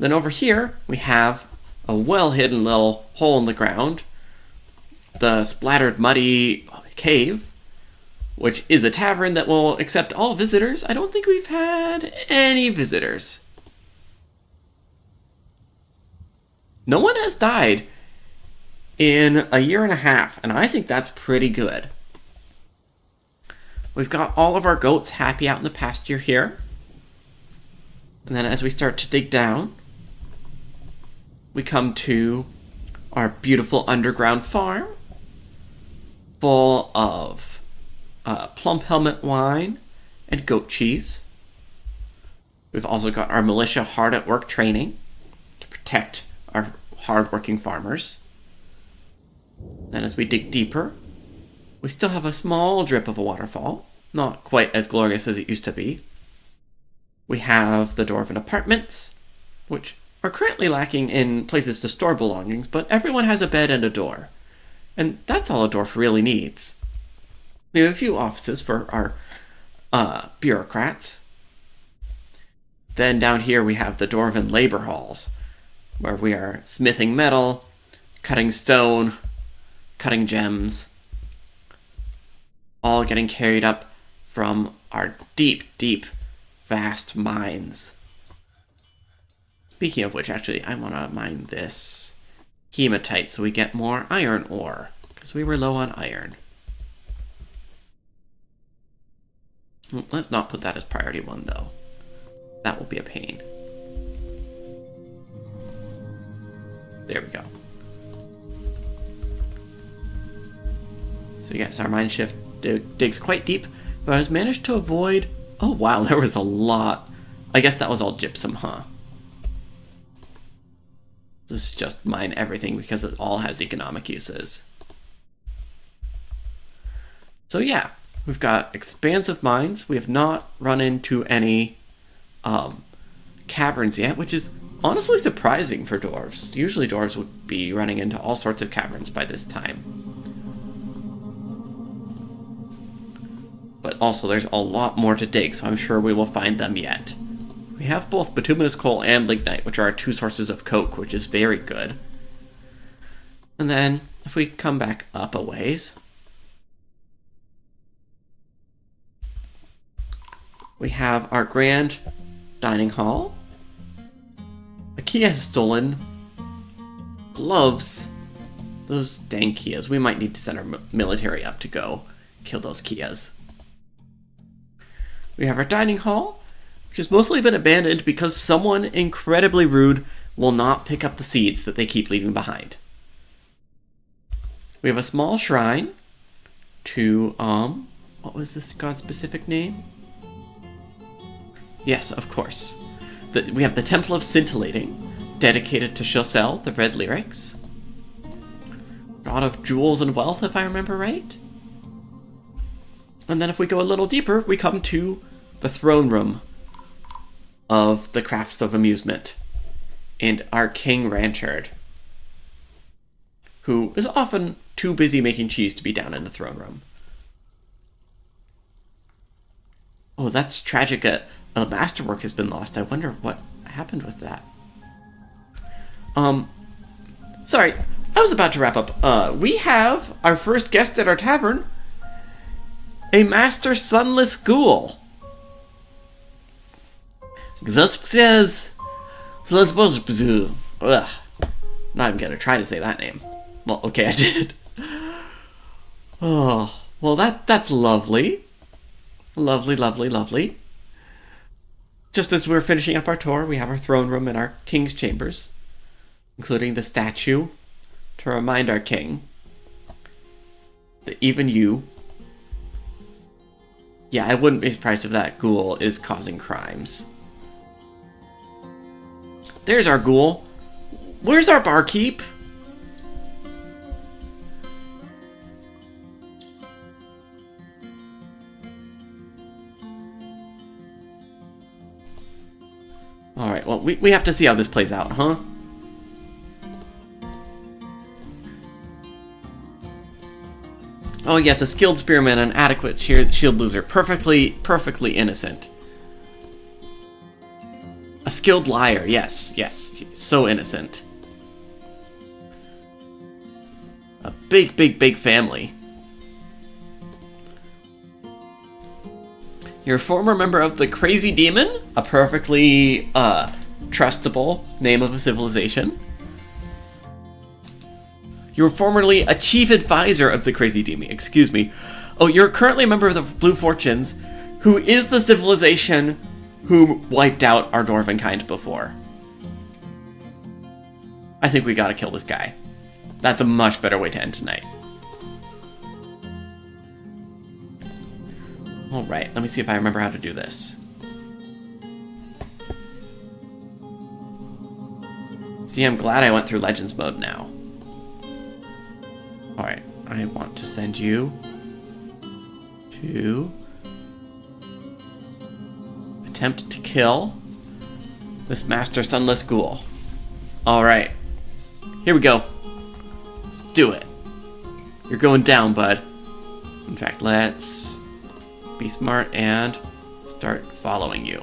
Then over here, we have a well-hidden little hole in the ground. The splattered muddy cave, which is a tavern that will accept all visitors. I don't think we've had any visitors. No one has died in a year and a half, and I think that's pretty good. We've got all of our goats happy out in the pasture here. And then as we start to dig down, we come to our beautiful underground farm full of plum helmet wine, and goat cheese. We've also got our militia hard at work training to protect our hard-working farmers. Then as we dig deeper, we still have a small drip of a waterfall, not quite as glorious as it used to be. We have the Dwarfin apartments, which are currently lacking in places to store belongings, but everyone has a bed and a door. And that's all a dwarf really needs. We have a few offices for our bureaucrats. Then down here we have the Dwarven labor halls, where we are smithing metal, cutting stone, cutting gems, all getting carried up from our deep, deep, vast mines. Speaking of which, actually, I want to mine this hematite so we get more iron ore, because we were low on iron. Let's not put that as priority 1, though. That will be a pain. There we go. So yes, our mine shift digs quite deep, but has managed to avoid... Oh wow, there was a lot. I guess that was all gypsum, huh? Let's just mine everything because it all has economic uses. So yeah, we've got expansive mines. We have not run into any caverns yet, which is honestly surprising for dwarves. Usually dwarves would be running into all sorts of caverns by this time. But also there's a lot more to dig, so I'm sure we will find them yet. We have both bituminous coal and lignite, which are our 2 sources of coke, which is very good. And then, if we come back up a ways, we have our grand dining hall. A Kia has stolen gloves. Those dang Kias. We might need to send our military up to go kill those Kias. We have our dining hall, which has mostly been abandoned because someone incredibly rude will not pick up the seeds that they keep leaving behind. We have a small shrine to, what was this god's specific name? Yes, of course. We have the Temple of Scintillating, dedicated to Chaucel, the Red Lyrics. God of Jewels and Wealth, if I remember right. And then if we go a little deeper, we come to the throne room of the Crafts of Amusement and our King Ranchard, who is often too busy making cheese to be down in the throne room. Oh, that's tragic. A masterwork has been lost. I wonder what happened with that. Sorry, I was about to wrap up. We have our first guest at our tavern, a master sunless ghoul. Ugh. Not even gonna try to say that name. Well, okay, I did. Oh, well, that's lovely. Lovely, lovely, lovely. Just as we're finishing up our tour, we have our throne room and our king's chambers, including the statue to remind our king that even you... Yeah, I wouldn't be surprised if that ghoul is causing crimes. There's our ghoul. Where's our barkeep? Alright, well, we have to see how this plays out, huh? Oh yes, a skilled spearman, an adequate shield loser. Perfectly innocent. A skilled liar, yes, so innocent. A big family. You're a former member of the Crazy Demon, a perfectly trustable name of a civilization. You were formerly a chief advisor of the Crazy Demon, excuse me. Oh, you're currently a member of the Blue Fortunes, who is the civilization who wiped out our Dwarven kind before. I think we gotta kill this guy. That's a much better way to end tonight. Alright, let me see if I remember how to do this. See, I'm glad I went through Legends mode now. Alright, I want to send you to attempt to kill this Master Sunless Ghoul. Alright, here we go. Let's do it. You're going down, bud. In fact, let's be smart and start following you.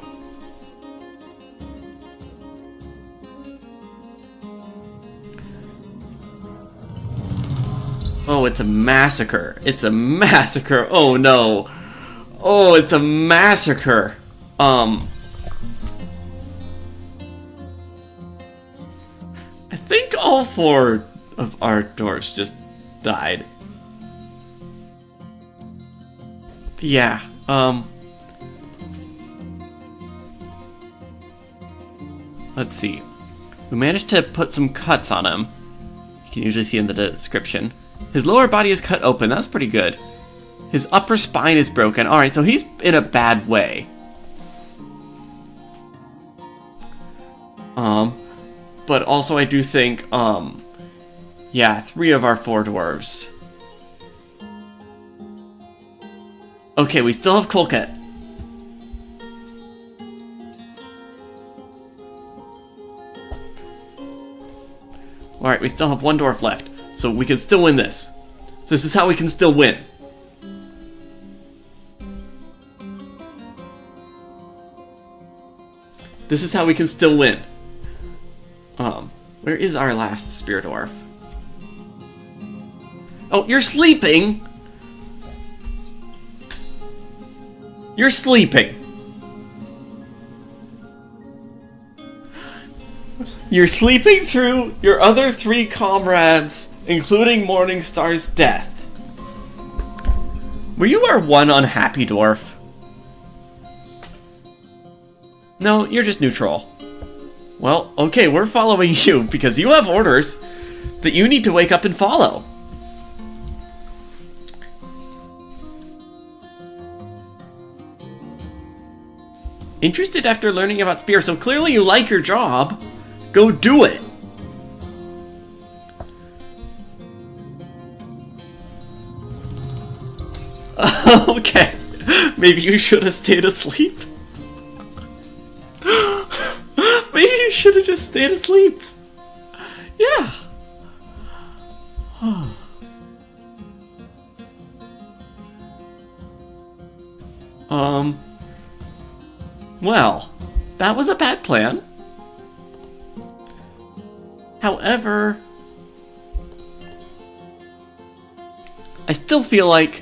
Oh, it's a massacre. It's a massacre. Oh, no. Oh, it's a massacre. I think all 4 of our dwarfs just died. Yeah, let's see. We managed to put some cuts on him. You can usually see in the description. His lower body is cut open. That's pretty good. His upper spine is broken. Alright, so he's in a bad way. But also I do think, yeah, 3 of our 4 dwarves. Okay, we still have Kolket. Alright, we still have 1 dwarf left. So we can still win this. This is how we can still win. This is how we can still win. Where is our last spear dwarf? Oh, you're sleeping! You're sleeping! You're sleeping through your other 3 comrades, including Morningstar's death. Were you our one unhappy dwarf? No, you're just neutral. Well, okay, we're following you because you have orders that you need to wake up and follow. Interested after learning about Spear, so clearly you like your job. Go do it! Okay, maybe you should have stayed asleep. Maybe you should have just stayed asleep. Yeah. Well, that was a bad plan. However, I still feel like...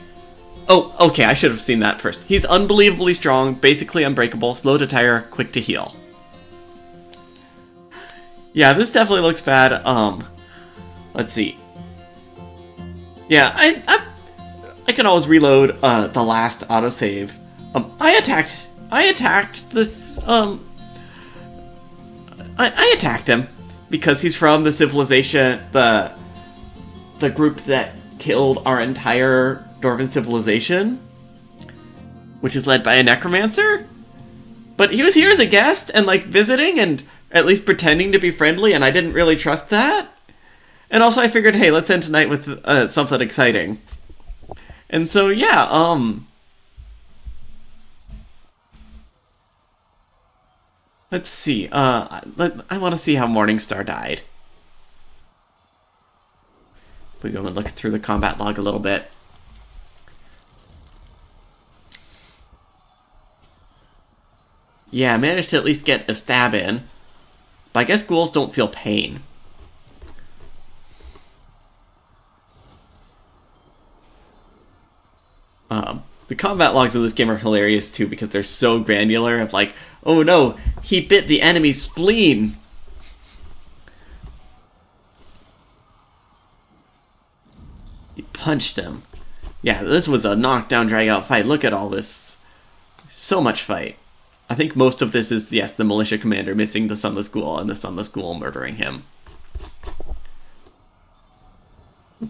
Oh, okay, I should have seen that first. He's unbelievably strong, basically unbreakable, slow to tire, quick to heal. Yeah, this definitely looks bad. Let's see. Yeah, I can always reload the last autosave. I attacked this, I attacked him because he's from the civilization, the group that killed our entire Dwarven civilization, which is led by a necromancer. But he was here as a guest and like visiting and at least pretending to be friendly, and I didn't really trust that. And also I figured, hey, let's end tonight with something exciting. And so yeah, let's see. I want to see how Morningstar died. We go and look through the combat log a little bit. Yeah, I managed to at least get a stab in. But I guess ghouls don't feel pain. The combat logs of this game are hilarious too because they're so granular of like, oh no, he bit the enemy's spleen. He punched him. Yeah, this was a knockdown, drag out fight. Look at all this. So much fight. I think most of this is, yes, the militia commander missing the Sunless Ghoul and the Sunless Ghoul murdering him.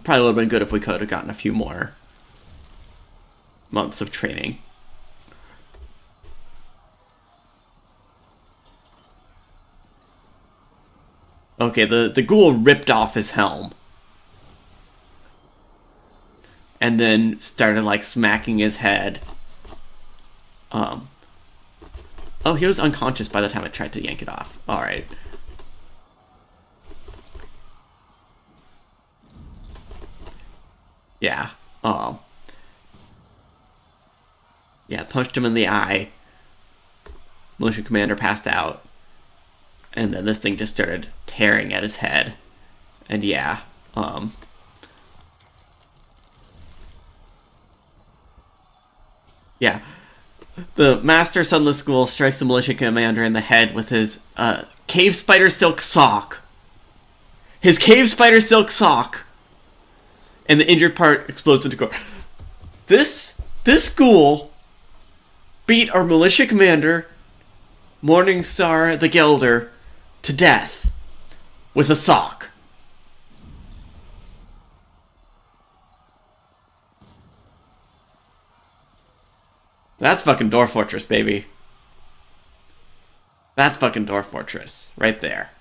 Probably would have been good if we could have gotten a few more months of training. Okay, the ghoul ripped off his helm. And then started, like, smacking his head. Oh, he was unconscious by the time I tried to yank it off. Alright. Yeah. Yeah, punched him in the eye. Militia commander passed out. And then this thing just started tearing at his head. And yeah, yeah. The Master Sunless School strikes the militia commander in the head with his cave spider silk sock. His cave spider silk sock! And the injured part explodes into gore. This ghoul beat our militia commander, Morningstar the Gelder, to death with a sock. That's fucking Dwarf Fortress, baby. That's fucking Dwarf Fortress, right there.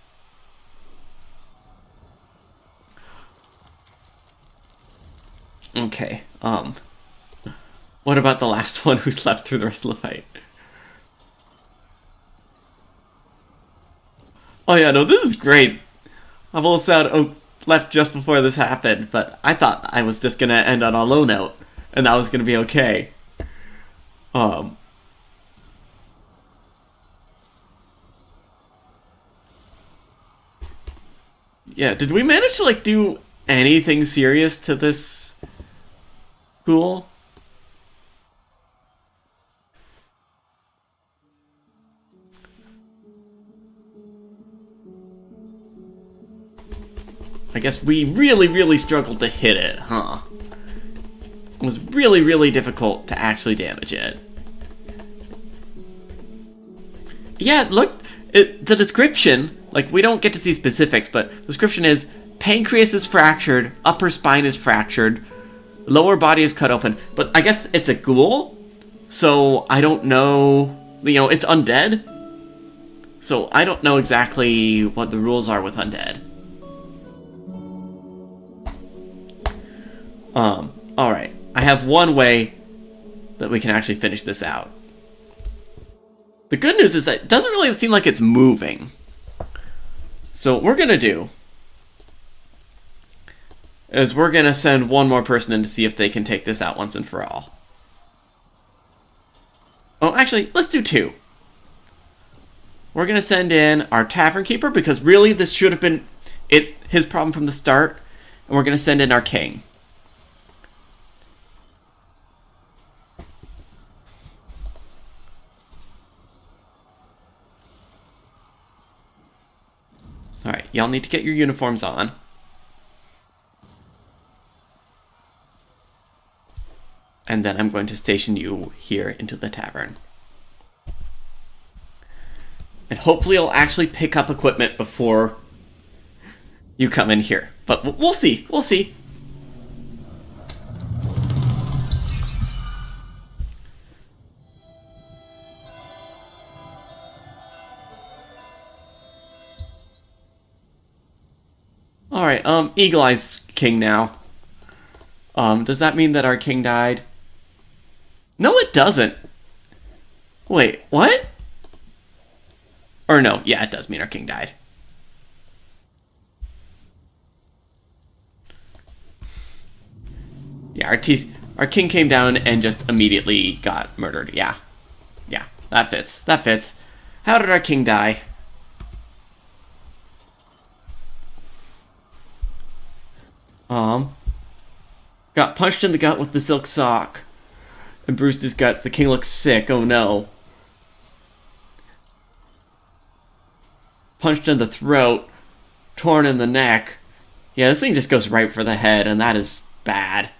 Okay, what about the last one who slept through the rest of the fight? Oh yeah, no, this is great. I've also left just before this happened, but I thought I was just gonna end on a low note, and that was gonna be okay. Yeah, did we manage to, like, do anything serious to this ghoul? I guess we really, really struggled to hit it, huh? It was really, really difficult to actually damage it. Yeah, look, the description, like, we don't get to see specifics, but the description is, pancreas is fractured, upper spine is fractured, lower body is cut open. But I guess it's a ghoul, so I don't know, it's undead. So I don't know exactly what the rules are with undead. Alright. I have one way that we can actually finish this out. The good news is that it doesn't really seem like it's moving. So what we're gonna do is we're gonna send one more person in to see if they can take this out once and for all. Oh, actually, let's do two. We're gonna send in our tavern keeper, because really this should have been his problem from the start, and we're gonna send in our king. Alright, y'all need to get your uniforms on. And then I'm going to station you here into the tavern. And hopefully I'll actually pick up equipment before you come in here. But we'll see, we'll see. Alright, Eagle Eye's king now. Does that mean that our king died? No, it doesn't. Wait, what? Or no, yeah, it does mean our king died. Yeah, our king came down and just immediately got murdered. Yeah. Yeah, that fits. That fits. How did our king die? Got punched in the gut with the silk sock and bruised his guts. The king looks sick. Oh no. Punched in the throat, torn in the neck. Yeah, this thing just goes right for the head, and that is bad.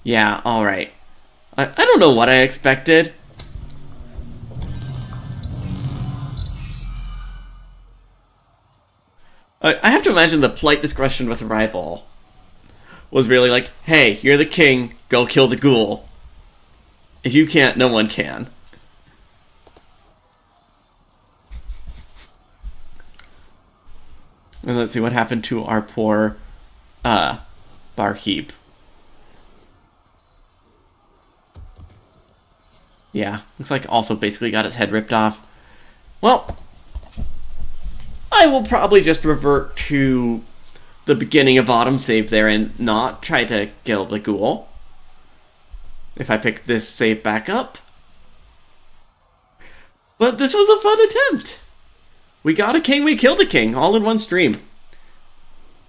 Yeah, alright. I don't know what I expected. I have to imagine the polite discussion with a rival was really like, hey, you're the king, go kill the ghoul. If you can't, no one can. And let's see what happened to our poor barkeep. Yeah, looks like also basically got his head ripped off. Well, I will probably just revert to the beginning of Autumn save there and not try to kill the ghoul. If I pick this save back up. But this was a fun attempt. We got a king, we killed a king, all in one stream.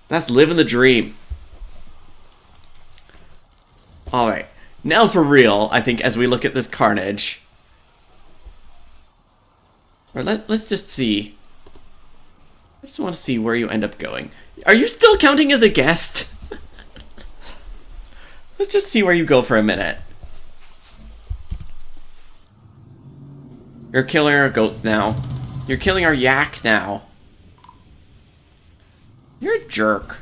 That's living the dream. Alright, now for real, I think as we look at this carnage. Or let's just see. I just want to see where you end up going. Are you still counting as a guest? Let's just see where you go for a minute. You're killing our goats now. You're killing our yak now. You're a jerk.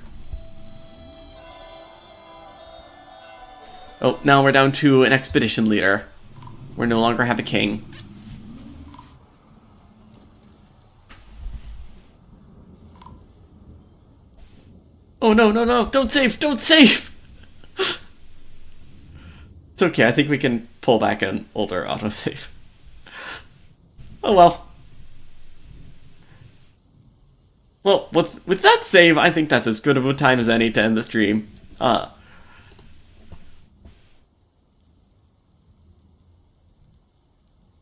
Oh, now we're down to an expedition leader. We no longer have a king. Oh no, no, no, don't save, don't save! It's okay, I think we can pull back an older autosave. Oh well. Well, with that save, I think that's as good of a time as any to end the stream.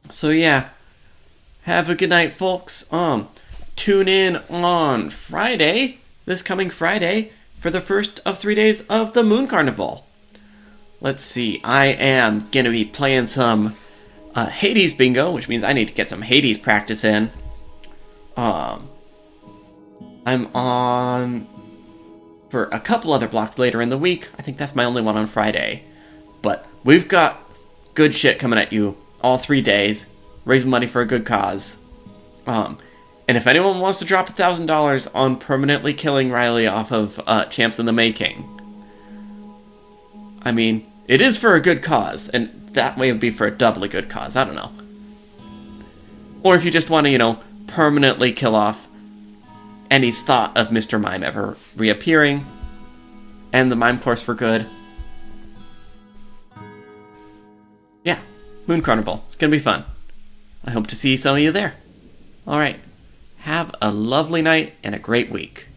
So yeah, have a good night, folks. Tune in on Friday, this coming Friday, for the first of 3 days of the Moon Carnival. Let's see, I am gonna be playing some Hades bingo, which means I need to get some Hades practice in. I'm on for a couple other blocks later in the week. I think that's my only one on Friday. But we've got good shit coming at you all 3 days. Raising money for a good cause. And if anyone wants to drop $1,000 on permanently killing Riley off of Champs in the Making, I mean, it is for a good cause, and that way it would be for a doubly good cause. I don't know. Or if you just want to, permanently kill off any thought of Mr. Mime ever reappearing, and the Mime course for good. Yeah, Moon Carnival. It's gonna be fun. I hope to see some of you there. Alright, have a lovely night and a great week.